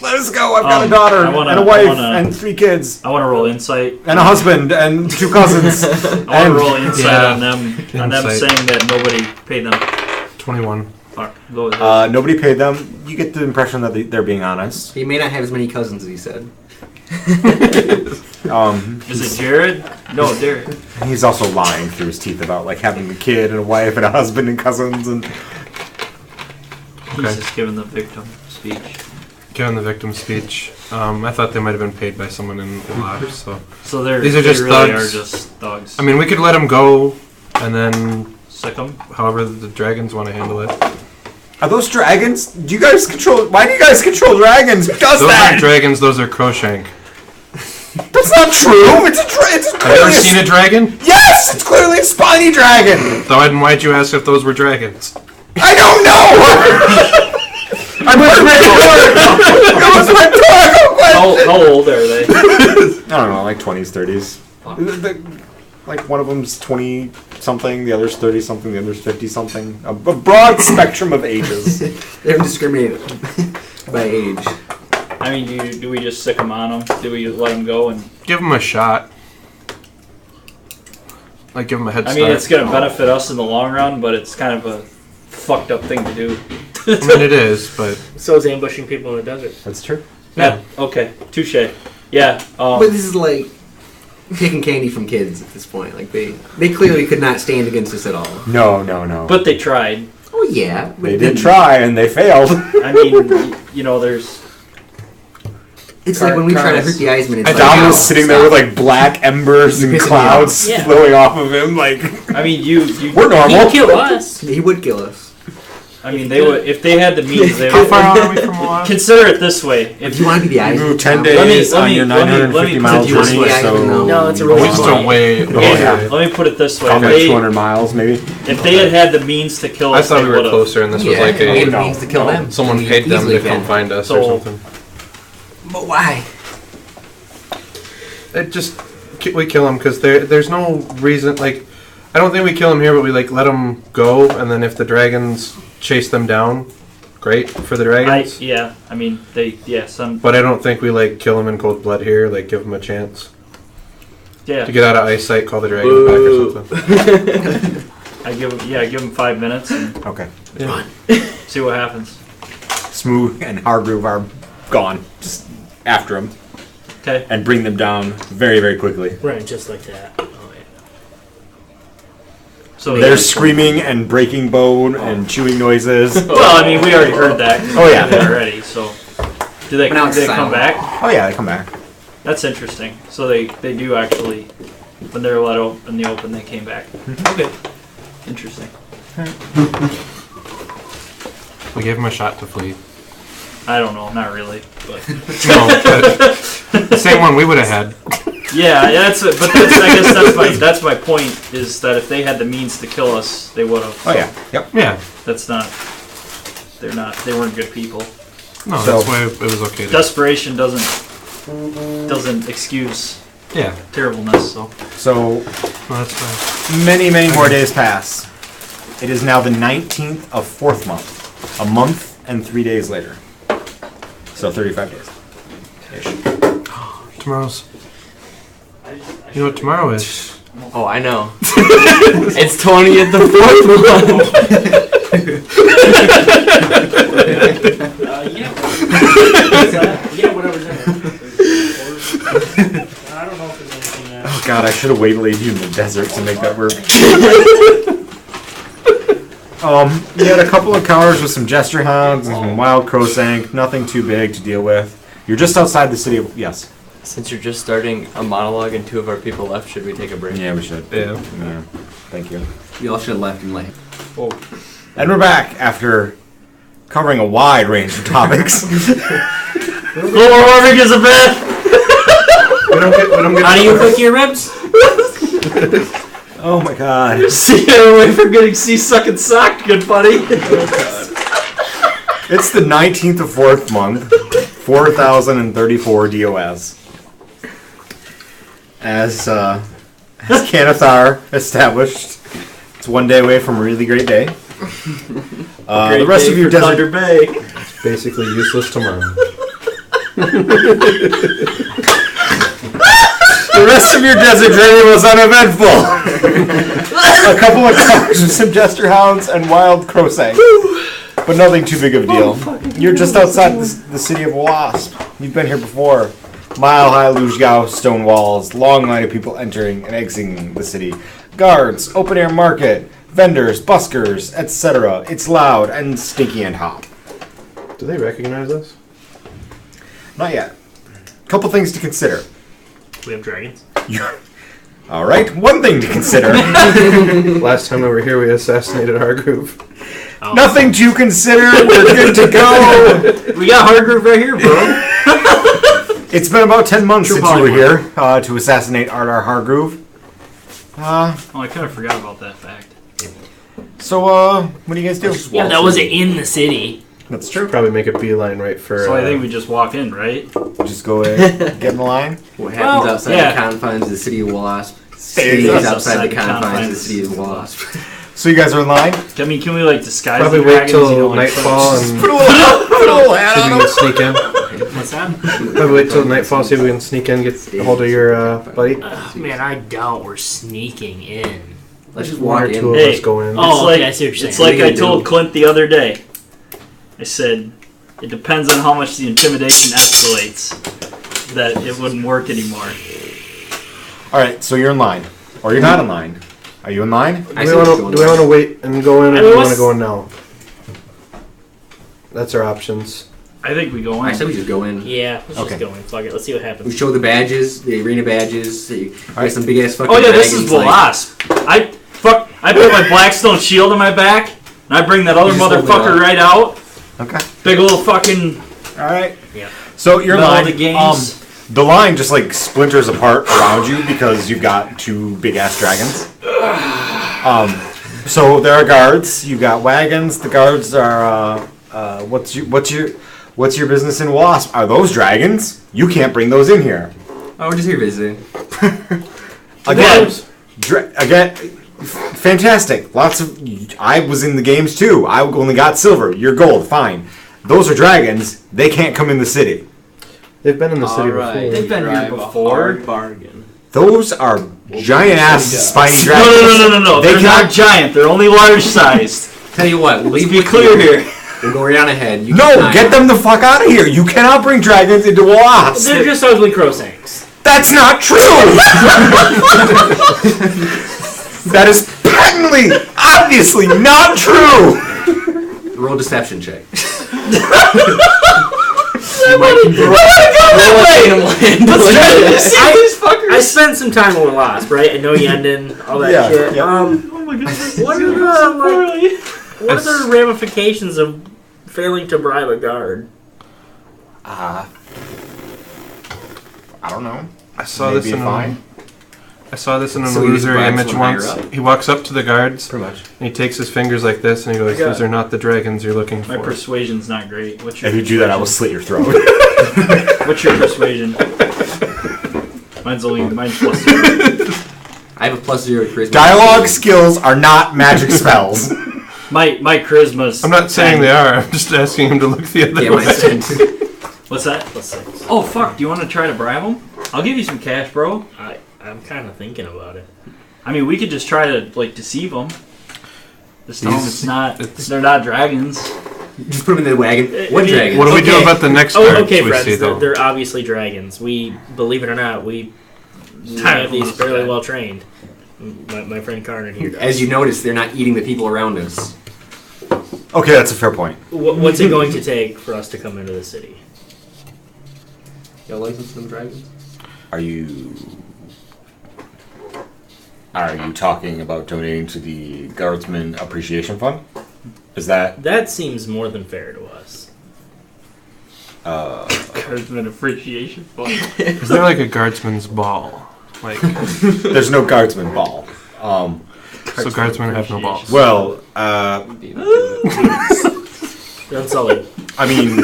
Let us go. I've got a Um, daughter I wanna- and a wife I wanna- and 3 kids I want to roll insight. and a husband and 2 cousins. I want to and roll insight Yeah. on them Insight. saying that nobody paid them. 21. Fuck, go with that. nobody paid them. You get the impression that they're being honest. He may not have as many cousins as he said. Is it Jared? No, Derek. He's also lying through his teeth about like having a kid and a wife and a husband and cousins and. He's Okay. just giving the victim speech. Given the victim speech, I thought they might have been paid by someone in Olaf, so. So they're These are just they really thugs. are just thugs. I mean, we could let them go, and then Sick 'em. however the dragons want to handle it. Are those dragons? Do you guys control? Why do you guys control dragons? Who does Those that? aren't dragons, those are Crowshank. That's not true. It's Have you clearly ever seen a dragon? Yes, it's clearly a spiny dragon. Then why'd you ask if those were dragons? I don't know. I was rhetorical question. How old are they? I don't know, like 20s, 30s. Like one of them's 20 something, the other's 30 something, the other's 50 something. A broad spectrum of ages. They don't discriminate by age. I mean, do we just sick them on them? Do we let them go? And Give them a shot. Like, give them a head I start. mean, it's going to benefit us in the long run, but it's kind of a fucked up thing to do. I mean, it is, but So is ambushing people in the desert. That's true. Yeah. Okay. Touche. Yeah. But this is like taking candy from kids at this point. Like they clearly could not stand against us at all. No. But they tried. Oh yeah, They did try and they failed. I mean, you know, there's. It's like when we try to hurt the Eisman. It's And like, Dom was oh, sitting there with like black embers and Pissing me clouds off. Yeah. flowing off of him. Like I mean, you. we're normal. He'd kill us. He would kill us. I mean, they would if they had the means. They how would. far out are we from Olaf? Consider it this way: If you want to be the You Eisman, move 10 Tom, days let on me- your let me- 950 let me mile put it this journey, way. so No, it's a really We're still way. Yeah. Let me put it this way: probably if like they, 200 miles, maybe. if they had the means to kill I us, thought they we were would've. closer, and this was yeah, like we a have means to kill them. someone We paid them easily to come can. find us So- or something. But why? It just we kill them because there's no reason. Like, I don't think we kill them here, but we like let them go, and then if the dragons chase them down, great for the dragons. I mean, some. But I don't think we like kill them in cold blood here. Like, give them a chance Yeah, to get out of eyesight, call the dragons back or something. I give them 5 minutes and Okay. Yeah. see what happens. Smooth and Hargroove are gone. Just after them Okay. and bring them down very, very quickly. Right, just like that. Oh, yeah. So They're screaming and breaking bone and chewing noises. Well, I mean, we already heard that. Oh, yeah. already. So, do they But now it's come silent. back? Oh yeah, they come back. That's interesting. So they do actually, when they're let out in the open, they came back. Okay. Interesting. We gave them a shot to flee. I don't know, not really, but No, but the same one we would have had. yeah, I guess that's my point is that if they had the means to kill us, they would have. Oh yeah. Yep. Yeah. That's not. They weren't good people. No, So- that's why it was okay. Desperation doesn't excuse Yeah, terribleness. So So no, that's fine. many more days pass. It is now the 19th of 4th month. A month and 3 days later. So 35 days. Tomorrow's. You know what tomorrow is? Oh, I know. It's 20th the 4th month. Yeah, whatever's in it. I don't know if there's anything there. Oh god, I should have waylaid you in the desert to make that work. You had a couple of encounters with some jester hounds and some wild crowsank. Nothing too big to deal with. You're just outside the city of... Yes. Since you're just starting a monologue and 2 of our people left, should we take a break? Yeah, we should. Yeah. Yeah. Thank you. We all should have left and like. And we're back after covering a wide range of topics. Global warming is a myth. We don't get How do you cook your ribs? Oh my god. Stay away from getting sea-sucking socked, good buddy. It's the 19th of 4th month, 4034 DOS. As Whenoth established, it's 1 day away from a really great day. The rest of your desert Bay. It's basically useless tomorrow. The rest of your desert journey was uneventful. A couple of cars with some jester hounds and wild crowsank, but nothing too big of a deal. You're just outside the city of Wasp. You've been here before. Mile-high Luzhgao stone walls, long line of people entering and exiting the city. Guards, open-air market, vendors, buskers, etc. It's loud and stinky and hot. Do they recognize us? Not yet. Couple things to consider. We have dragons. All right, one thing to consider. Last time we were here, we assassinated Hargroove. Oh. Nothing to consider. We're good to go. We got Hargrove right here, bro. It's been about 10 months True since you were polymorph. here to assassinate Ardar Hargroove. Oh, I kind of forgot about that fact. So, what do you guys do? Yeah, that wasn't in the city. That's true. Probably make a beeline right for. So I think we just walk in, right? Just go in, get in the line. What happens Well, outside yeah. the confines of the city of Wasp Stays stays outside outside the the confines of the confines. city of Wasp. So you guys are in line? I mean, can we like disguise probably the wait dragons? till you know, like, nightfall and Put a little hat see if on we them. can sneak in. What's that? Probably wait till nightfall, see if we can sneak in, get a hold of your buddy. Man, I doubt we're sneaking in. Let's just One walk or two in. of Hey. us go in. Oh, It's like- okay, I see what you're It's saying. like What are I you gonna told do? Clint the other day. I said, it depends on how much the intimidation escalates that it wouldn't work anymore. All right, so you're in line, or you're not in line. Are you in line? I Do see we what's want going to? Do we on. want to wait and go in, or I do mean, we want to what's- go in now? That's our options. I think we go I said in. we just go in. Yeah, let's Okay. just go in. Fuck it. Let's see what We happens. show the badges, the arena badges. We Alright. some big ass fucking. Oh yeah, this is dragons, the like- Wasp. I put my Blackstone shield on my back, and I bring that other You just hold it motherfucker up. right out. Okay. Big old fucking All right. Yeah. So you're in Middle line. of the games. The line just like splinters apart around you because you've got two big ass dragons. So there are guards. You've got wagons. The guards are. What's your business in Wasp? Are those dragons? You can't bring those in here. Oh, we're just here visiting. Again, fantastic. Lots of. I was in the games too. I only got silver. You're gold. Fine. Those are dragons. They can't come in the city. They've been in the city Alright, before. They've been here drive a before. hard bargain. Those are giant ass spiny No, dragons. no. They They're cannot- not giant. They're only large sized. Tell you what, Let's leave be with clear you. here. We'll go right on ahead. You No, keep get an them the fuck out of here. You cannot bring dragons into Wasp. They're just ugly crowsanks. That's not true. That is patently, obviously not true. eye. Roll deception check. I spent some time on Lost, right? I know Yenden, all that Yeah, shit. yeah. Oh my goodness. What are the what are the ramifications of failing to bribe a guard? I don't know. I saw Maybe this in a fine. I saw this in an So he just illusory bribes image someone once. higher up? He walks up to the guards Pretty much. and he takes his fingers like this and he goes, I got- "These are not the dragons you're looking My for." persuasion's not great. What's your If you do that, I will persuasion? slit your throat. What's your persuasion? Mine's +0. I have a +0 charisma. Dialogue skills are not magic spells. My charisma's. I'm not saying 10. they are. I'm just asking him to look the other Yeah, way. mine's 10. What's that? +6. Oh fuck! Do you want to try to bribe him? I'll give you some cash, bro. I'm kind of thinking about it. I mean, we could just try to like deceive them. Just tell them These- it's not. it's- They're not dragons. Just put him in the wagon. What mean, dragon? What do we do Okay. about the next Oh, guards okay, we friends. see, They're, though? they're obviously dragons. We, believe it or not, we have these fairly well trained. My friend Carter here does. As you notice, they're not eating the people around us. Okay, that's a fair point. What's it going to take for us to come into the city? Y'all license them dragons? Are you talking about donating to the Guardsman Appreciation Fund? Is that That seems more than fair to us. Guardsman Appreciation Fund. Is there like a guardsman's ball? Like, there's no Guardsman ball? so guardsmen have no balls. Well, They're unsullied. I mean,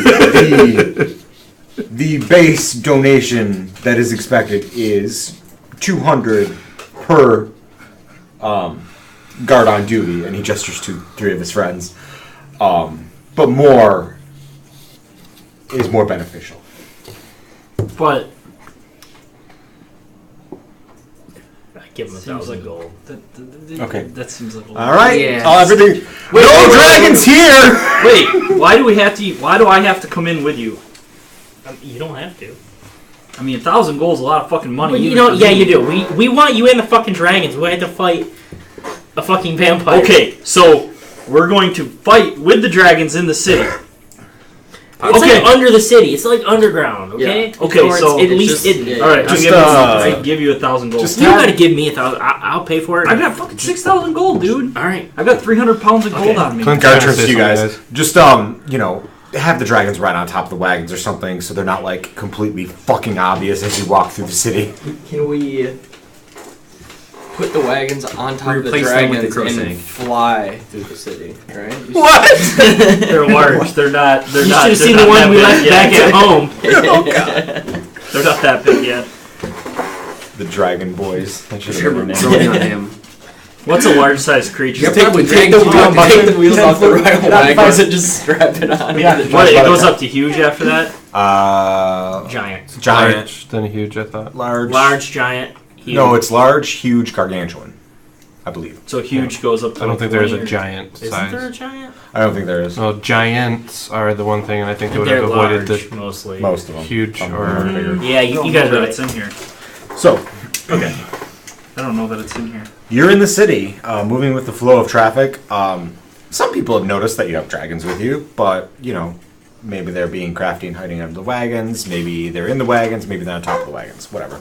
the base donation that is expected is 200 per guard on duty, and he gestures to 3 of his friends. But more is more beneficial. But I give them Seems 1,000 like- gold. Okay. That seems like a lot. All right, Yeah. everything. Wait, no wait, dragons here. Wait, why do we have to? Why do I have to come in with you? You don't have to. I mean, 1,000 gold is a lot of fucking money. But you even know, for yeah, me. you do. We want you in the fucking dragons. We had to fight a fucking vampire. Okay, so we're going to fight with the dragons in the city. It's Okay. like under the city. It's like underground. Okay. Yeah. Okay, Or so at it's least just- it. yeah. All right, Just, I give you 1,000 gold. just- You gotta give me 1,000. I'll pay for it. I've got fucking 6,000 gold, dude. All right. I've got 300 pounds of gold Okay. on me. Clint's Guard trying to trips say you guys. something, Just have the dragons right on top of the wagons or something, so they're not like completely fucking obvious as you walk through the city. Can we put the wagons on top of the Replace them with the dragons crossing. and fly through the city? Right? What? They're large. They're not. They're You not. should have they're seen not the one that we big left yet. back at home. They're not that big yet. The dragon boys. That should have Sure, been we're their name. throwing on him. What's a large sized creature? Yep. Take Probably the drag the wheels off the rival Yeah, wagons and just strap it on. Yeah. What? It goes up to huge after that. Giant. Giant, Large, then huge, I thought. large. Large, giant, huge. No, it's large, huge, gargantuan. I believe. So huge goes up to. I don't like think there is 20 a or- giant Isn't there a size. giant? I don't think there is. No, giants are the one thing, and I think they would They're have large, avoided mostly. Most of them. Huge Some of or- them are bigger. Yeah, I you don't guys know are that it's right. in here. So, Okay. I don't know that it's in here. you're in the city, moving with the flow of traffic. Some people have noticed that you have dragons with you, but, maybe they're being crafty and hiding under the wagons. Maybe they're in the wagons. Maybe they're on top of the wagons. Whatever.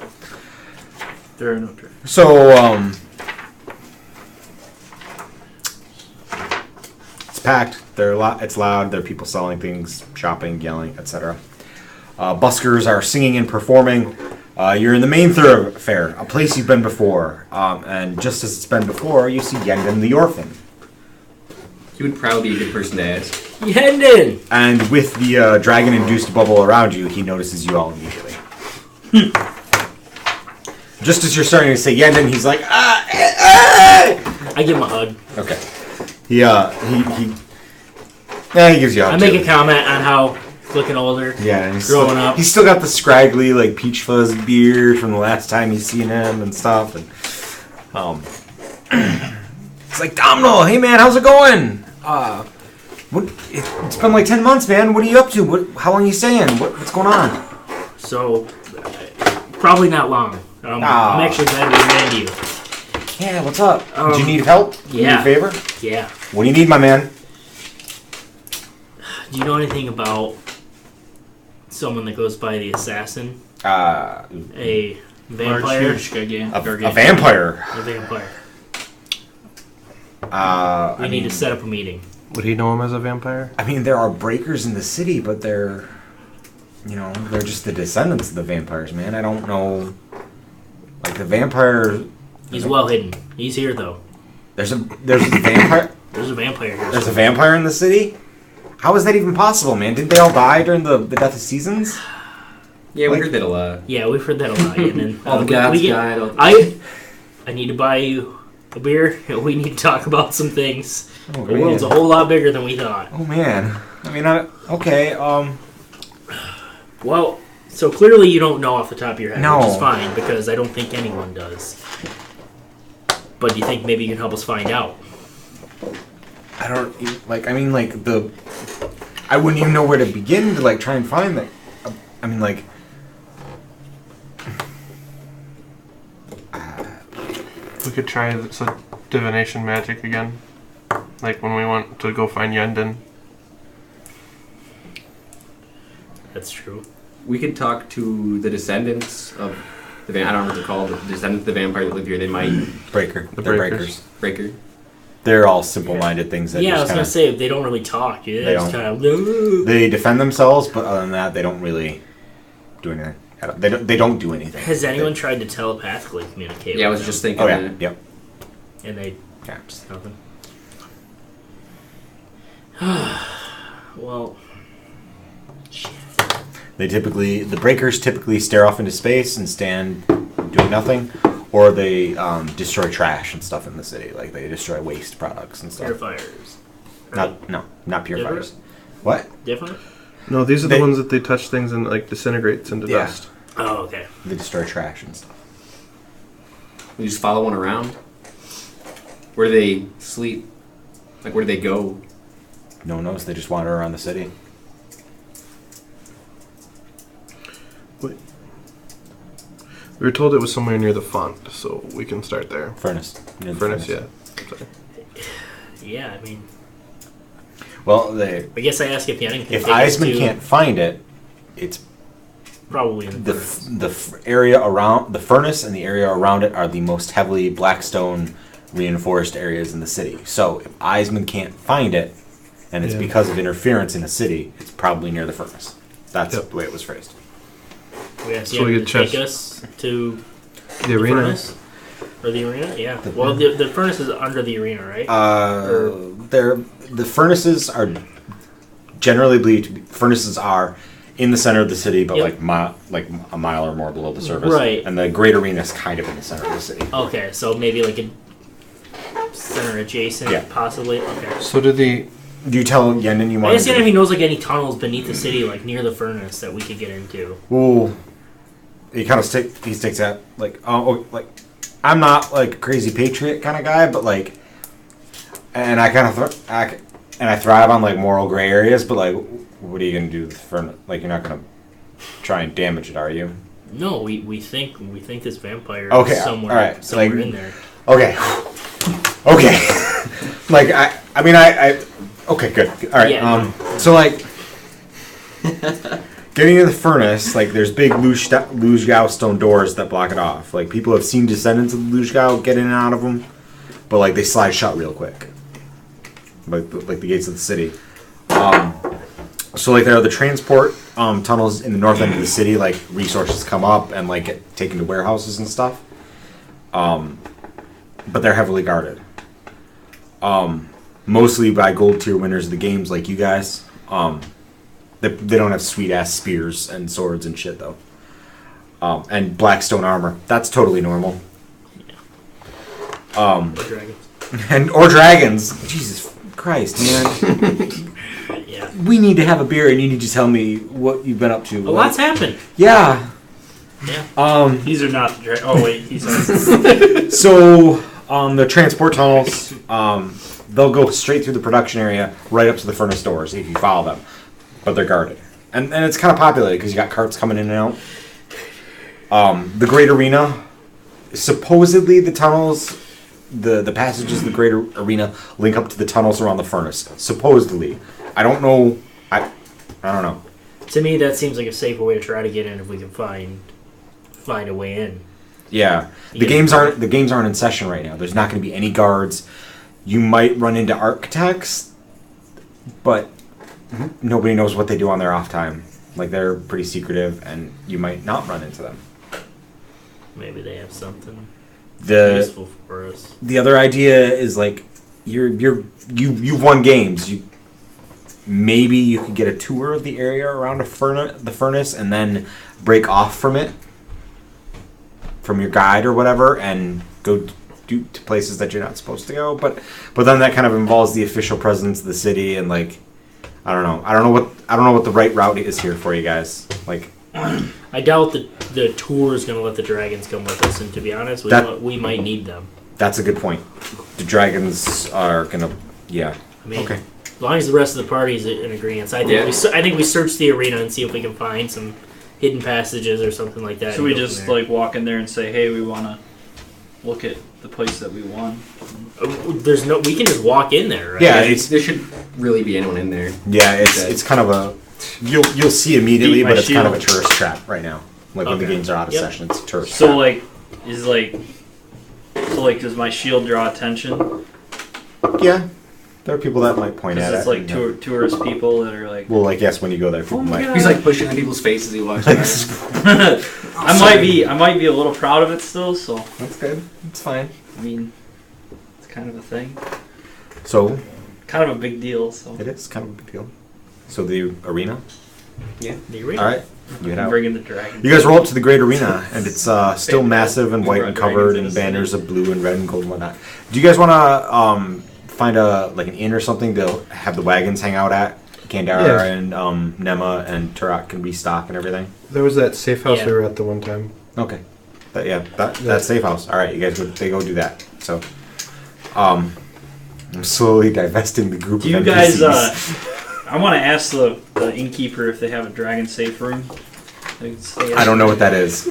There are no dragons. So, it's packed. It's loud. There are people selling things, shopping, yelling, etc. Buskers are singing and performing. You're in the main thoroughfare, a place you've been before. And just as it's been before, you see Yendon the orphan. He would probably be a good person to ask. Yendon! And with the dragon-induced bubble around you, he notices you all immediately. Just as you're starting to say Yendon, he's like, I give him a hug. Okay. He gives you a hug, I make too. a comment on how he's looking older. Yeah, and he's Growing still, up. He's still got the scraggly, like, peach fuzz beard from the last time you seen him and stuff. And it's like, Domino, hey man, how's it going? It's been like 10 months, man. What are you up to? How long are you staying? What's going on? So, probably not long. I'm actually glad we ran to you. Yeah, what's up? Do you need help? yeah. Need a favor? Yeah. What do you need, my man? Do you know anything about someone that goes by the assassin? A A vampire? Large, huge, gargantuan. vampire. A vampire. We I need mean, to set up a meeting. Would he know him as a vampire? I mean, there are breakers in the city, but they're just the descendants of the vampires, man. I don't know. Like, the vampire He's well hidden. He's here though. There's a vampire. There's a vampire here. There's a vampire in the city. How is that even possible, man? Didn't they all die during the Death of Seasons? Yeah, we heard that a lot. Yeah, we've heard that a lot. And then, All the gods we died. I need to buy you a beer. We need to talk about some things. Oh, The world's a whole lot bigger than we thought. Oh man. I mean, okay. Well, so clearly you don't know off the top of your head, No. which is fine because I don't think anyone does. But do you think maybe you can help us find out? I don't like. I mean, like I wouldn't even know where to begin to like try and find that. I mean, like. We could try some divination magic again. Like when we want to go find Yenden. That's true. We could talk to the descendants of the I don't know what they're called. The descendants of the vampire that live here. They might Breaker. The They're breakers. breaker. They're all simple-minded things that Yeah, I was just gonna kind say they don't really talk. Yeah, They it's don't. kind of. they defend themselves, but other than that, they don't really do anything. They don't do anything. Has anyone tried to telepathically communicate? Yeah, I with was just them? thinking. Oh yeah. Yep. And they Yeah. just nothing. Well, shit. The breakers typically stare off into space and stand doing nothing, or they destroy trash and stuff in the city. Like they destroy waste products and stuff. Purifiers. Not purifiers. Different? What? Different? No, these are They- the ones that they touch things and like disintegrates into Yeah. dust. Oh, okay. They destroy trash and stuff. We just follow one around. Where do they sleep? Like where do they go? No one knows. They just wander around the city. We were told it was somewhere near the font, so we can start there. Furnace. Near the Furnace, yeah. Sorry. Yeah, I mean, Well, I guess I ask if Yanning can if take us Eisman to can't find it, it's probably in the the area around the furnace and the area around it are the most heavily blackstone reinforced areas in the city. So if Eisman can't find it, and it's Yeah. because of interference in a city, it's probably near the furnace. That's Yep. the way it was phrased. We ask So we Yanning could to take check- us to The the arena. furnace? Or the arena? Yeah. Well, the furnace is under the arena, right? The furnaces are generally believed to be, furnaces are in the center of the city, but Yep. like a mile or more below the surface. Right. And the great arena is kind of in the center of the city. Okay, so maybe like a center adjacent, Yeah. possibly. Okay. So did the Do you tell Yenden you I want guess if he knows like any tunnels beneath the city, like near the furnace, that we could get into. Well, he kind of sticks at like like I'm not like a crazy patriot kind of guy, but like, and I kind of I thrive on like moral gray areas, but like, what are you gonna do with the furnace? Like, you're not gonna try and damage it, are you? No, we think this vampire Okay, is somewhere alright, somewhere like- in there. Okay, okay. Like I mean I okay, good. All right. Yeah, So like. Getting in the furnace, like there's big Luzhgao stone doors that block it off. Like people have seen descendants of Luzhgao get in and out of them, but like they slide shut real quick, like the gates of the city. So like there are the transport tunnels in the north end of the city. Like resources come up and like get taken to warehouses and stuff. But they're heavily guarded. Mostly by gold tier winners of the games like you guys. They don't have sweet ass spears and swords and shit though. And black stone armor. That's totally normal. Or dragons. Or dragons. Jesus Christ, man. Yeah. We need to have a beer and you need to tell me what you've been up to. A lot's happened. Yeah. Yeah. These are not the oh wait, he's on. So the transport tunnels, they'll go straight through the production area right up to the furnace doors if you follow them. But they're guarded. And it's kind of populated because you got carts coming in and out. The Great Arena, supposedly the tunnels, the passages of the Great Arena link up to the tunnels around the furnace. Supposedly. I don't know. I don't know. To me, that seems like a safer way to try to get in if we can find a way in. Yeah. The Yeah. games aren't in session right now. There's not going to be any guards. You might run into architects, but nobody knows what they do on their off time. Like, they're pretty secretive, and you might not run into them. Maybe they have something. useful for us. The other idea is like you've won games. Maybe you could get a tour of the area around the furnace and then break off from it, from your guide or whatever, and go to places that you're not supposed to go. But then that kind of involves the official presence of the city, and like I don't know what the right route is here for you guys. Like I doubt the tour is going to let the dragons come with us, and to be honest, we might need them. That's a good point. The dragons are gonna, yeah. I mean, okay. As long as the rest of the party's in agreement, I think we search the arena and see if we can find some hidden passages or something like that. Should we just like walk in there and say, "Hey, we want to look at the place that we won"? We can just walk in there, right? Yeah, there should really be anyone in there. Yeah, it's kind of a you'll see immediately, but it's kind of a tourist trap right now. Like when the games are out of session, it's a tourist trap. So does my shield draw attention? Yeah, there are people that might point at it. It's like tourist people that are like. Well, like yes, when you go there, people might. He's like pushing on people's faces as he walks by. I might be a little proud of it still. So that's good. It's fine. I mean, it's kind of a thing. So. Kind of a big deal. So. It is kind of a big deal. So the arena. Yeah, the arena. All right. You head out. Bringing the dragon. You guys roll up to the great arena, and it's still massive and white and covered in banners of blue and red and gold and whatnot. Do you guys want to find an inn or something to have the wagons hang out at? Kandara and Nema and Turok can restock and everything. There was that safe house we were at the one time. Okay. That safe house. All right, you guys go do that. So, I'm slowly divesting the group. Do you guys? I want to ask the innkeeper if they have a dragon safe room. I don't know what that is.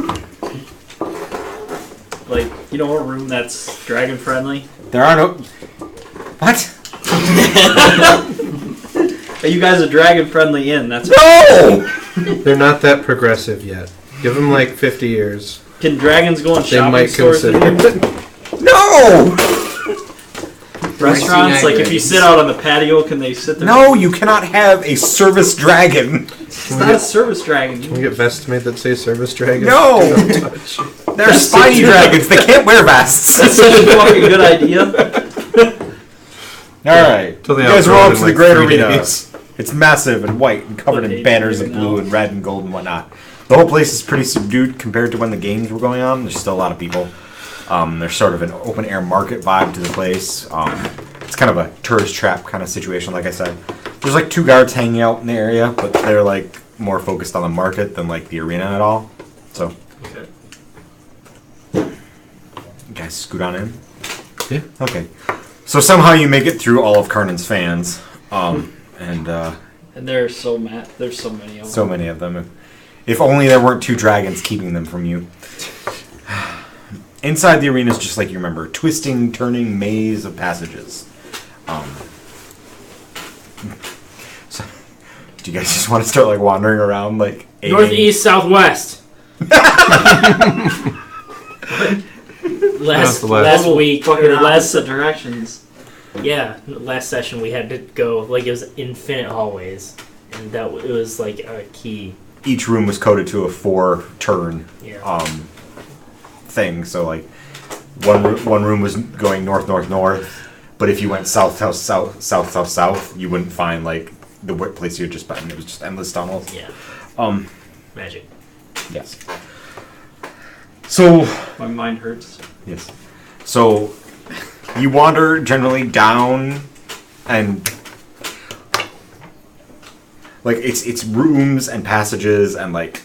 Like, you know, a room that's dragon friendly. There are no. What? You guys are dragon friendly inn. That's no. They're not that progressive yet. Give them like 50 years. Can dragons go in They shopping might stores? consider. No. Restaurants, like if you sit out on the patio, can they sit there? No, you cannot have a service dragon. It's not a service dragon. Can we get vests made that say service dragon? No. They're spiny dragons. They can't wear vests. That's such a fucking good idea. All right. Till You they guys roll outgrow up it to in the like great 3 arena. days. It's massive and white and covered in banners of blue and red and gold and whatnot. The whole place is pretty subdued compared to when the games were going on. There's still a lot of people. There's sort of an open air market vibe to the place. It's kind of a tourist trap kind of situation, like I said. There's like 2 guards hanging out in the area, but they're like more focused on the market than like the arena at all. So, Okay. you guys scoot on in. Yeah. Okay. So somehow you make it through all of Karnan's fans, and there's so mad. There's so many of them. so many of them. If only there weren't 2 dragons keeping them from you. Inside the arena is just like you remember, twisting, turning maze of passages. So, do you guys just want to start like wandering around like aiming? Northeast, southwest. last week, Fucking or last opposite directions. yeah, last session we had to go like it was infinite hallways, and it was like a key. Each room was coded to a 4-turn thing. So like one room was going north, north, north, but if you went south, south, south, south, south, south, you wouldn't find like the place you had just been. It was just endless tunnels. Yeah. Magic. Yes. So My mind hurts. yes. So you wander generally down and like it's rooms and passages and like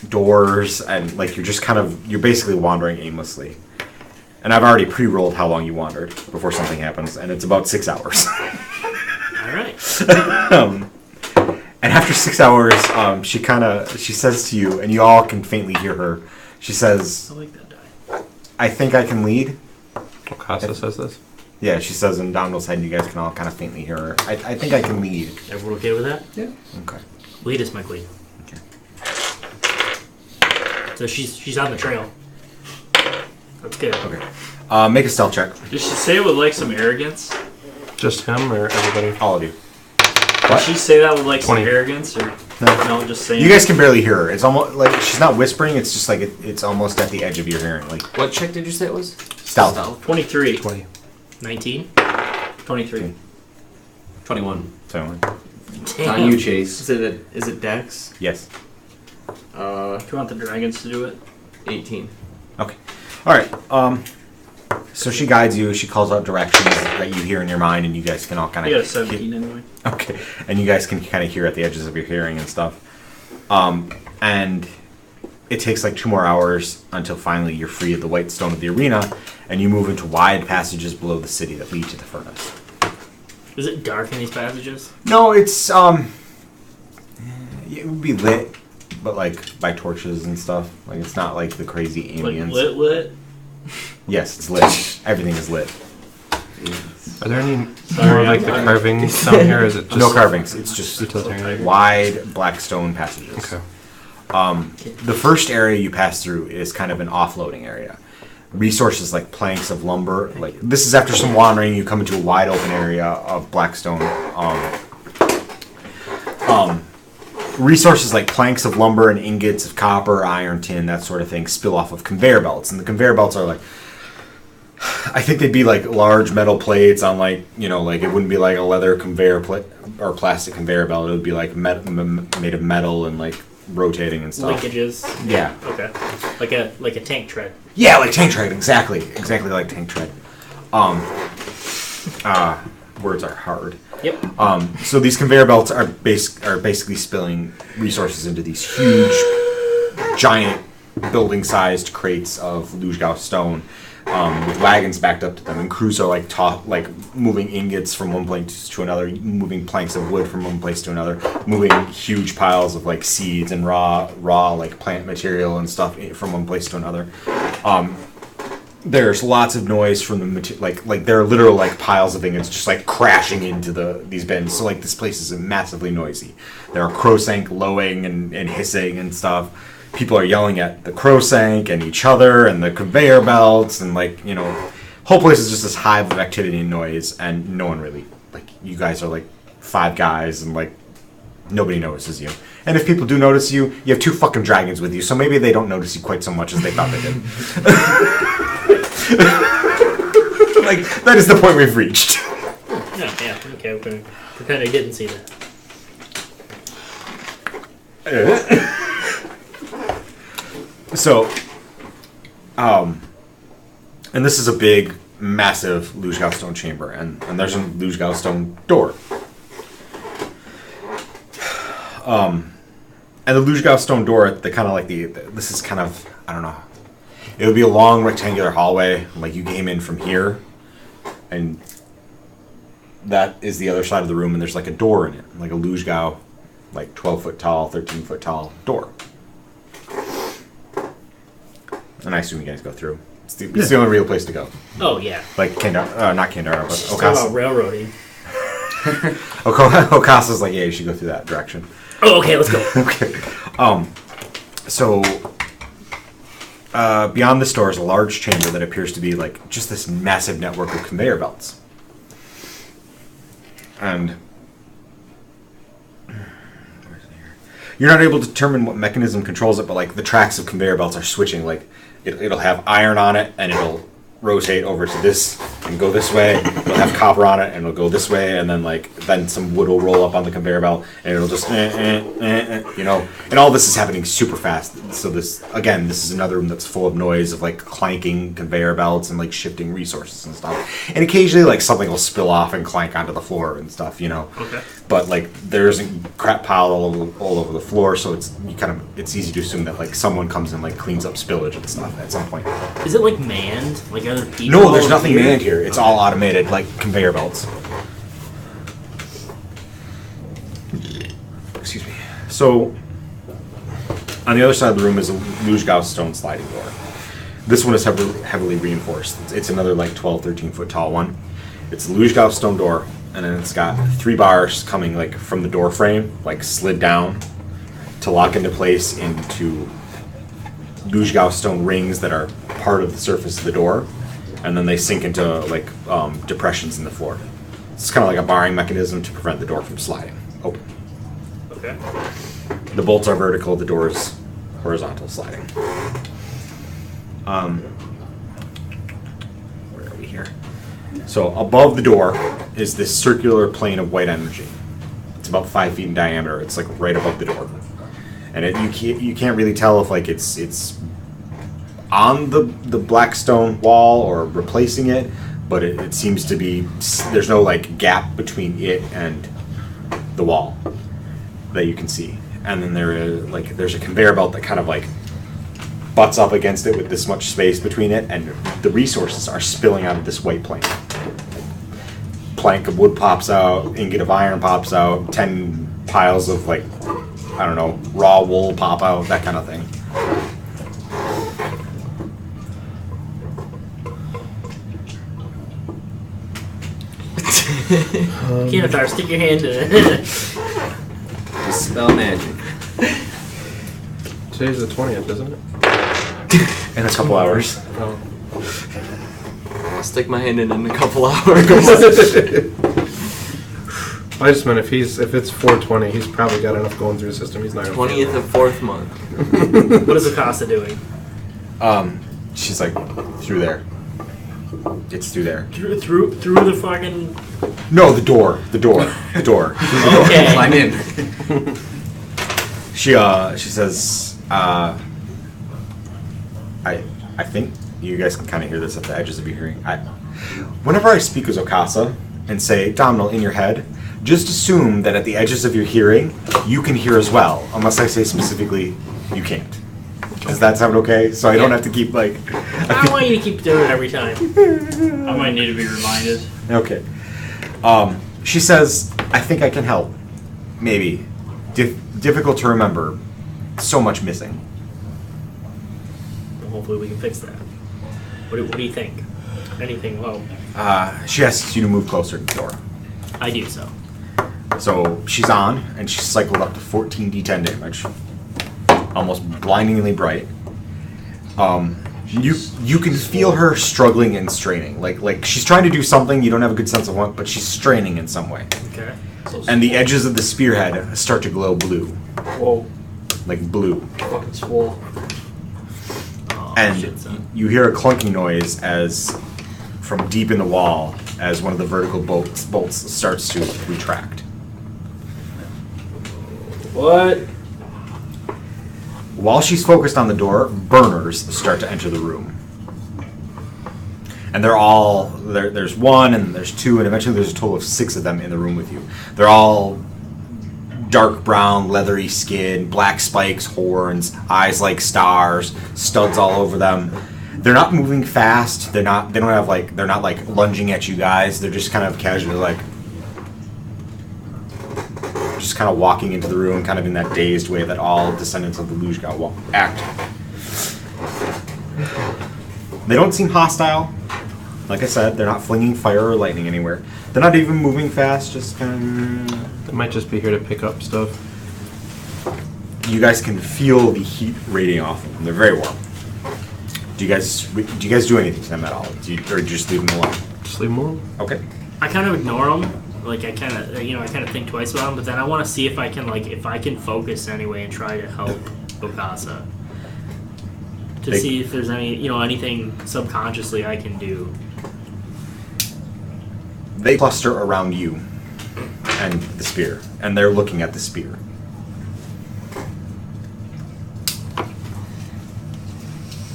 doors and like you're basically wandering aimlessly. And I've already pre-rolled how long you wandered before something happens, and it's about 6 hours. All right. And after 6 hours, she says to you, and you all can faintly hear her. She says, I like that die. "I think I can lead." Casa says this. Yeah, she says in Donald's head, and you guys can all kind of faintly hear her. I think I can lead. Everyone okay with that? Yeah. Okay. Lead us, my queen. Okay. So she's on the trail. That's good. Okay. Make a stealth check. Did she say it with like some arrogance? Just him or everybody? All of you. Did she say that with like some 20. arrogance or? No, just saying. You guys can barely hear her. It's almost like she's not whispering. It's just like it's almost at the edge of your hearing. Like What check did you say it was? stealth. 23. 20. 19. 23. 21. So, It's on you, Chase. Is it Dex? yes. Do you want the dragons to do it? 18. Okay. All right. So she guides you. She calls out directions that you hear in your mind, and you guys can all kind I got a of 17 anyway. Okay. And you guys can kind of hear at the edges of your hearing and stuff. And it takes like 2 more hours until finally you're free of the white stone of the arena, and you move into wide passages below the city that lead to the furnace. Is it dark in these passages? No, it's it would be lit, but like by torches and stuff. Like it's not like the crazy Like ambience. lit? Yes, it's lit. Everything is lit. Are there any more like the carvings down here? Or is it just No carvings. It's just utilitarian? wide black stone passages. Okay. The first area you pass through is kind of an offloading area. Resources like planks of lumber. Like this is after some wandering, you come into a wide open area of black stone. Resources like planks of lumber and ingots of copper, iron, tin, that sort of thing spill off of conveyor belts, and the conveyor belts are like, I think they'd be like large metal plates on like, you know, like it wouldn't be like a leather conveyor plate or plastic conveyor belt. It would be like made of metal and like rotating and stuff. Linkages. Yeah. Okay. Like a tank tread. Yeah, like tank tread, exactly like tank tread. Words are hard. Yep. So these conveyor belts are basically spilling resources into these huge, giant, building-sized crates of Luzgau stone, with wagons backed up to them, and crews are like moving ingots from one place to another, moving planks of wood from one place to another, moving huge piles of like seeds and raw like plant material and stuff from one place to another. There's lots of noise from the like there are literal like piles of ingots just like crashing into these bins. So like this place is massively noisy. There are crowsank lowing and hissing and stuff. People are yelling at the crowsank and each other and the conveyor belts, and like, you know, whole place is just this hive of activity and noise, and no one really, like, you guys are like 5 guys and like nobody notices you. And if people do notice you, you have 2 fucking dragons with you, so maybe they don't notice you quite so much as they thought they did. Like, that is the point we've reached. Yeah. Okay. We're pretend I didn't see that. So, and this is a big, massive Luzgau stone chamber, and there's a Luzgau stone door. And the Luzgau stone door, the kind of like this is kind of, I don't know. It would be a long rectangular hallway, like you came in from here, and that is the other side of the room, and there's like a door in it, like a Luzgau, like 12-foot tall, 13-foot tall door. And I assume you guys go through. It's the only real place to go. Oh yeah. Like not Kandara, but Talk about Okasa. railroading. Okasa's like, yeah, you should go through that direction. Oh, okay. Let's go. Okay. So beyond this door is a large chamber that appears to be like just this massive network of conveyor belts. And you're not able to determine what mechanism controls it, but like the tracks of conveyor belts are switching. Like it'll have iron on it, and it'll rotate over to this and go this way. It'll have copper on it, and it'll go this way, and then some wood will roll up on the conveyor belt, and it'll just you know. And all this is happening super fast. So this is another room that's full of noise of like clanking conveyor belts and like shifting resources and stuff. And occasionally like something will spill off and clank onto the floor and stuff, you know. Okay. But like there's a crap pile all over the floor, so it's easy to assume that like someone comes and like cleans up spillage and stuff at some point. Is it like manned? Like other people? No, there's nothing manned here. It's all automated, like conveyor belts. Excuse me. So, on the other side of the room is a Luzgau stone sliding door. This one is heavily reinforced. It's another like 12, 13-foot tall one. It's a Luzgau stone door, and then it's got 3 bars coming like from the door frame, like slid down to lock into place into Luzgau stone rings that are part of the surface of the door, and then they sink into like depressions in the floor. It's kind of like a barring mechanism to prevent the door from sliding open. Okay. The bolts are vertical, the door is horizontal sliding. Where are we here? So above the door is this circular plane of white energy. It's about 5 feet in diameter. It's like right above the door, and you can't really tell if like it's on the black stone wall or replacing it, but it seems to be. There's no like gap between it and the wall that you can see. And then there's a conveyor belt that kind of like butts up against it with this much space between it, and the resources are spilling out of this white plane. Plank of wood pops out, ingot of iron pops out, 10 piles of like, I don't know, raw wool pop out, that kind of thing. Whenoth, stick your hand in it. Dispel magic. Today's the 20th, isn't it? In a couple hours. Oh. I'll stick my hand in a couple hours. I just meant if it's 420, he's probably got enough going through his system. He's not gonna 20th of 4th month. What is Akasa doing? She's like through there. It's through there. Through the fucking. No, the door. Okay. Climb in. She says, I think you guys can kind of hear this at the edges of your hearing. Whenever I speak as Okasa and say Domhnall in your head, just assume that at the edges of your hearing, you can hear as well, unless I say specifically you can't. Does that sound okay? So I don't have to keep like... I want you to keep doing it every time. I might need to be reminded. Okay. She says, I think I can help. Maybe. Difficult to remember. So much missing. Well, hopefully we can fix that. What do you think? Anything will help. She asks you to move closer to the door. I do so. So she's on, and she's cycled up to 14 d10 damage. Almost blindingly bright. You can feel her struggling and straining. Like she's trying to do something, you don't have a good sense of what, but she's straining in some way. Okay. And the edges of the spearhead start to glow blue. Whoa, Like blue. fucking swole. Oh, And shit, son. you hear a clunking noise as from deep in the wall as one of the vertical bolts starts to retract. What? While she's focused on the door, burners start to enter the room. And they're all, there's one, and there's two, and eventually there's a total of 6 of them in the room with you. They're all dark brown, leathery skin, black spikes, horns, eyes like stars, studs all over them. They're not moving fast. They're not like lunging at you guys. They're just kind of casually like, just kind of walking into the room, kind of in that dazed way that all descendants of the Lujga act. They don't seem hostile. Like I said, they're not flinging fire or lightning anywhere. They're not even moving fast, just kind of... They might just be here to pick up stuff. You guys can feel the heat radiating off them. They're very warm. Do you guys do anything to them at all? Or do you just leave them alone? Just leave them alone. Okay. I kind of ignore them. Like I kind of think twice about them, but then I want to see if I can focus anyway and try to help Okasa. To see if there's anything subconsciously I can do. They cluster around you and the spear, and they're looking at the spear.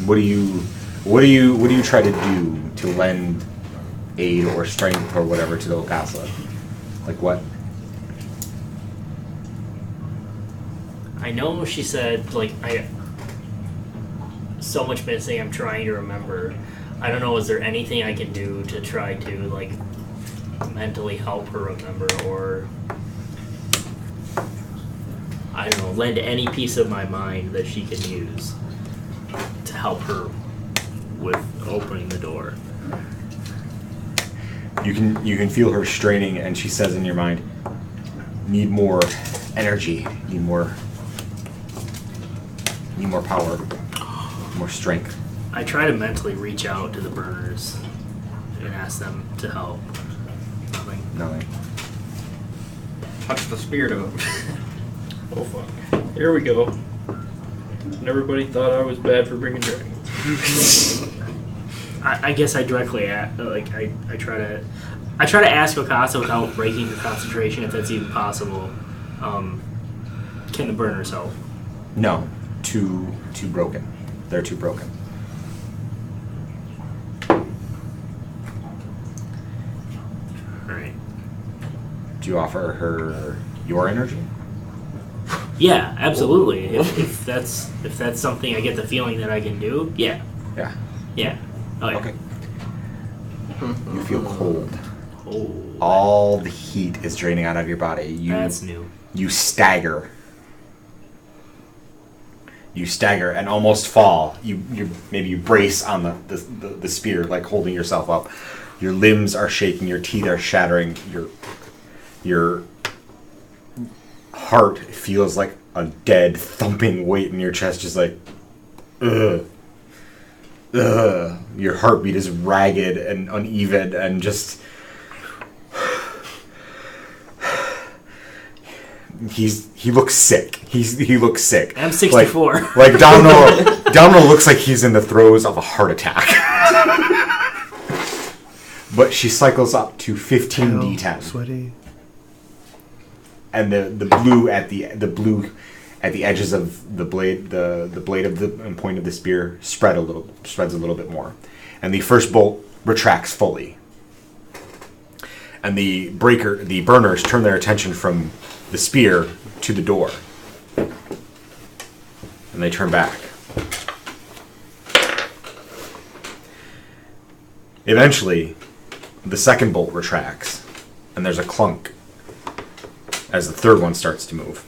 What do you try to do to lend aid or strength or whatever to the Okasa? Like what? I know she said so much missing. I'm trying to remember. I don't know. Is there anything I can do to try to mentally help her remember, or I don't know, lend any piece of my mind that she can use to help her with opening the door? You can feel her straining, and she says in your mind, "Need more energy. Need more power. More strength." I try to mentally reach out to the burners and ask them to help. Nothing. Nothing. Touch the spirit of it. Oh fuck. Here we go. And everybody thought I was bad for bringing dragons. I guess I directly I try to ask Okasa without breaking her concentration, if that's even possible. Can the burners help? No, too broken. They're too broken. All right. Do you offer her your energy? Yeah, absolutely. If that's something I get the feeling that I can do, yeah. Yeah. Yeah. Oh yeah. Okay. You feel cold. Oh, All the heat is draining out of your body. that's new. You stagger. You stagger and almost fall. You maybe you brace on the spear, like holding yourself up. Your limbs are shaking. Your teeth are shattering. Your heart feels like a dead thumping weight in your chest, just like, ugh. Ugh. Your heartbeat is ragged and uneven and just. He looks sick. He looks sick. I'm 64. Like Domino looks like he's in the throes of a heart attack. But she cycles up to 15 D10. Sweaty. And the blue at the edges of the blade of the point of the spear spreads a little bit more. And the first bolt retracts fully. And the burners turn their attention from the spear to the door. And they turn back. Eventually, the second bolt retracts, and there's a clunk as the third one starts to move.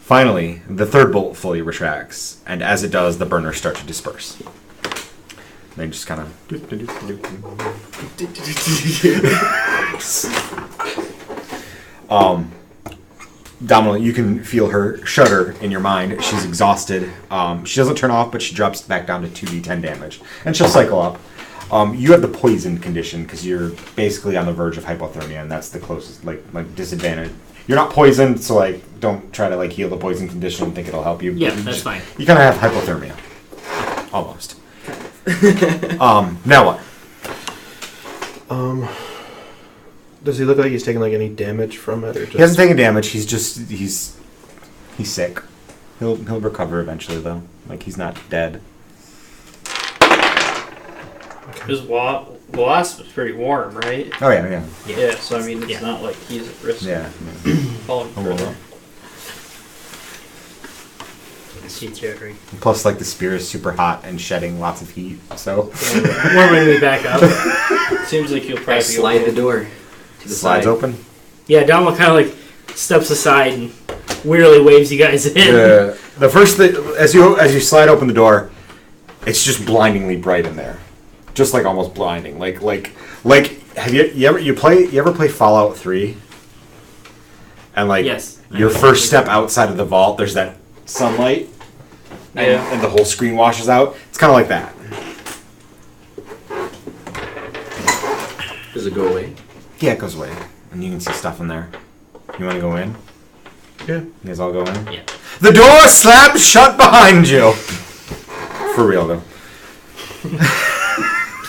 Finally, the third bolt fully retracts, and as it does, the burners start to disperse. They just kind of... Domino, you can feel her shudder in your mind. She's exhausted. She doesn't turn off, but she drops back down to 2d10 damage. And she'll cycle up. You have the poison condition, because you're basically on the verge of hypothermia, and that's the closest, like disadvantage. You're not poisoned, so, don't try to, heal the poison condition and think it'll help you. Yeah, that's fine. You kind of have hypothermia. Almost. Now what? Does he look like he's taking any damage from it, or just... He hasn't taken damage. He's sick. He'll recover eventually, though. He's not dead. His wasp is pretty warm, right? Oh yeah. Yeah, so it's not like he's at risk of falling further. She's jittery. Plus, the spear is super hot and shedding lots of heat, so... Warming me back up. Seems like you'll probably Slide the door to the Slides side. open. Yeah, Donald kind of steps aside and wearily waves you guys in. The first thing, as you slide open the door, it's just blindingly bright in there, just almost blinding. Have you ever play Fallout 3? And yes, your first step outside of the vault, there's that sunlight, and the whole screen washes out. It's kind of like that. Does it go away? Yeah, it goes away, and you can see stuff in there. You want to go in? Yeah. You guys all go in? Yeah. The door slams shut behind you! For real, though.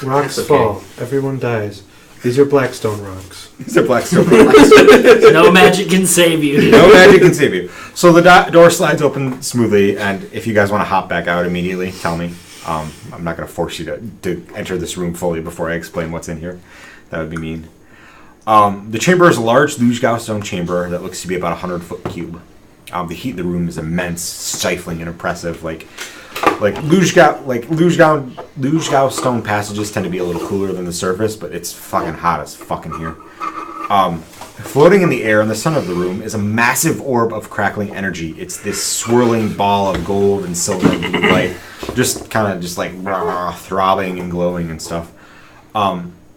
Rocks Okay. fall. Everyone dies. These are Blackstone rocks. These are Blackstone. No magic can save you. No magic can save you. So the door slides open smoothly, and if you guys want to hop back out immediately, tell me. I'm not going to force you to enter this room fully before I explain what's in here. That would be mean. The chamber is a large Lugau stone chamber that looks to be about 100-foot cube. The heat in the room is immense, stifling, and oppressive. Lugau stone passages tend to be a little cooler than the surface, but it's fucking hot as fucking here. Floating in the air in the center of the room is a massive orb of crackling energy. It's this swirling ball of gold and silver and blue light, just throbbing and glowing and stuff.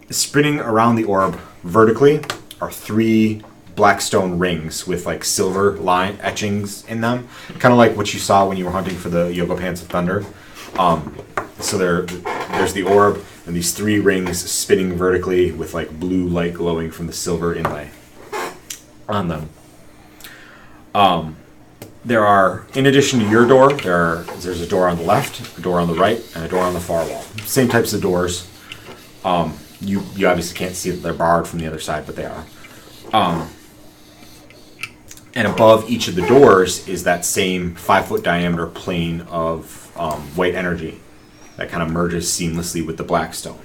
Spinning around the orb vertically are 3 black stone rings with silver line etchings in them, kind of like what you saw when you were hunting for the Yoga Pants of Thunder. So there's the orb and these 3 rings spinning vertically with blue light glowing from the silver inlay. on them. There are, in addition to your door, there's a door on the left, a door on the right, and a door on the far wall. Same types of doors. You obviously can't see that they're barred from the other side, but they are. And above each of the doors is that same 5-foot diameter plane of white energy that kind of merges seamlessly with the black stone.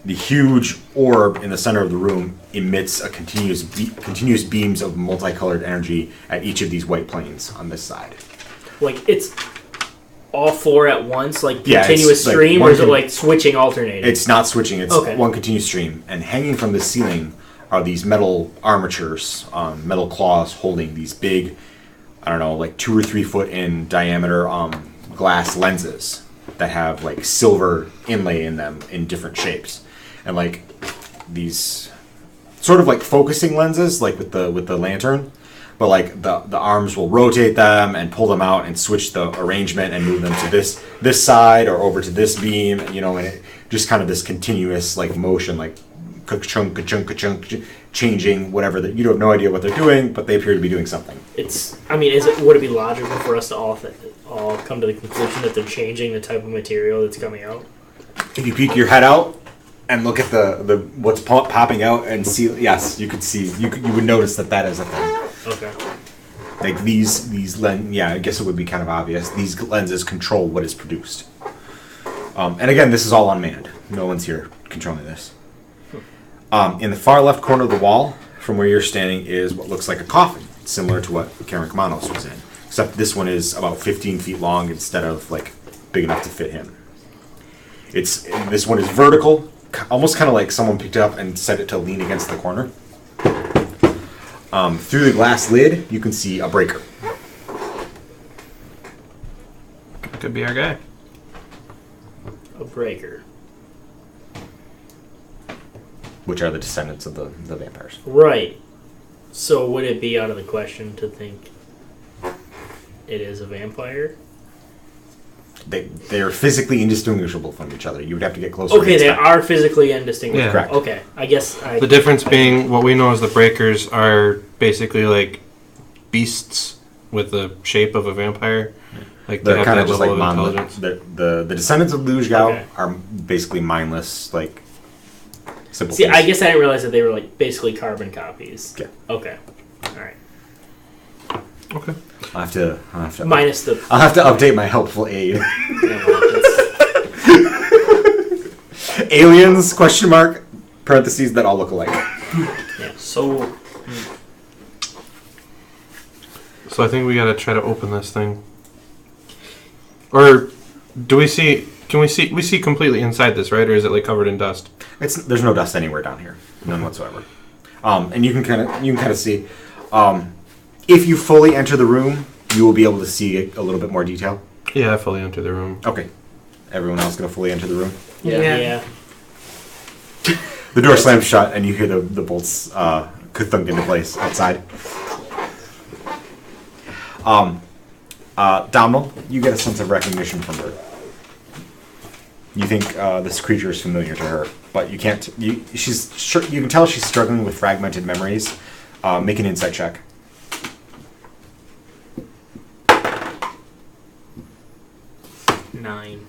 The huge orb in the center of the room emits a continuous beams of multicolored energy at each of these white planes on this side. Like it's all four at once, like Yeah, continuous it's like stream, one or is it like switching, alternating? It's not switching, it's Okay. one continuous stream. And hanging from the ceiling are these metal armatures, metal claws holding these big, I don't know, like 2 or 3 foot in diameter glass lenses that have like silver inlay in them in different shapes. And like these sort of like focusing lenses, like with the lantern, but like the arms will rotate them and pull them out and switch the arrangement and move them to this side or over to this beam, and it just kind of this continuous like motion, like ka-chunk, ka-chunk, ka-chunk, changing whatever. You have no idea what they're doing, but they appear to be doing something. Would it be logical for us to all come to the conclusion that they're changing the type of material that's coming out? If you peek your head out and look at the what's popping out and see, yes, you could see, you would notice that is a thing. Okay. Like these I guess it would be kind of obvious. These lenses control what is produced. And again, this is all unmanned. No one's here controlling this. In the far left corner of the wall, from where you're standing, is what looks like a coffin, similar to what Karen Kamanos was in. Except this one is about 15 feet long instead of like big enough to fit him. This one is vertical, almost kind of like someone picked it up and set it to lean against the corner. Through the glass lid, you can see a breaker. Could be our guy. A breaker. Which are the descendants of the vampires. Right. So would it be out of the question to think it is a vampire? They're physically indistinguishable from each other. You would have to get closer. Okay, they are physically indistinguishable. Yeah. Correct. Okay, I guess The difference being what we know as the breakers are basically like beasts with the shape of a vampire. Like they They're have kind that of just level like of mindless. intelligence. The descendants of Luzgao Okay. are basically mindless, like simple. See, things. I guess I didn't realize that they were like basically carbon copies. Yeah. Okay. All right. Okay. I'll have to Minus the. I'll have to update my helpful aid. Aliens ? Parentheses that all look alike. So, So I think we gotta try to open this thing. Or do we see? Can we see? We see completely inside this, right? Or is it like covered in dust? There's no dust anywhere down here, none whatsoever. And you can kind of see. If you fully enter the room, you will be able to see a little bit more detail. Yeah, I fully enter the room. Okay. Everyone else gonna fully enter the room? Yeah. The door slams shut, and you hear the bolts thunk into place outside. Domhnall, you get a sense of recognition from her. You think this creature is familiar to her, but you can't. You can tell she's struggling with fragmented memories. Make an insight check. Nine.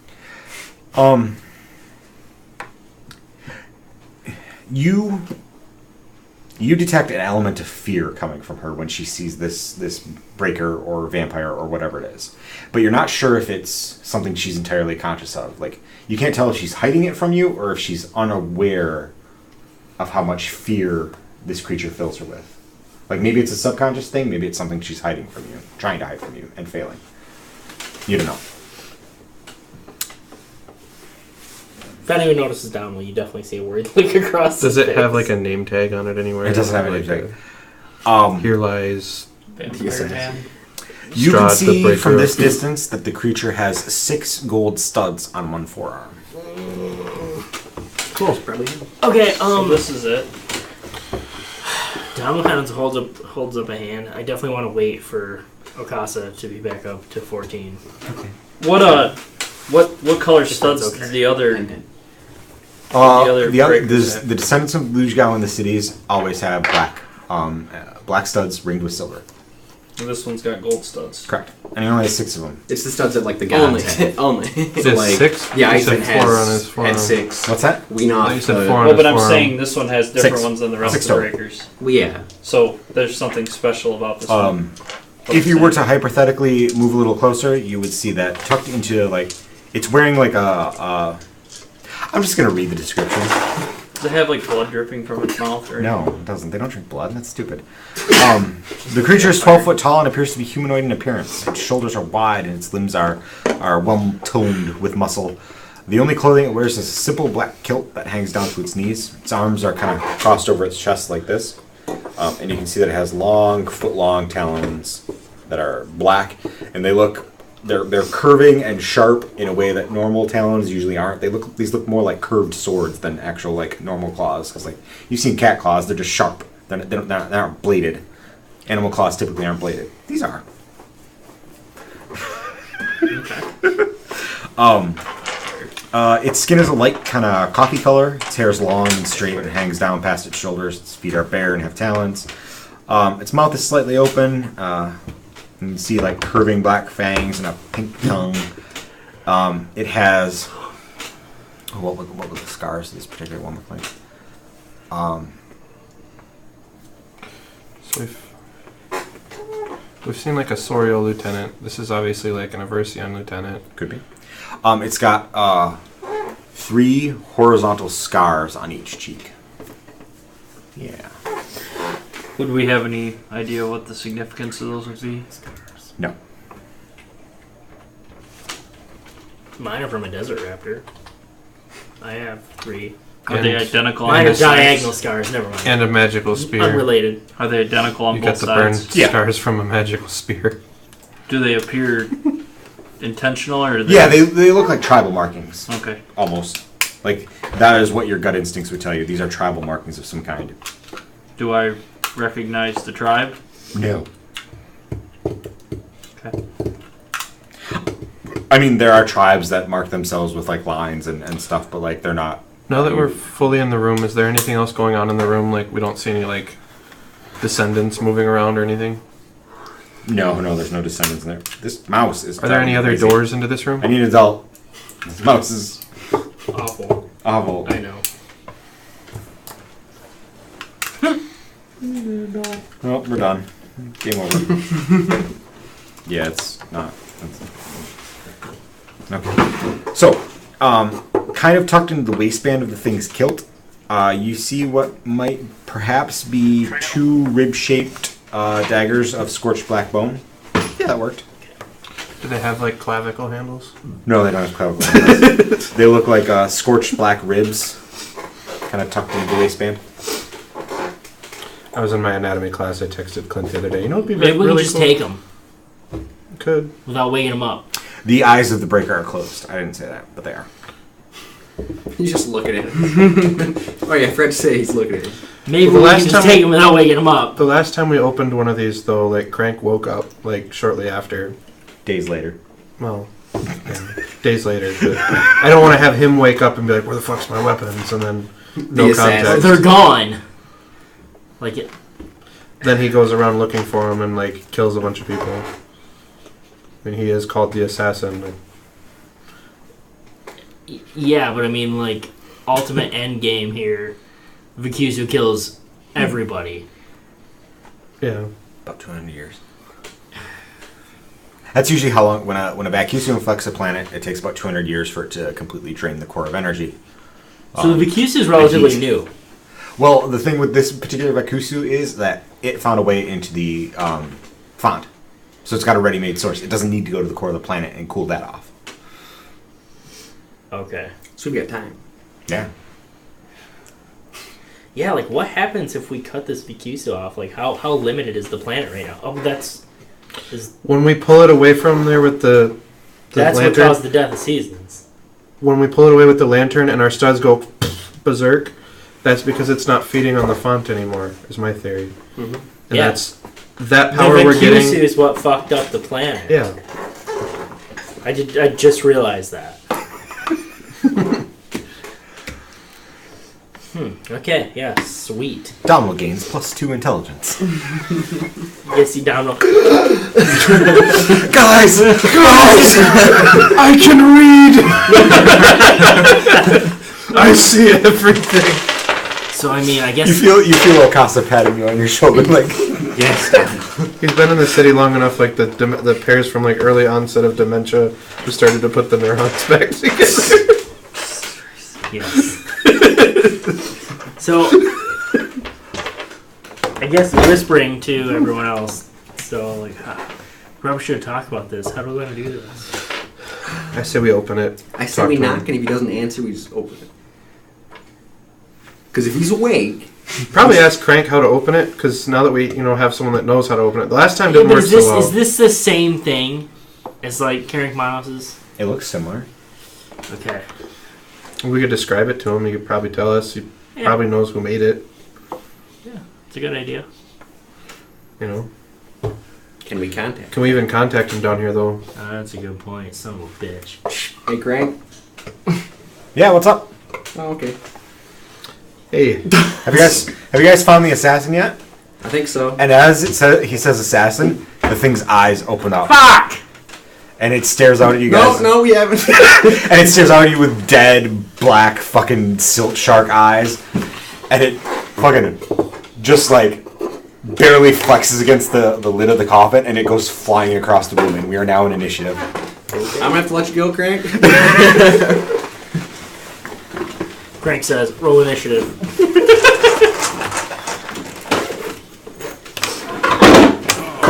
You detect an element of fear coming from her when she sees this breaker or vampire or whatever it is. But you're not sure if it's something she's entirely conscious of. Like, you can't tell if she's hiding it from you or if she's unaware of how much fear this creature fills her with. Like, maybe it's a subconscious thing, maybe it's something she's hiding from you, trying to hide from you, and failing. You don't know. If anyone notices Domhnall, you definitely see a word like across. Does his it have face. like a name tag on it anywhere? It doesn't have a Like name tag. Here lies. vampire Yes, it is. man. You can Strahd, the see breaker from this of- distance that the creature has 6 gold studs on one forearm. Cool. Probably. Okay. So this is it. Domhnall kind of holds up a hand. I definitely want to wait for Okasa to be back up to 14. What color studs okay. does the other other The descendants of Lujgao in the cities always have black studs ringed with silver. This one's got gold studs. Correct. And he only has 6 of them. It's the studs that like the gods have. Only. So like 6? yeah, You said Iceman 4 on his had forearm. 6. What's that? Whenoth. You said the- 4 on Well, his but I'm forearm. saying this one has different 6. ones than the rest 6 of the total. breakers. Well, yeah. So there's something special about this one. If you were to hypothetically move a little closer, you would see that tucked into like it's wearing like a. I'm just gonna read the description. Does it have like blood dripping from its mouth? Or No, it doesn't. They don't drink blood. That's stupid. The creature is 12 foot tall and appears to be humanoid in appearance. Its shoulders are wide and its limbs are well toned with muscle. The only clothing it wears is a simple black kilt that hangs down to its knees. Its arms are kind of crossed over its chest like this. And you can see that it has long, foot-long talons that are black, and they're curving and sharp in a way that normal talons usually aren't. These look more like curved swords than actual like normal claws. Because like you've seen cat claws, they're just sharp. They aren't bladed. Animal claws typically aren't bladed. These are. Its skin is a light kind of coffee color. Its hair is long and straight and hangs down past its shoulders. Its feet are bare and have talons. Its mouth is slightly open. You can see like curving black fangs and a pink tongue. It has. What would the scars of this particular one look like? So we've seen like a Sorial lieutenant. This is obviously like an Aversian lieutenant. Could be. It's got 3 horizontal scars on each cheek. Yeah. Would we have any idea what the significance of those would be? No. Mine are from a desert raptor. I have 3. Are they And identical on Mine are both sides? diagonal scars. Never mind. And a magical spear. Unrelated. Are they identical on You both got the burn sides? Yeah. scars from a magical spear. Do they appear intentional or? Are they... Yeah, they look like tribal markings. Okay. Almost. Like, that is what your gut instincts would tell you. These are tribal markings of some kind. Do I recognize the tribe? No. Okay. I mean, there are tribes that mark themselves with, like, lines and stuff, but, like, they're not... Now that we're fully in the room, is there anything else going on in the room? Like, we don't see any, like, descendants moving around or anything? No, there's no descendants in there. This mouse is... Are there any other crazy. doors into this room? I need an adult. This mouse is Awful. awful. I know. Well, we're done. Game over. Yeah, it's not. Okay. So, kind of tucked into the waistband of the thing's kilt, you see what might perhaps be 2 rib-shaped daggers of scorched black bone. Yeah, that worked. Do they have, like, clavicle handles? No, they don't have clavicle handles. They look like scorched black ribs, kind of tucked into the waistband. I was in my anatomy class. I texted Clint the other day. You know, it'd be Maybe we really can just cool. take them Could. without waking them up. The eyes of the breaker are closed. I didn't say that, but they are. He's just looking at him. Oh yeah, Fred say he's looking at him. Maybe Well, the we last can just time take we- them without waking them up. The last time we opened one of these, though, like, Crank woke up, like, shortly after. Days later. Well, yeah, days later. But I don't want to have him wake up and be like, where the fuck's my weapons? And then no The assassin. context. They're gone. Like it. Then he goes around looking for him and, like, kills a bunch of people. I mean, he is called the assassin. Like, Yeah, but I mean, like, ultimate end game here. Vikusu kills everybody. yeah. About 200 years. That's usually how long, when a Vacuum inflects a planet, it takes about 200 years for it to completely drain the core of energy. So the Vikusu is relatively heat. new. Well, the thing with this particular Vakusu is that it found a way into the font. So it's got a ready-made source. It doesn't need to go to the core of the planet and cool that off. Okay. So we got time. Yeah. Yeah, like, what happens if we cut this Vikusu off? Like, how limited is the planet right now? Oh, that's When we pull it away from there with the what lantern, caused the death of seasons. when we pull it away with the lantern and our studs go berserk, that's because it's not feeding on the font anymore, is my theory. Mm-hmm. And Yeah. that's that The power we're Vikusu getting. is what fucked up the planet. Yeah. I just realized that. Okay, yeah, sweet. Domino gains +2 intelligence. Yes, you down. Guys! I can read! I see everything. So I mean, I guess You feel Okasa patting you on your shoulder, like, yes. He's been in the city long enough, like the pairs from like early onset of dementia who started to put the neurons back together. Yes. So I guess whispering to everyone else. So like, probably should talk about this. How do we want to do this? I say we open it. I say Talk we to him. knock, and if he doesn't answer, we just open it. Because if he's awake, Probably ask Crank how to open it, because now that we have someone that knows how to open it. The last time didn't But work is this so well. is this the same thing as like Carrick Minos's? it looks similar. Okay. We could describe it to him. He could probably tell us. He Yeah. probably knows who made it. It's a good idea. can we contact? Can we even contact him down here though? That's a good point. Son of a bitch. Hey, Crank. Yeah, what's up? Oh, okay. Hey, Have you guys found the assassin yet? I think so. And as he says assassin, the thing's eyes open up. Fuck! And it stares out at you guys. No, we haven't. And it stares out at you with dead, black, fucking silt shark eyes. And it fucking just like barely flexes against the lid of the coffin, and it goes flying across the room, and we are now in initiative. I'm gonna have to let you go, Crank. Crank says, roll initiative.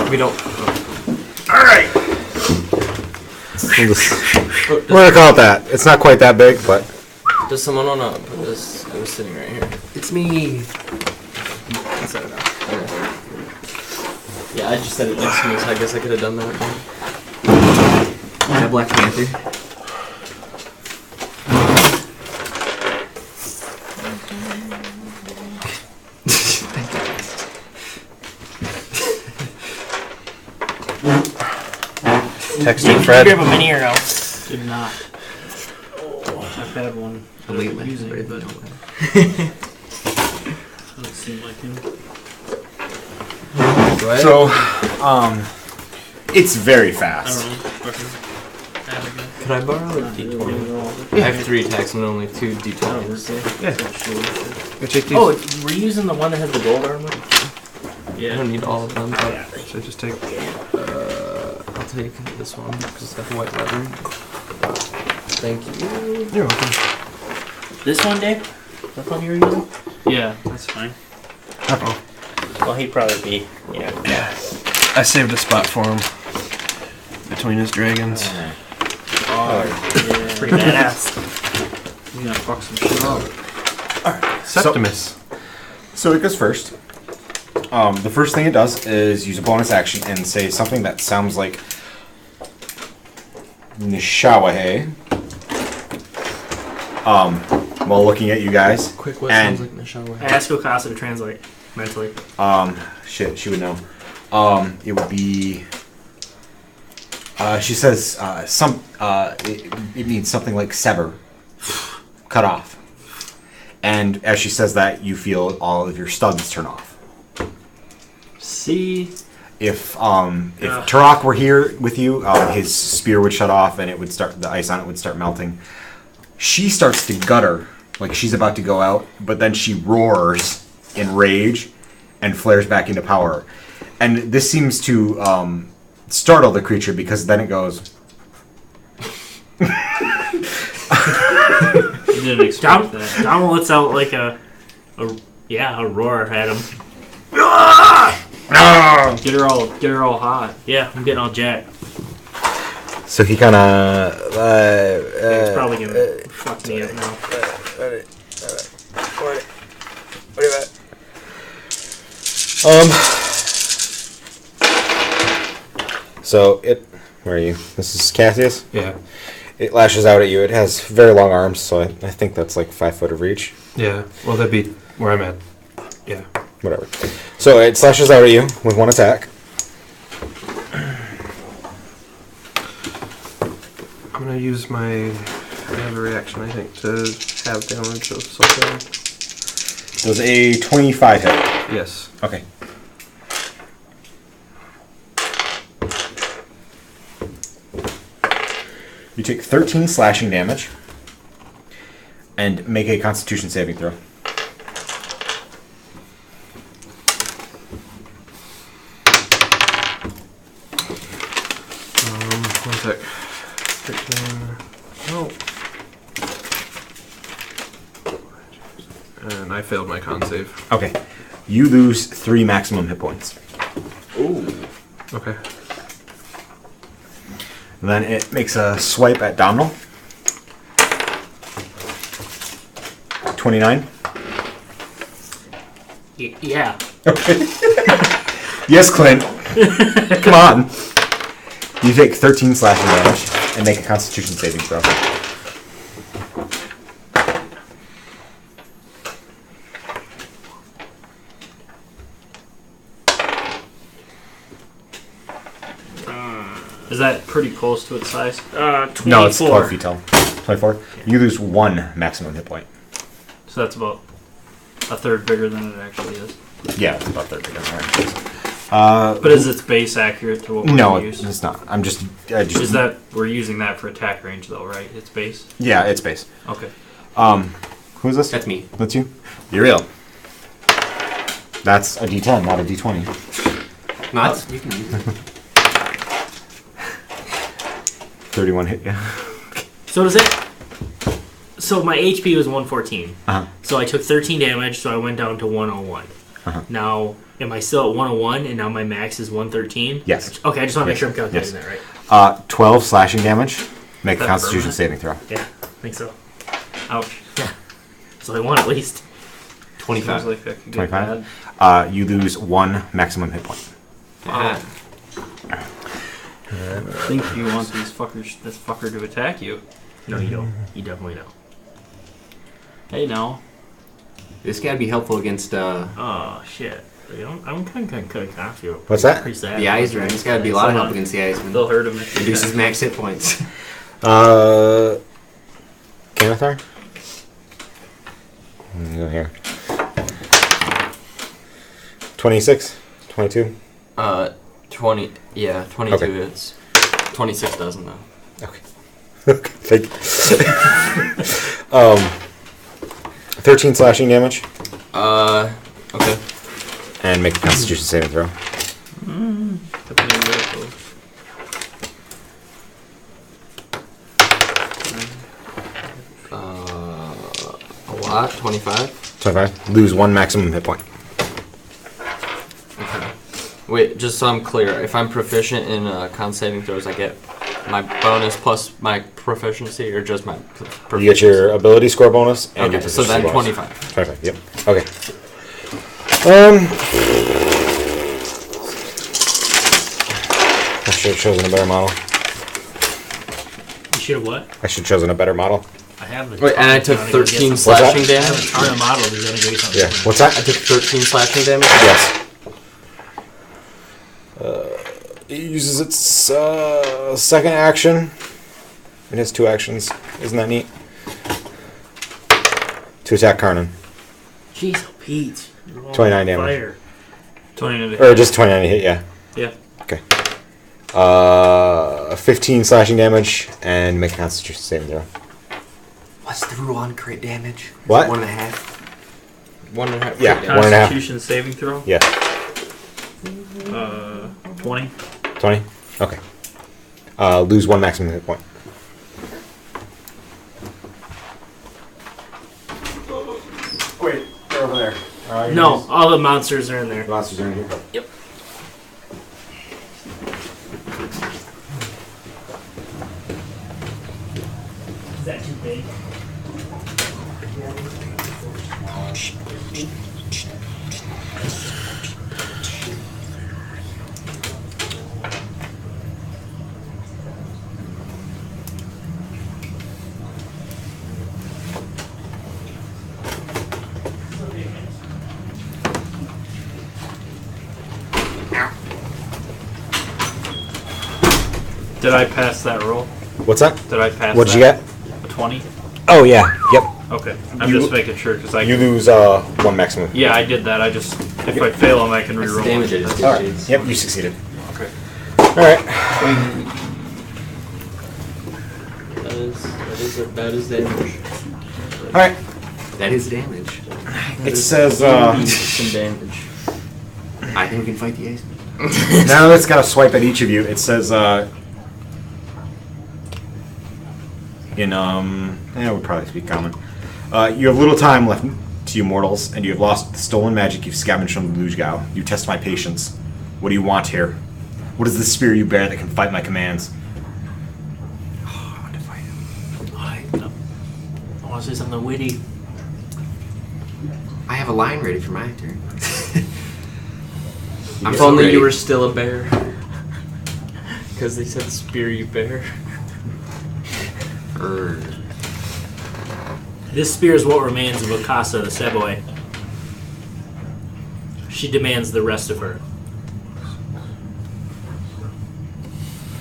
We don't. Alright! We're gonna call it that. It's not quite that big, but... Does someone wanna put this? It was sitting right here. It's me. Set it up. Yeah, I just said it next to me, so I guess I could have done that. Yeah, Black Panther. texting Did Fred. you grab a mini or no? Did not. I've had one. A late using night, it, but but- doesn't seem like him. Go ahead. So, it's very I fast. don't know. Fucking add again. Could I borrow a D20? I have 3 attacks and only 2 D20s. Go take these. Oh, we're you using the one that has the gold armor? I Yeah. don't need all of them, but Should I just take? I'll take this one because it's got the white leather. Thank you. You're welcome. This one, Dave? That one you were using? Yeah, that's fine. Well, he'd probably be. Yeah. I saved a spot for him between his dragons. Yeah. Pretty badass. We're gonna fuck some shit up. Septimus. So it goes first. The first thing it does is use a bonus action and say something that sounds like Nishawahe. While looking at you guys. Quick, what And- sounds like Nishawa? I asked Okasa to translate mentally. Shit, she would know. It would be. She says it means something like sever, cut off. And as she says that, you feel all of your studs turn off. See? If Turok were here with you, his spear would shut off and it would start. The ice on it would start melting. She starts to gutter like she's about to go out, but then she roars in rage and flares back into power. And this seems to startle the creature because then it goes. You didn't expect that. Donald lets out like a roar at him. Get her all hot. Yeah, I'm getting all jacked. So he kind of. It's probably gonna fuck me up now. So it. Where are you? This is Cassius. Yeah. It lashes out at you. It has very long arms, so I think that's like 5 foot of reach. Yeah. Well, that'd be where I'm at. Yeah. Whatever. So it slashes out at you with one attack. I'm gonna use my. I have a reaction, I think, to have damage of something. Does a 25 hit? Yes. Okay. You take 13 slashing damage and make a Constitution saving throw. One sec. 13. Oh. And I failed my con save. Okay. You lose 3 maximum hit points. Ooh. Okay. Then it makes a swipe at Domhnall. 29. Yeah. Okay. Yes, Clint. Come on. You take 13 slashing damage and make a Constitution saving throw. Is that pretty close to its size? 24. No, it's 12 feet tall. 24. You lose 1 maximum hit point. So that's about a third bigger than it actually is. Yeah, it's about 30. But is its base accurate to what we're No, gonna use? it's not. I just. Is that we're using that for attack range though, right? Its base. Yeah, it's base. Okay. Who's this? That's me. That's you. You're real. That's a D10, not a D20. Not. You can use it. 31 hit. Yeah. So does it? So my HP was 114. Uh-huh. So I took 13 damage, so I went down to 101. Uh-huh. Now, am I still at 101 and now my max is 113? Yes. Okay, I just want to make Yes. sure I'm calculating Yes. that right. 12 slashing damage. Make a That Constitution permanent? saving throw. Yeah, I think so. Ouch. So I won at least. 25. Sounds like that could get 25? bad. You lose 1 maximum hit point. Ah. I think you want this fucker to attack you. No, you don't. You definitely don't. Hey, now. This gotta be helpful against Oh, shit. I'm kind of confused. What's that? Pretty sad. the Eisner. This gotta be a lot of help against the Eisner. They'll hurt him if you Reduces attack. max hit points. Kanathar? Go here. 26? 22? 20. Yeah, 22 Okay. hits. 26 doesn't though. Okay. Okay, thank you. 13 slashing damage. Okay. And make a Constitution saving throw. Depending where it goes. A lot. 25. 25. Lose 1 maximum hit point. Okay. Wait, just so I'm clear, if I'm proficient in con saving throws, I get my bonus plus my proficiency, or just my proficiency? You get your ability score bonus and your Okay, so proficiency then bonus. 25. 25, yep. Okay. I should have chosen a better model. You should have what? I should have chosen a better model. I have the. Wait, and I took 13 that? slashing I have a damage? ton of models. Is that gonna be something? Yeah. What's that? I took 13 slashing damage? Yes. It uses its second action. It has 2 actions. Isn't that neat? To attack Karnan. Jeez, oh, Pete. You're all 29 on damage. fire. 20 Or just 29 to hit, yeah. Yeah. Okay. 15 slashing damage and make a Constitution saving throw. What's the rule on crit damage? What? 1.5. 1.5. Yeah. 1.5. Constitution saving throw. Yeah. 20. 20? Okay. Lose 1 maximum hit point. Wait, they're over there. No, all the monsters are in there. Monsters are in here. Yep. Is that too big? Did I pass that roll? What's that? Did I pass What'd that? you get? A 20? Oh, yeah. Yep. Okay, I'm You- just making sure because I. You lose 1 maximum. Yeah, I did that. I just if I fail them, I can That's the reroll. damage I it. just did. All right. Shades. Yep, you succeeded. Okay. All right. That is damage. All right. That is damage. It says Some damage. I think we can fight the ace. now that it's got a swipe at each of you. It says in it would probably speak common. You have little time left to you mortals, and you have lost the stolen magic you've scavenged from the Lujgao. You test my patience. What do you want here? What is the spear you bear that can fight my commands? Oh, I want to fight him. I want to say something witty. I have a line ready for my turn. I'm If so only ready. you were still a bear. Because they said spear you bear. Err. This spear is what remains of Okasa the Seboy. She demands the rest of her.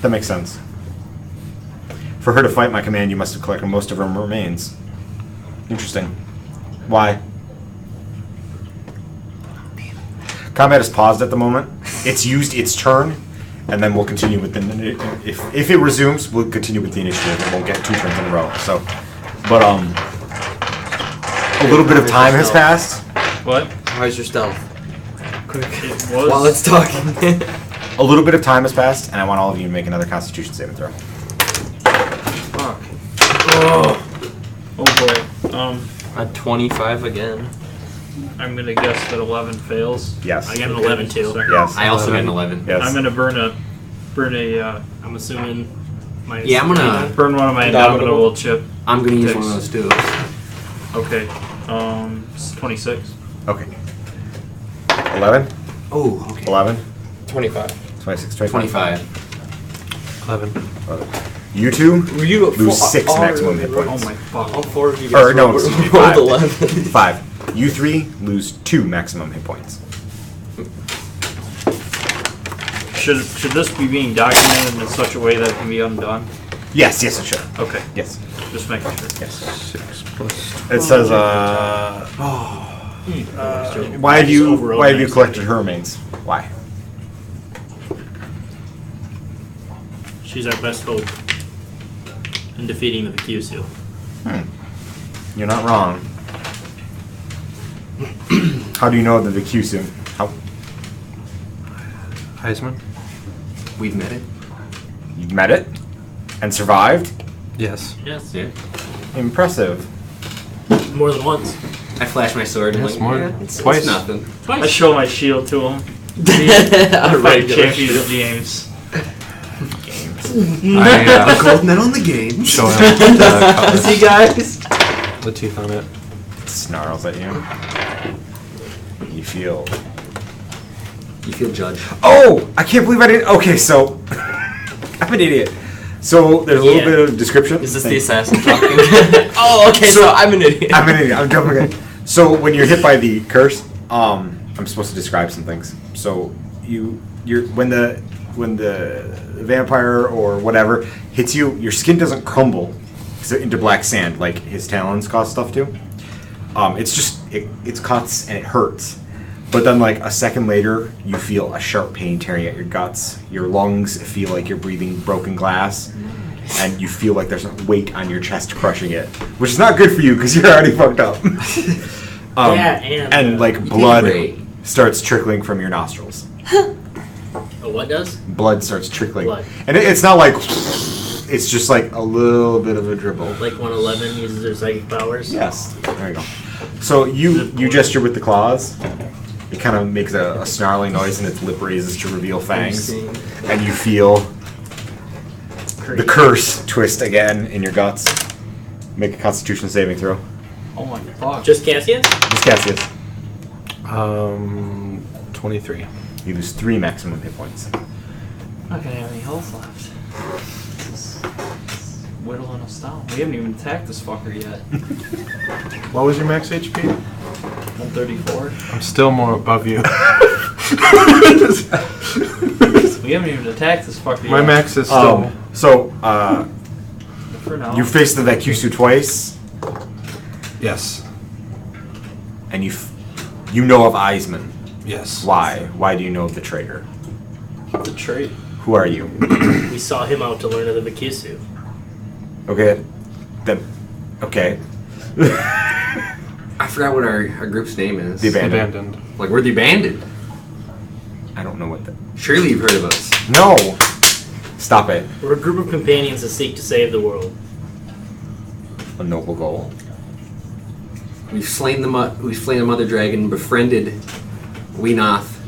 That makes sense. For her to fight my command, you must have collected most of her remains. Interesting. Why? Combat is paused at the moment. It's used its turn, and then we'll continue with the. If it resumes, we'll continue with the initiative. And we'll get 2 turns in a row. So, but a little bit of time has passed. What? How's your stealth? Quick. It was. While it's talking. A little bit of time has passed, and I want all of you to make another Constitution saving throw. Fuck. Oh boy. At 25 again. I'm gonna guess that 11 fails. Yes. I got an 11 too. Yes. I also got an 11. Yes. I'm gonna burn a. I'm assuming. Minus Yeah, I'm gonna. Burn one of my indomitable chip. I'm gonna use Six. one of those too. Okay. It's 26. Okay. 11, Oh, okay. 11, 25. 26, 25. 25. 11. 11. You two Were you lose 6 maximum hit Oh points. my fuck. All 4 of you Or guys no, rolled, excuse me, rolled 5. 11. 5. You 3 lose 2 maximum hit points. Should this be being documented in such a way that it can be undone? Yes, yes, it should. Okay. Yes, Just making sure. yes. 6 plus. It says, why have you collected her remains? Why? She's our best hope in defeating the Kyushu. You're not wrong. How do you know the Vikusu? How Heisman? We've met it. you met it and survived? Yes. Yes. Yeah. Impressive. More than once. I flash my sword and Yes, like, more- yeah, it's twice. nothing. I show my shield to him. A Fight regular champions shield. games. I Gold medal in the game. show him the cutlass, See, guys? the teeth on it. Snarls at you. You feel. You feel judged. Oh! I can't believe I didn't. Okay, so. I'm an idiot. So there's a little Yeah. bit of description. Is this the Thanks. assassin talking? Oh, okay, so I'm an idiot. I'm an idiot. I'm jumping in. So when you're hit by the curse, I'm supposed to describe some things. So you're when the vampire or whatever hits you, your skin doesn't crumble into black sand like his talons cause stuff to. It's just it cuts and it hurts. But then like a second later, you feel a sharp pain tearing at your guts. Your lungs feel like you're breathing broken glass. And you feel like there's a weight on your chest crushing it, which is not good for you because you're already fucked up. Yeah, and, like did blood great. starts trickling from your nostrils. Oh, what does? Blood starts trickling, Blood. and it's not like it's just like a little bit of a dribble. Like when 11 uses her psychic powers? Yes, there you go. So you gesture with the claws. It kind of makes a snarling noise, and its lip raises to reveal fangs, and you feel the curse twist again in your guts. Make a Constitution saving throw. Oh my fuck. Just Cassius? Just Cassius. 23. You lose 3 maximum hit points. I'm not gonna have any health left. This is whittling us down. We haven't even attacked this fucker yet. What was your max HP? 134. I'm still more above you. We haven't even attacked this fucker yet. My max is still. So For now. you face the Vacusu twice. Yes. And you know of Eisman. Yes. Why? Why do you know of the traitor? The trait. Who are you? We saw him out to learn of the Vakisu. Okay. Okay. I forgot what our group's name is. The abandoned. Abandoned. Like, we're the abandoned. I don't know what the. Surely you've heard of us. No! Stop it. We're a group of companions that seek to save the world. A noble goal. We've slain the mother dragon, befriended Whenoth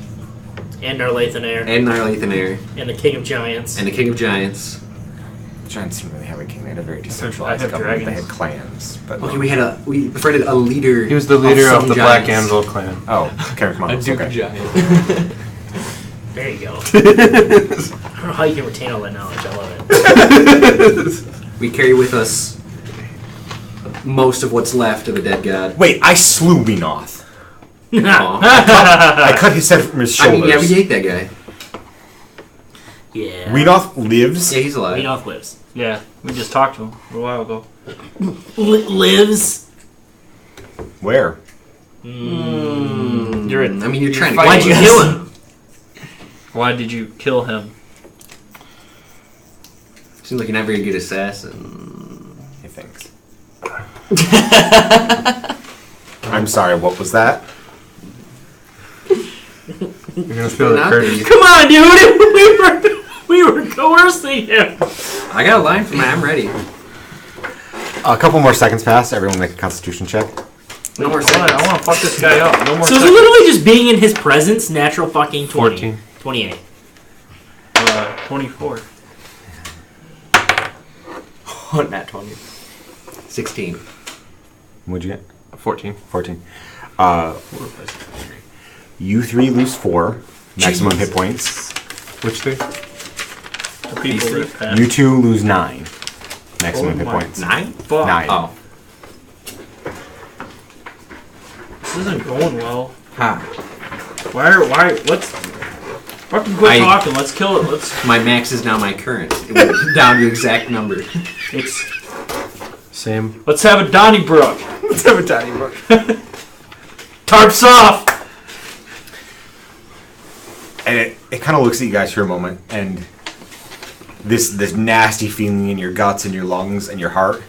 And Narlathanair. and Narlathanair, And the King of Giants. and the King of Giants. The Giants didn't really have a king. They had a very I decentralized have government. They dragons. had clans. But Okay, we befriended a leader. He was the leader of some the Black giants. Anvil clan. Oh, Carrick A Monmouth. Duke Okay. Giant. There you go. I don't know how you can retain all that knowledge. I love it. We carry with us most of what's left of the dead god. Wait, I slew Whenoth. Aw. I cut his head from his I shoulders. mean, yeah, we ate that guy. Yeah. Whenoth lives? Yeah, he's alive. Whenoth lives. Yeah, we just talked to him a while ago. Lives? Where? You're I mean, you're trying to. Why'd you kill him? Why did you kill him? Seems like you're not very good assassin. He thinks. I'm sorry, what was that? You're gonna feel the Not curse. Come on, dude! We were coercing him! I got a line for my. I'm ready. A couple more seconds pass. Everyone make a constitution check. No more I seconds. want to fuck this guy up. No more So is it seconds. literally just being in his presence, natural fucking 20. 14. 28. 24. Nat 20. 16. What'd you get? 14. 14. You three lose 4. Maximum hit points. Which three? The people that passed. You two lose 9. Maximum hit my- points. 9? Fuck. 9. Oh. This isn't going well. Ha. Let's fucking quit talking. Let's kill it. My max is now my current. It went down to exact number. Same. Let's have a Donnybrook. Let's have a tiny book. Tarps off. And it kind of looks at you guys for a moment, and this nasty feeling in your guts and your lungs and your heart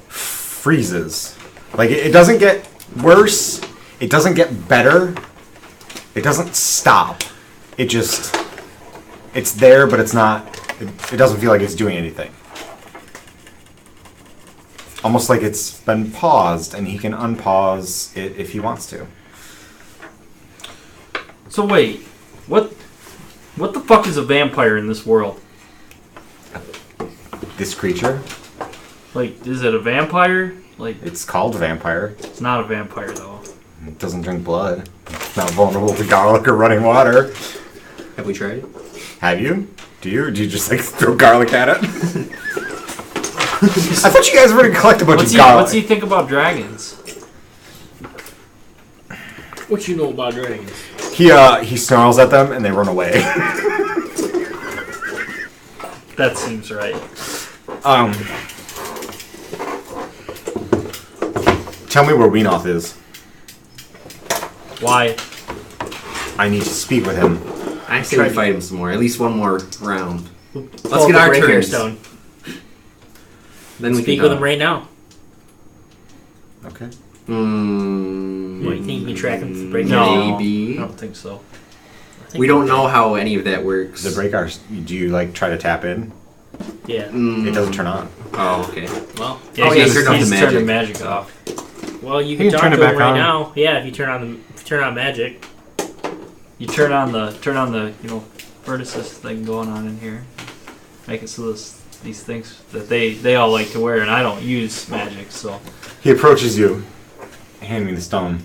freezes. Like, it doesn't get worse. It doesn't get better. It doesn't stop. It just... It's there, but it's not... It doesn't feel like it's doing anything. Almost like it's been paused, and he can unpause it if he wants to. So wait, what the fuck is a vampire in this world? This creature, Like, is it a vampire? Like, it's called vampire. it's not a vampire though. It doesn't drink blood. It's not vulnerable to garlic or running water. Have we tried it? Have you? Do you? Do you just like throw garlic at it? I thought you guys were gonna collect a bunch of garlic. What's he think about dragons? What you know about dragons? He snarls at them and they run away. That seems right. Tell me where Whenoth is. Why? I need to speak with him. I say we fight him some more. At least one more round. Let's Pull get up our the breaker turns. stone. Then we Speak can with him right now. Okay. What, you think you can track him to the breaker? No. Maybe. I don't think so. I think We don't know how any of that works. The break arc. Do you like try to tap in? Yeah. It doesn't turn on. Oh, okay. Well, Yeah, Oh, yeah, he's, turn off he's the turning magic. magic off. well, you You can can talk turn to it him back right on. now. Yeah, if you turn on magic. You turn on the furnaces thing going on in here. Make it so these things that they all like to wear, and I don't use magic, so He approaches you. Hand me the stone.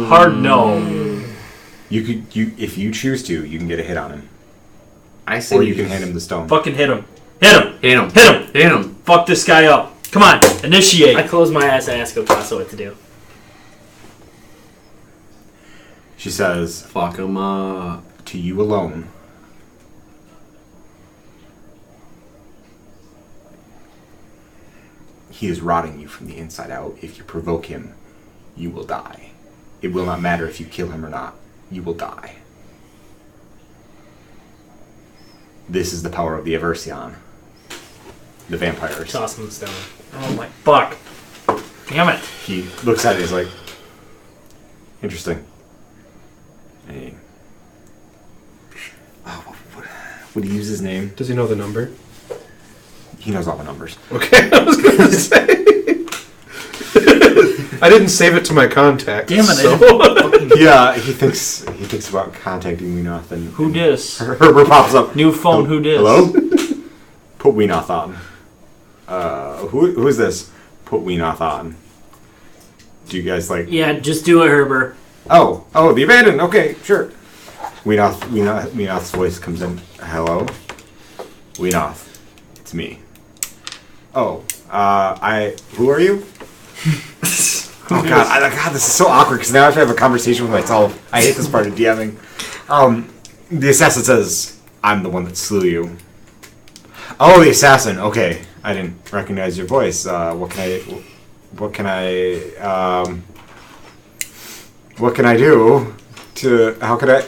hard no. You if you choose to, you can get a hit on him, I say or we you can just- hand him the stone. Fucking hit him. Hit him. Hit him. Hit him. Hit him. Fuck this guy up. Come on. Initiate. I close my eyes and ask Okaso what to do. She says, Fuck him up. to you alone. He is rotting you from the inside out. If you provoke him, you will die. It will not matter if you kill him or not. You will die. This is the power of the Aversion. The vampires. Toss him the stone. Oh my fuck. Damn it. He looks at it, he's like, interesting. Hey. Oh, would he use his name? Does he know the number? He knows all the numbers. Okay, I was gonna say. I didn't save it to my contacts. Damn it. So. Yeah, he thinks about contacting Whenoth and Who dis? Herbert pops up. New phone, who dis? Hello? Put Whenoth on. Who is this? Put Whenoth on. Do you guys like? Yeah, just do it, Herbert. Oh, the abandoned. Okay, sure. Whenoth's voice comes in. Hello, Whenoth, it's me. Oh, who are you? Oh God, this is so awkward because now I have to have a conversation with myself. I hate this part of DMing. The assassin says, "I'm the one that slew you." Oh, the assassin. Okay, I didn't recognize your voice. What can I do to? How could I?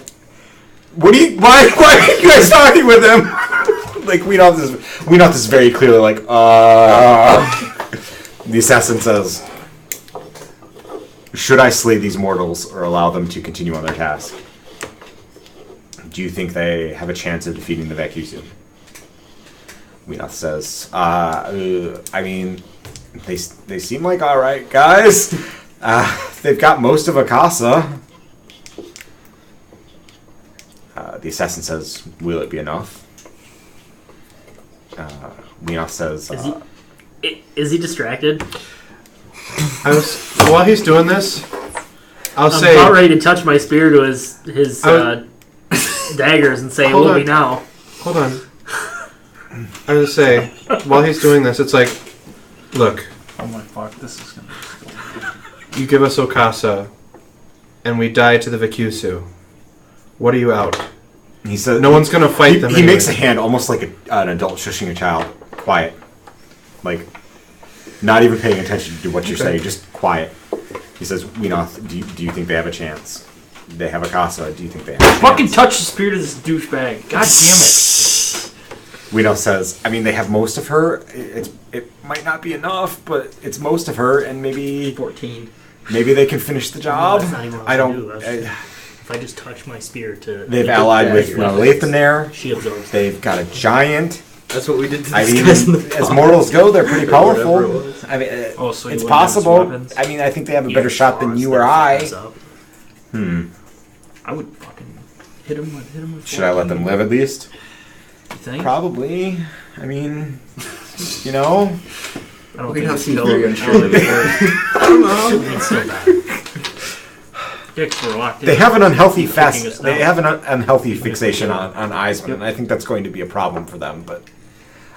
Why are you guys talking with him? Like Whenoth is very clearly like. The assassin says, "Should I slay these mortals or allow them to continue on their task? Do you think they have a chance of defeating the Vacusu?" Whenoth says, I mean, they seem like alright guys. They've got most of Akasa. The assassin says, "Will it be enough?" Whenoth says, Is he distracted? While he's doing this, I'm about ready to touch my spear to his daggers and say, "Will be now." Hold on. I was gonna say, while he's doing this, it's like, look, Oh my fuck, this is gonna be you give us Okasa, and we die to the Vacusu. What are you out? he says, No one's gonna fight them. He makes a hand almost like an adult shushing a child. Quiet. Like, not even paying attention to what you're saying, just quiet. He says, "Whenoth, do you think they have a chance? They have Akasa. Do you think they have a chance?" fucking touch the spirit of this douchebag. God damn it. Whenoth says, "I mean, they have most of her. It might not be enough, but it's most of her, and maybe 14. they can finish the job." That's not even what I I don't. do. If I just touch my spear to... They've allied with Lathan there. She absorbs. They've got a giant. That's what we did to I this mean, guys in the as pub. mortals go, they're pretty Or whatever it powerful. was. I mean, So you it's wouldn't have possible. weapons? I mean, I think they have a better shot than you or I. I would fucking hit him with Should I let them live at least? You think? Probably. I mean, you know. I don't We think don't it's seem still- very unsure of it. I don't know. It's still bad. Dicks were locked in. They have an unhealthy Kicking us they down. have an unhealthy fixation on Eisman, and I think that's going to be a problem for them. But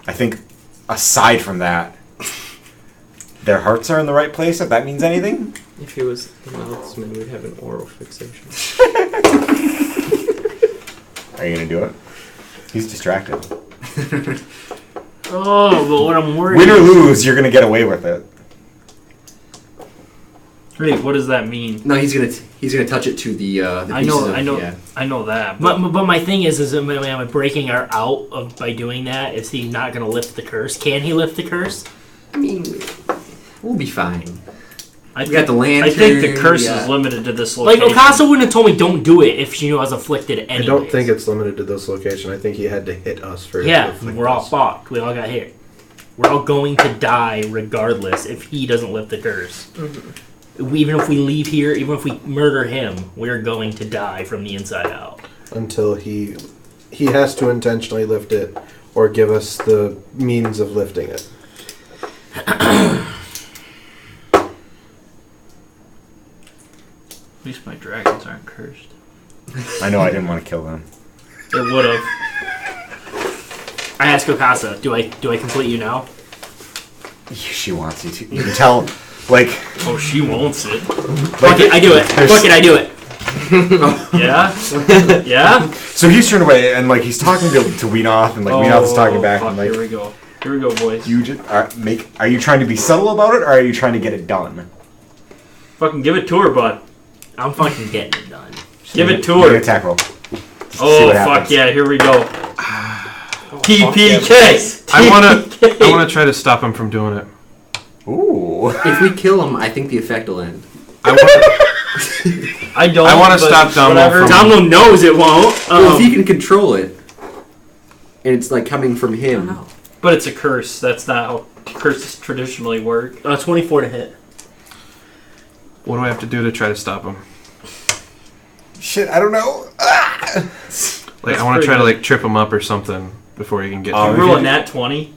I think aside from that, their hearts are in the right place. If that means anything. If he was the mouthsman, we'd have an oral fixation. Are you gonna do it? He's distracted. Oh, but what I'm worried... Win or lose, you're gonna get away with it. Wait, what does that mean? No, he's gonna touch it to the I pieces know, of, I know. Yeah. I know that. But But my thing is am I breaking her out of by doing that? Is he not going to lift the curse? Can he lift the curse? I mean, we'll be fine. I We got the lantern. I think the curse yeah. is limited to this Like, location. Okasa wouldn't have told me don't do it if she knew I was afflicted anyways. I don't think it's limited to this location. I think he had to hit us for it to Yeah, afflict we're all us. fucked. We all got hit. We're all going to die regardless if he doesn't lift the curse. Even if we leave here, even if we murder him, we're going to die from the inside out. Until he has to intentionally lift it or give us the means of lifting it. At least my dragons aren't cursed. I know I didn't want to kill them. It would have. I ask Okasa, do I complete you now? She wants you to. You can tell, like. Oh, she wants it. Fuck it, I do it. Fuck it, I do it. Yeah? Yeah? So he's turned away, and like he's talking to Whenoth, and like Whenoth is talking back, fuck, and like here we go. Here we go, boys. You just are you trying to be subtle about it, or are you trying to get it done? Fucking give it to her, bud. I'm fucking getting it done. Give it to Give me her. an attack roll. Oh, fuck yeah. Here we go. TPK. I wanna try to stop him from doing it. Ooh. If we kill him, I think the effect will end. I don't. I wanna but stop Dumbo whatever. from- Domino knows it won't. Well, if he can control it, and it's like coming from him. But it's a curse. That's not how curses traditionally work. 24 to hit. What do I have to do to try to stop him? Shit, I don't know. Like, I want to try to like trip him up or something before he can get. Oh, to me. Roll a nat 20.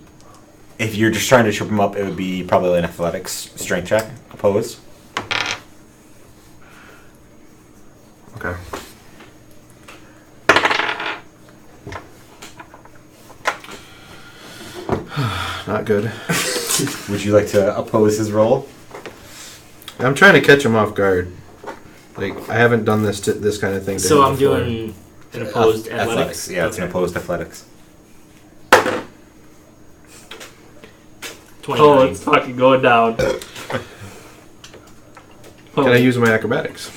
If you're just trying to trip him up, it would be probably an athletics strength check opposed. Okay. Not good. Would you like to oppose his roll? I'm trying to catch him off guard. Like, I haven't done this kind of thing. To So him I'm before. doing an opposed athletics. Yeah, it's an opposed athletics. 29. Oh, it's fucking going down. Can I use my acrobatics?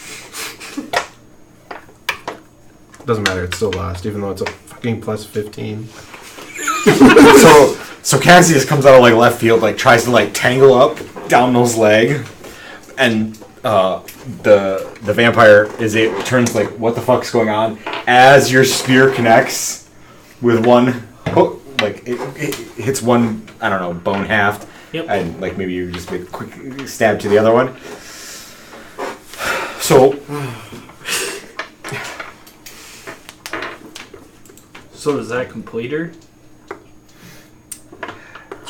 Doesn't matter. It's still lost, even though it's a fucking plus 15. So Cassius comes out of like left field, like tries to like tangle up Domino's leg, and the vampire turns like, what the fuck's going on? As your spear connects with one hook, like it hits one, I don't know, bone haft, and like maybe you just make a quick stab to the other one. So does that complete her?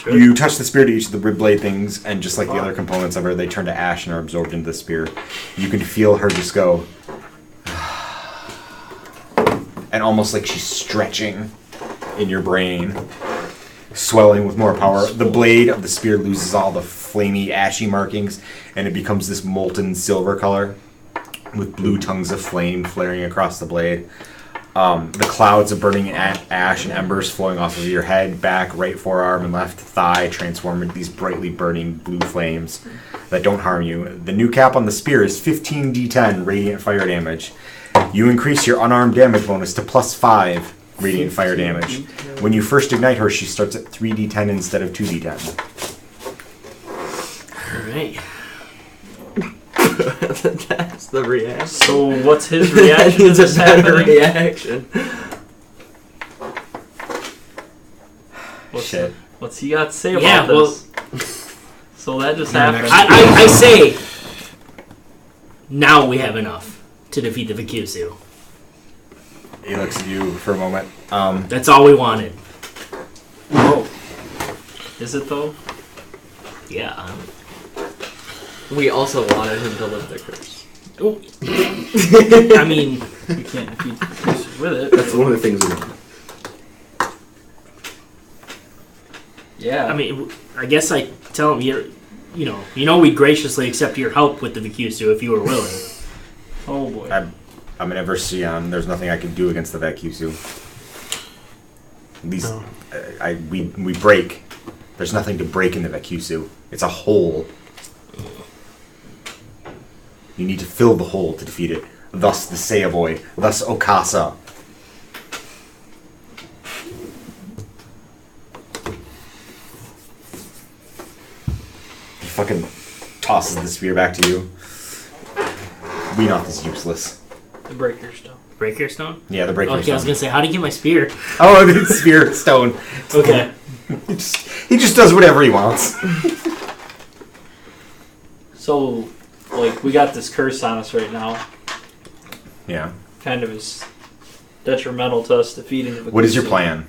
You touch the spear to each of the rib blade things, and just like the other components of her, they turn to ash and are absorbed into the spear. You can feel her just go, and almost like she's stretching in your brain, swelling with more power. The blade of the spear loses all the flamey, ashy markings, and it becomes this molten silver color with blue tongues of flame flaring across the blade. The clouds of burning ash and embers flowing off of your head, back, right forearm, and left thigh transform into these brightly burning blue flames that don't harm you. The new cap on the spear is 15d10 radiant fire damage. You increase your unarmed damage bonus to plus 5 radiant fire damage. When you first ignite her, she starts at 3d10 instead of 2d10. Alright. That's the reaction. So what's his reaction to It's a this better happening? reaction. Shit. What's he got to say about Yeah, this? So that just happened. I say, now we have enough to defeat the Vacusu. He looks at you for a moment. That's all we wanted. Oh. Is it though? Yeah. We also wanted him to lift the curse. I mean, You can't defeat the creatures with it. That's one of the things we want. Yeah. I mean, I guess I tell him you know, we'd graciously accept your help with the Vacusu if you were willing. Oh boy. I'm an Eversion. There's nothing I can do against the Vacusu. These, we break. There's nothing to break in the Vacusu. It's a hole. You need to fill the hole to defeat it. Thus the Sayaboy. Thus Okasa. He fucking tosses the spear back to you. Whenoth is useless. The Breaker Stone. Breaker Stone? Yeah, the breaker Okay, I was stone. gonna say, how do you get my spear? Oh, it's spear stone. Okay. He just does whatever he wants. So, like, we got this curse on us right now. Yeah. Kind of is detrimental to us defeating the Vacusu. What is your plan?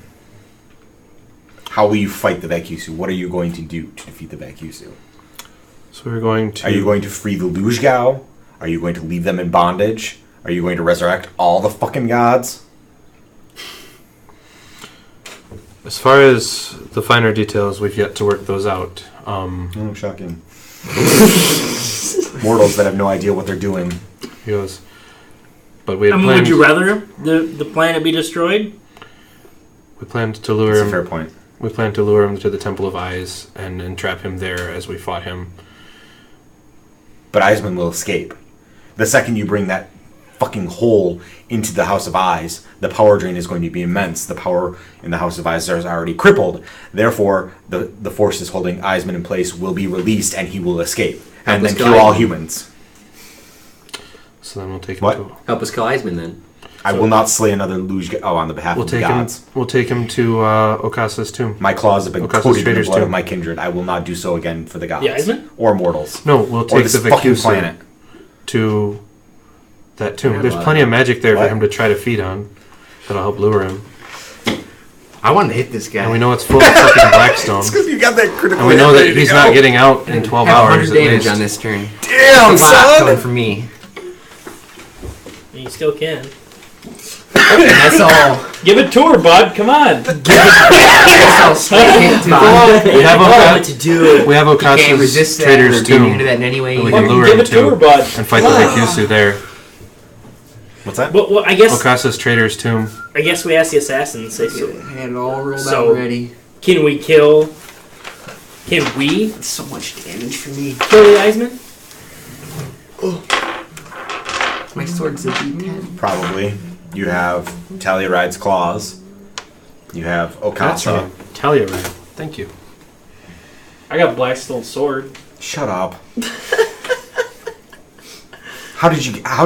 How will you fight the Vacusu? What are you going to do to defeat the Vacusu? So we're going to. Are you going to free the Lujgao? Are you going to leave them in bondage? Are you going to resurrect all the fucking gods? As far as the finer details, we've yet to work those out. Oh, shocking. Mortals that have no idea what they're doing. He goes. But we had I mean, planned. would you rather the planet be destroyed? We planned to lure That's a him. fair point. We plan to lure him to the Temple of Eyes and entrap him there as we fought him. But Eisman will escape. The second you bring that fucking hole into the House of Eyes, the power drain is going to be immense. The power in the House of Eyes is already crippled. Therefore, the forces holding Eisman in place will be released and he will escape. And then kill all humans. So then we'll take him What? to... Help us kill Eisman then. I will not slay another luge on the behalf of the gods. We'll take him to Okasa's tomb. My claws have been Okasa's coated in the traitor's blood of tomb. my kindred. I will not do so again for the gods. The Eisman? Or mortals. No, we'll Or take this the fucking Vacusa planet. to that tomb. Yeah, There's well, plenty of magic there what? for him to try to feed on. That'll help lure him. I want to hit this guy. And we know it's full of fucking Blackstone. It's because you got that critical And we know hit that ready to he's go. not getting out in 12 have hours 100 at damage least. on this turn. Damn, That's a lot coming son! from me. You still can. That's all. Give it to her, bud. Come on. That's all straight to We have What Oka- to do? we have Can't Okasa's resist that traitor's or get tomb into that in any way. We can Fucking lure give him it to her, to bud. and fight the Vacusa there. What's that? Well, I guess Okasa's traitor's tomb. we asked the assassins. Say so. I had it all rolled So- out already. Can we kill? Can we That's so much damage for me. kill the Eisman? My sword's a D10. Probably. You have Telluride's claws. You have That's Okasa. right. Telluride. Thank you. I got Blackstone sword. Shut up. How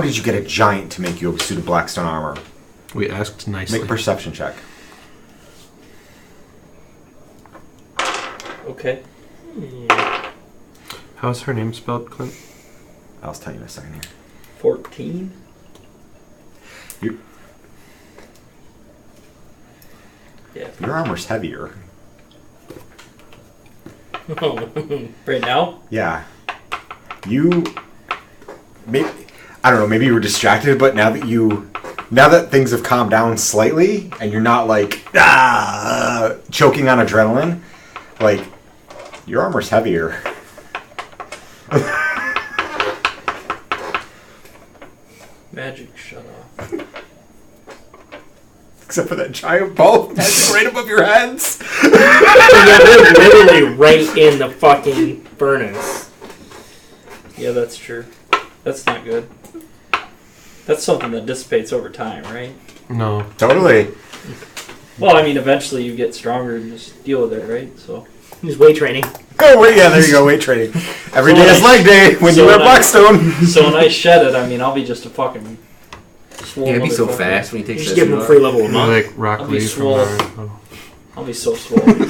did you get a giant to make you a suit of Blackstone armor? We asked nicely. Make a perception check. Okay. How's her name spelled, Clint? I'll tell you in a second here. 14. You- Yeah. Your armor's heavier. Right now? Yeah. You. Maybe, I don't know. Maybe you were distracted, but now that things have calmed down slightly, and you're not like choking on adrenaline, like your armor's heavier. Magic shut off. Except for that giant bulb that's right above your heads. Yeah, we're literally right in the fucking furnace. Yeah, that's true. That's not good. That's something that dissipates over time, right? No. Totally. Well, I mean, eventually you get stronger and just deal with it, right? So. He's weight training. Oh wait, yeah, there you go. Weight training. Every So day when is I- leg day when so you wear when I- Blackstone. So when I shed it, I mean, I'll be just a fucking. Swole Yeah, it'd be so motherfucker. fast when you take You that just give him a shit free off. level a You're month. like Rock I'll be Lee from swole. Naruto. I'll be so swole.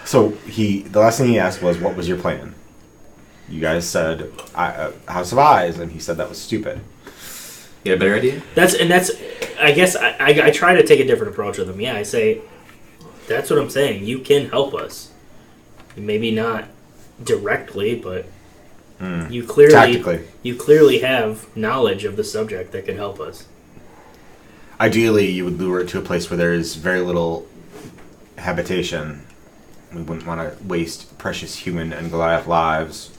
So the last thing he asked was, "What was your plan?" You guys said House of Eyes, and he said that was stupid. You got a better idea? That's I guess I try to take a different approach with him. Yeah, I say, that's what I'm saying. You can help us. Maybe not directly, but you clearly have knowledge of the subject that can help us. Ideally, you would lure it to a place where there is very little habitation. We wouldn't want to waste precious human and Goliath lives.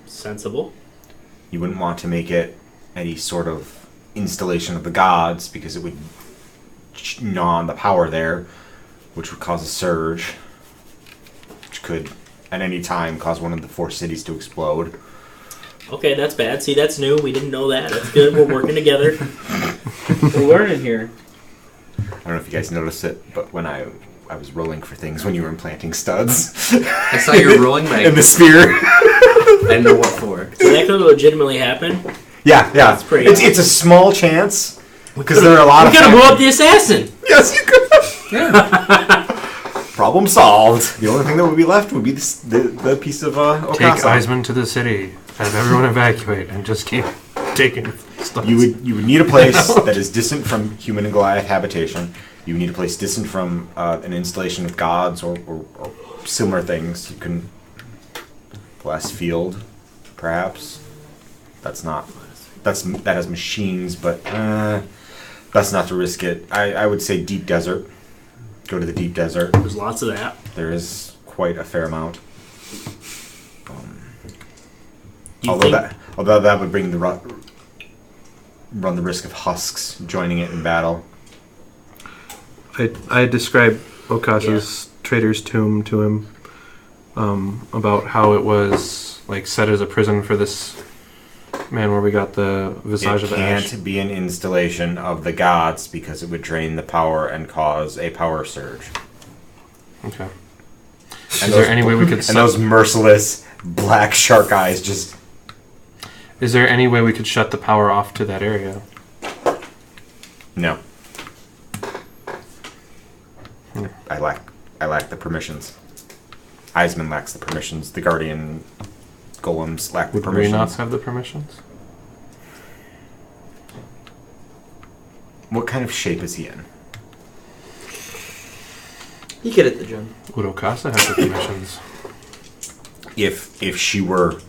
Sensible. You wouldn't want to make it any sort of installation of the gods because it would gnaw on the power there, which would cause a surge, which could at any time cause one of the 4 cities to explode. Okay, that's bad. See, that's new. We didn't know that. That's good. We're working together. We're learning here. I don't know if you guys noticed it, but when I was rolling for things when you were implanting studs I saw you were rolling my... in the spear. I didn't know what for. So that could legitimately happen. Yeah. That's pretty It's a small chance because there are a lot We of. could have blew up factors. the assassin. Yes, you could. Problem solved. The only thing that would be left would be the piece of Take Okasa. Eisman to the city. Have everyone evacuate and just keep taking stuff. You would need a place that is distant from human and Goliath habitation. You would need a place distant from an installation of gods or similar things. You can glass field, perhaps. That has machines, but that's not to risk it. I would say deep desert. Go to the deep desert. There's lots of that. There is quite a fair amount. You Although think- that would bring run the risk of husks joining it in battle. I described Okasa's trader's tomb to him, about how it was like set as a prison for this man where we got the visage It of ash. can't be an installation of the gods because it would drain the power and cause a power surge. Okay. And Is there any way we could and those merciless black shark eyes just... Is there any way we could shut the power off to that area? No. Hmm. I lack the permissions. Eisman lacks the permissions. The Guardian golems lack the Would permissions. Whenoth have the permissions? What kind of shape is he in? You get it, the gym. Would Okasa have the permissions? If she were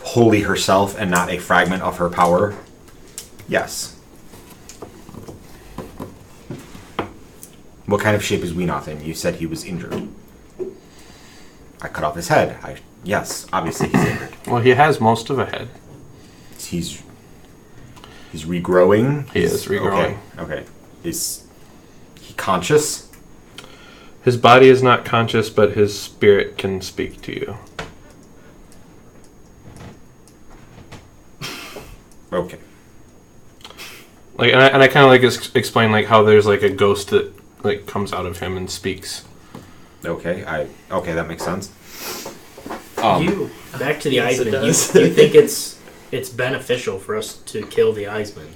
wholly herself and not a fragment of her power, yes. What kind of shape is Whenoth in? You said he was injured. I cut off his head. Yes, obviously he's injured. Well, he has most of a head. He's regrowing. He is regrowing. Okay. Is he conscious? His body is not conscious, but his spirit can speak to you. Okay. Like, and I kind of like explain like how there's like a ghost that like comes out of him and speaks. Okay. That makes sense. You back to the Yes, it Eisman. does. You think it's beneficial for us to kill the Eisman,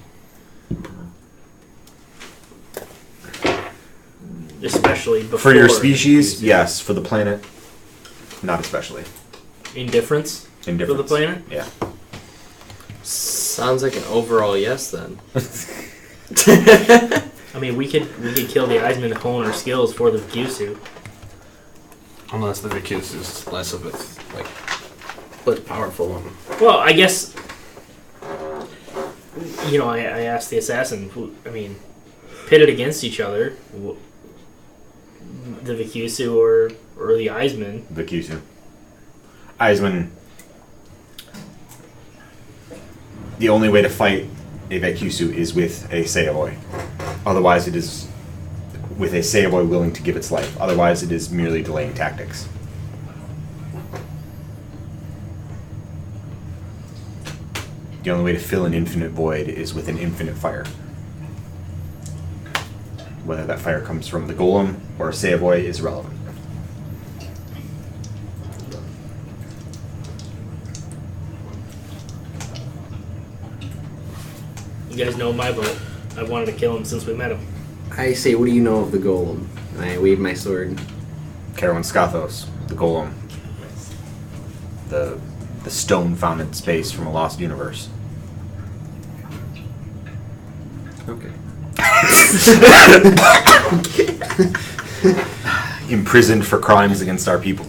especially before For your species, yes. For the planet, not especially. indifference for Indifference. the planet. Yeah. Sounds like an overall yes then. I mean, we could kill the Eisman to hone our skills for the Gyusu. Unless the Vicus is less of a like less powerful one. Well, I guess I asked the assassin. I mean, pitted against each other, the Vikusu or the Eisman. The Kyusu. Eisman. The only way to fight a Vekusu is with a Seiboy. Otherwise, it is with a Seiboy willing to give its life. Otherwise, it is merely delaying tactics. The only way to fill an infinite void is with an infinite fire. Whether that fire comes from the golem or a Seiboy is irrelevant. You guys know my vote. I've wanted to kill him since we met him. I say, what do you know of the golem? And I wave my sword. Karawan Skathos, the golem. The stone found in space from a lost universe. Okay. Imprisoned for crimes against our people.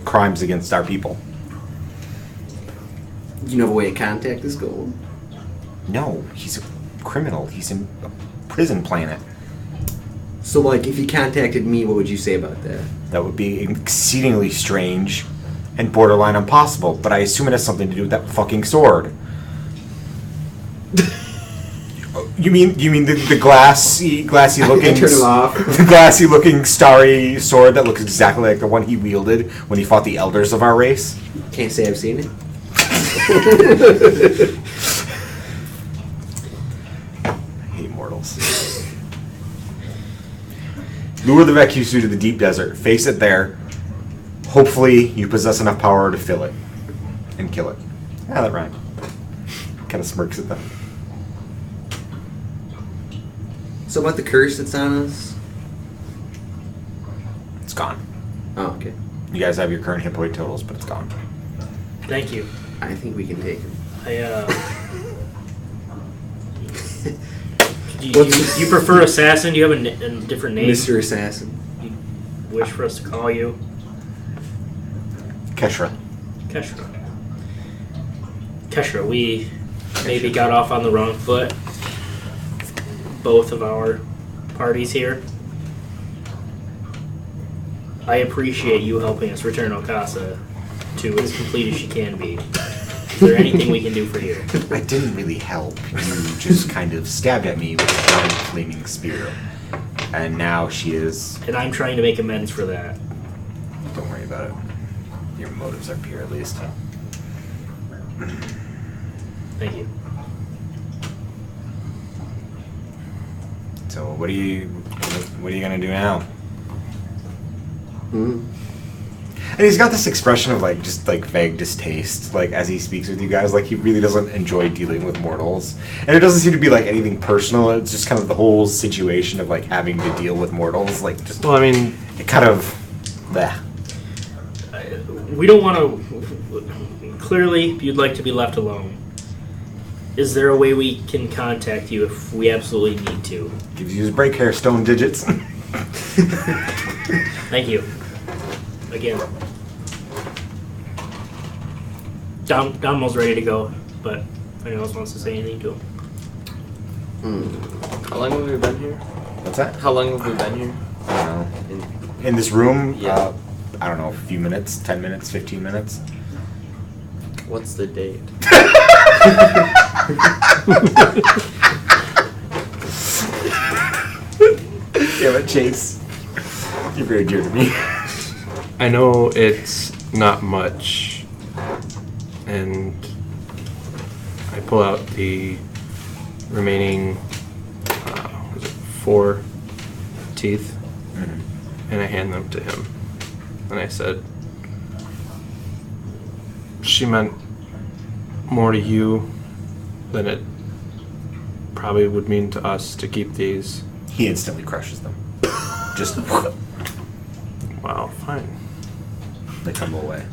Crimes against our people. Do you know of a way to contact this golem? No, he's a criminal. He's in a prison planet. So, like, if he contacted me, what would you say about that? That would be exceedingly strange and borderline impossible, but I assume it has something to do with that fucking sword. You mean the glassy looking Turn him off. the glassy looking starry sword that looks exactly like the one he wielded when he fought the elders of our race? Can't say I've seen it. I hate mortals. Lure the Vekusu to the deep desert. Face it there. Hopefully, you possess enough power to fill it and kill it. Yeah, that rhymed. Kind of smirks at that. So about the curse that's on us? It's gone. Oh, okay. You guys have your current hit point totals, but it's gone. Thank you. I think we can take him. You prefer assassin? Do you have a different name? Mr. Assassin. You wish for us to call you Keshra. Keshra. Keshra, we maybe got off on the wrong foot. Both of our parties here. I appreciate you helping us return Okasa to as complete as she can be. Is there anything we can do for you? I didn't really help. You just kind of stabbed at me with a giant flaming spear. And now she is... And I'm trying to make amends for that. Don't worry about it. Your motives are pure, at least. Thank you. So what are you gonna do now? And he's got this expression of like just like vague distaste, like as he speaks with you guys, like he really doesn't enjoy dealing with mortals. And it doesn't seem to be like anything personal. It's just kind of the whole situation of like having to deal with mortals, like just Well, I mean, it kind of bleh. We don't want to. Clearly, you'd like to be left alone. Is there a way we can contact you if we absolutely need to? Gives you his break hair stone digits. Thank you. Again. Donmo's ready to go, but if anyone else wants to say anything to him. How long have we been here? What's that? How long have we been here? I don't know. In this room, Yeah. I don't know, a few minutes, 10 minutes, 15 minutes. What's the date? Damn it, Chase. You're very dear to me. I know it's not much, and I pull out the remaining, was it 4 teeth, and I hand them to him. And I said, she meant more to you than it probably would mean to us to keep these. He instantly crushes them. Just Wow, fine. they tumble away.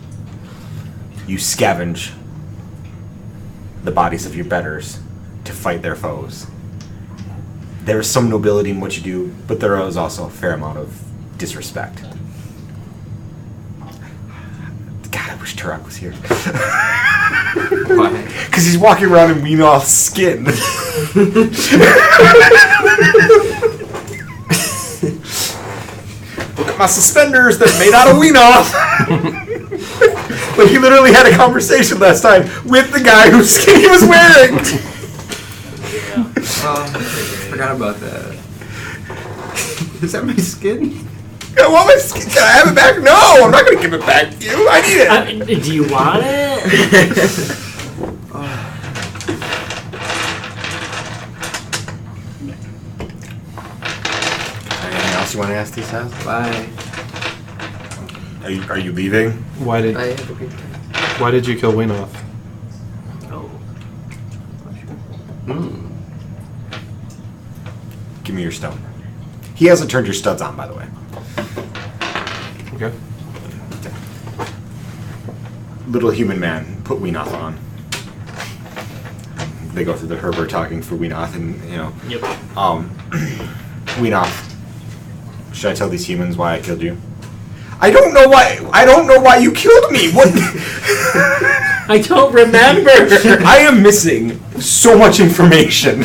You scavenge the bodies of your betters to fight their foes. There is some nobility in what you do, but there is also a fair amount of disrespect. God, I wish Turok was here. Why? Because he's walking around in Whenoth's skin. Look at my suspenders that are made out of Whenoth. Like he literally had a conversation last time with the guy whose skin he was wearing. Forgot about that. Is that my skin? I want my skin. Can I have it back? No, I'm not going to give it back to you. I need it. Do you want it? Anything else you want to ask these guys? Bye. Are you leaving? Why did Bye. Have a great time. Why did you kill Whenoth? Oh. Give me your stone. He hasn't turned your studs on, by the way. Okay. Little human man, put Whenoth on. They go through the Herbert talking for Whenoth, and Yep. Whenoth, should I tell these humans why I killed you? I don't know why you killed me. What? I don't remember. I am missing so much information.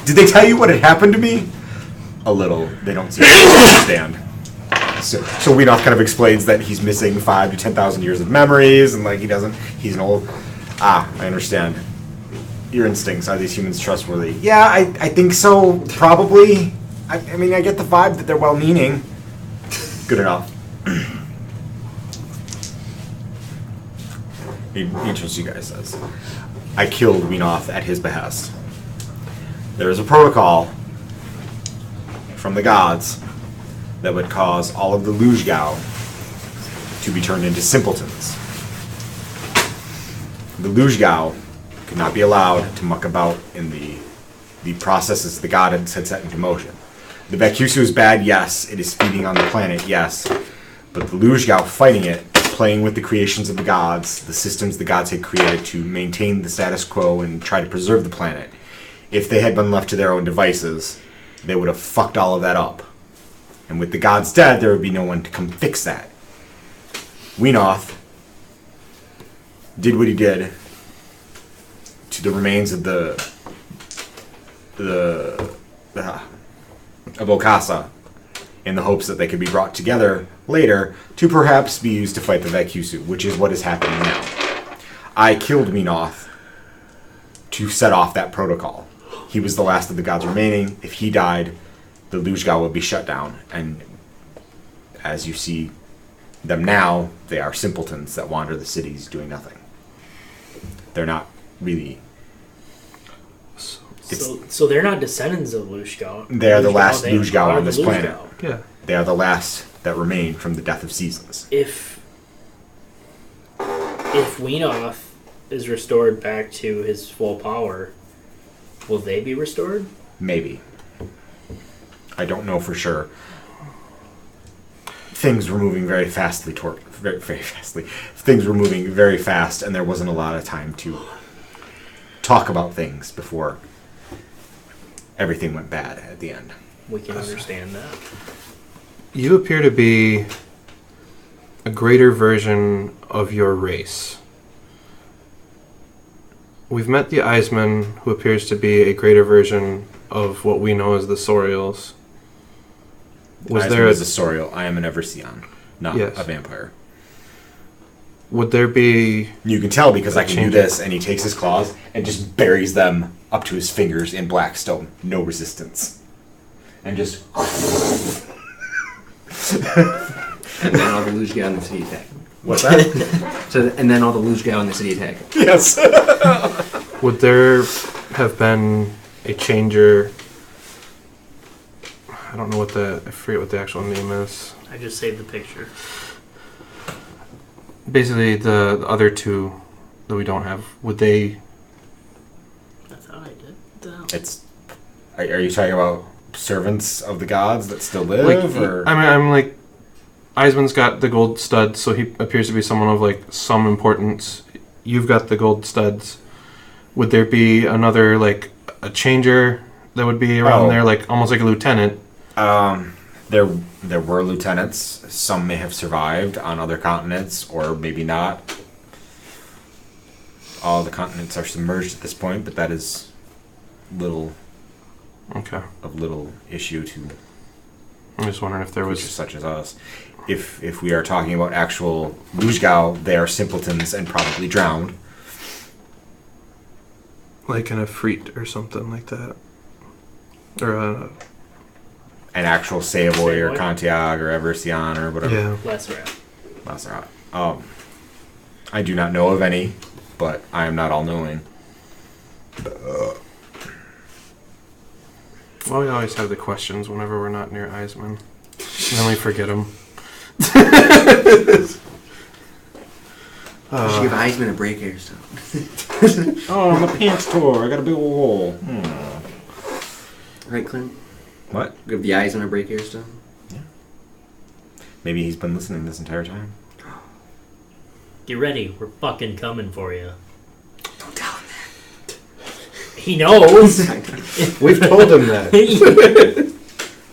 Did they tell you what had happened to me? A little. They don't seem to understand. So Whenoth kind of explains that he's missing 5,000 to 10,000 years of memories, and like he's an old. I understand. Your instincts, are these humans trustworthy? Yeah, I think so, probably. I mean, I get the vibe that they're well-meaning. Good enough. He introduces you guys as, I killed Whenoth at his behest. There is a protocol from the gods that would cause all of the Lujgao to be turned into simpletons. The Lujgao could not be allowed to muck about in the processes the gods had set into motion. The Bakusu is bad, yes. It is feeding on the planet, yes. But the Lujgao fighting it, playing with the creations of the gods, the systems the gods had created to maintain the status quo and try to preserve the planet. If they had been left to their own devices, they would have fucked all of that up. And with the gods dead, there would be no one to come fix that. Whenoth did what he did to the remains of of Okasa in the hopes that they could be brought together later to perhaps be used to fight the Vaikusu, which is what is happening now. I killed Whenoth to set off that protocol. He was the last of the gods remaining. If he died, the Lujgao will be shut down. And as you see them now, they are simpletons that wander the cities doing nothing. They're not really... So they're not descendants of Lujgao. They are the last They Lujgao are on the this planet. Lujgao. Yeah. They are the last that remain from the death of seasons. If Whenoth is restored back to his full power, will they be restored? Maybe. I don't know for sure. Things were moving very fastly very fastly. Things were moving very fast, and there wasn't a lot of time to talk about things before everything went bad at the end. We can understand that. You appear to be a greater version of your race. We've met the Eisman, who appears to be a greater version of what we know as the Sorials. Was there a Sorial? I am an Everseon, not Yes. a vampire. Would there be... You can tell because I can do Change. this, and he takes his claws and just buries them up to his fingers in black stone. No resistance. And just... And then all the Lujgao in the city attack. What's that? And then all the Lujgao in the city attack. Yes. Would there have been a changer... I don't know what I forget what the actual name is. I just saved the picture. Basically, the other two that we don't have, would they... I thought I did. It's... Are you talking about servants of the gods that still live? Like, or? I'm like... Eisman's got the gold studs, so he appears to be someone of, like, some importance. You've got the gold studs. Would there be another, like, a changer that would be around there, like, almost like a lieutenant? There were lieutenants. Some may have survived on other continents, or maybe not. All the continents are submerged at this point, but that is little issue to I'm just wondering if there creatures was... such as us. If we are talking about actual Lujgao, they are simpletons and probably drowned. Like an Efreet or something like that. Or a... An actual Savoy or Savoy? Kantiag or Everseon or whatever. Yeah. Lesserat. I do not know of any, but I am not all-knowing. Well, we always have the questions whenever we're not near Eisman. And then we forget them. You should give Eisman a break here, so. Oh, my pants tore. I got a big ol' hole. Right, Clint? What? Give the Eisman a break here, so. Maybe he's been listening this entire time. Get ready. We're fucking coming for you. Don't tell him He knows. We've told him that.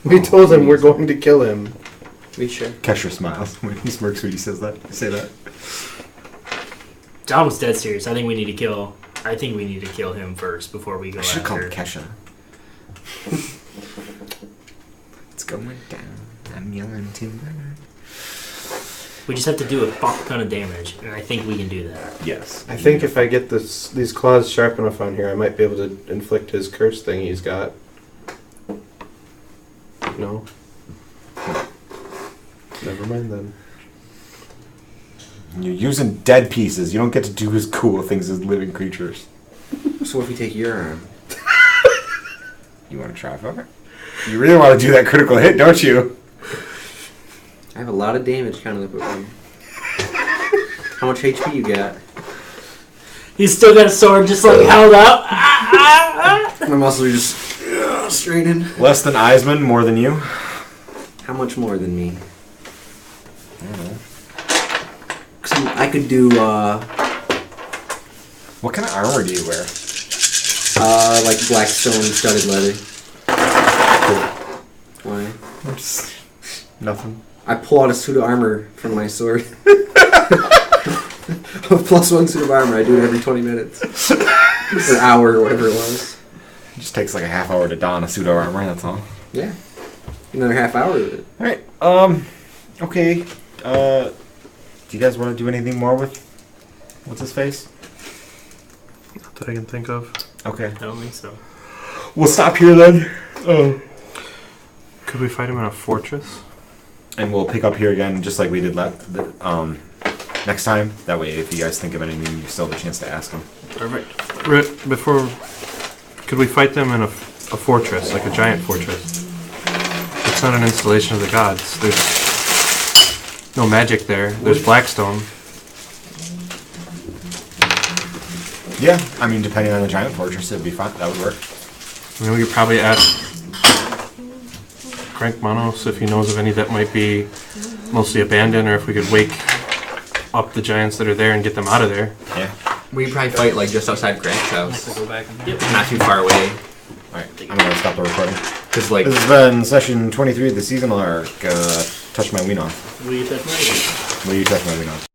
We told him we're going to kill him. We should. Kesher smiles when he smirks when he says that. Say that. John was dead serious. I think we need to kill him first before we go I should have called after. him Kesha. It's going down. I'm yelling timber. We just have to do a fuck ton of damage, and I think we can do that. Yes. I think if I get these claws sharp enough on here, I might be able to inflict his curse thing he's got. No? Never mind then. You're using dead pieces. You don't get to do as cool things as living creatures. So what if we take your arm? You want to try for it? You really want to do that critical hit, don't you? I have a lot of damage coming up with him. How much HP you got? He's still got a sword just like held up. My muscles are just straining. Less than Eisman, more than you. How much more than me? I don't know. 'Cause I could do, What kind of armor do you wear? like black stone studded leather. Why? Nothing. I pull out a suit of armor from my sword. A +1 suit of armor. I do it every 20 minutes. Or hour or whatever it was. It just takes like a half hour to don a suit of armor, that's all. Yeah. Another half hour of it. Alright, okay. Do you guys want to do anything more with... What's his face? Not that I can think of. Okay. I don't think so. We'll stop here then. Could we fight him in a fortress? And we'll pick up here again, just like we did next time. That way, if you guys think of anything, you still have a chance to ask them. Perfect. Before, could we fight them in a fortress, like a giant fortress? It's not an installation of the gods. There's no magic there. There's Blackstone. Yeah, I mean, depending on the giant fortress, it'd be fine. That would work. I mean, we could probably ask Crank Manos if he knows of any that might be mostly abandoned, or if we could wake up the giants that are there and get them out of there. Yeah. We could probably fight like just outside Grant's I have house, to go back and not too far away. Alright, I'm gonna stop the recording. Cause like This has been session 23 of the seasonal arc. Touch my Whenoth. Will you touch my Will you touch my Whenoth?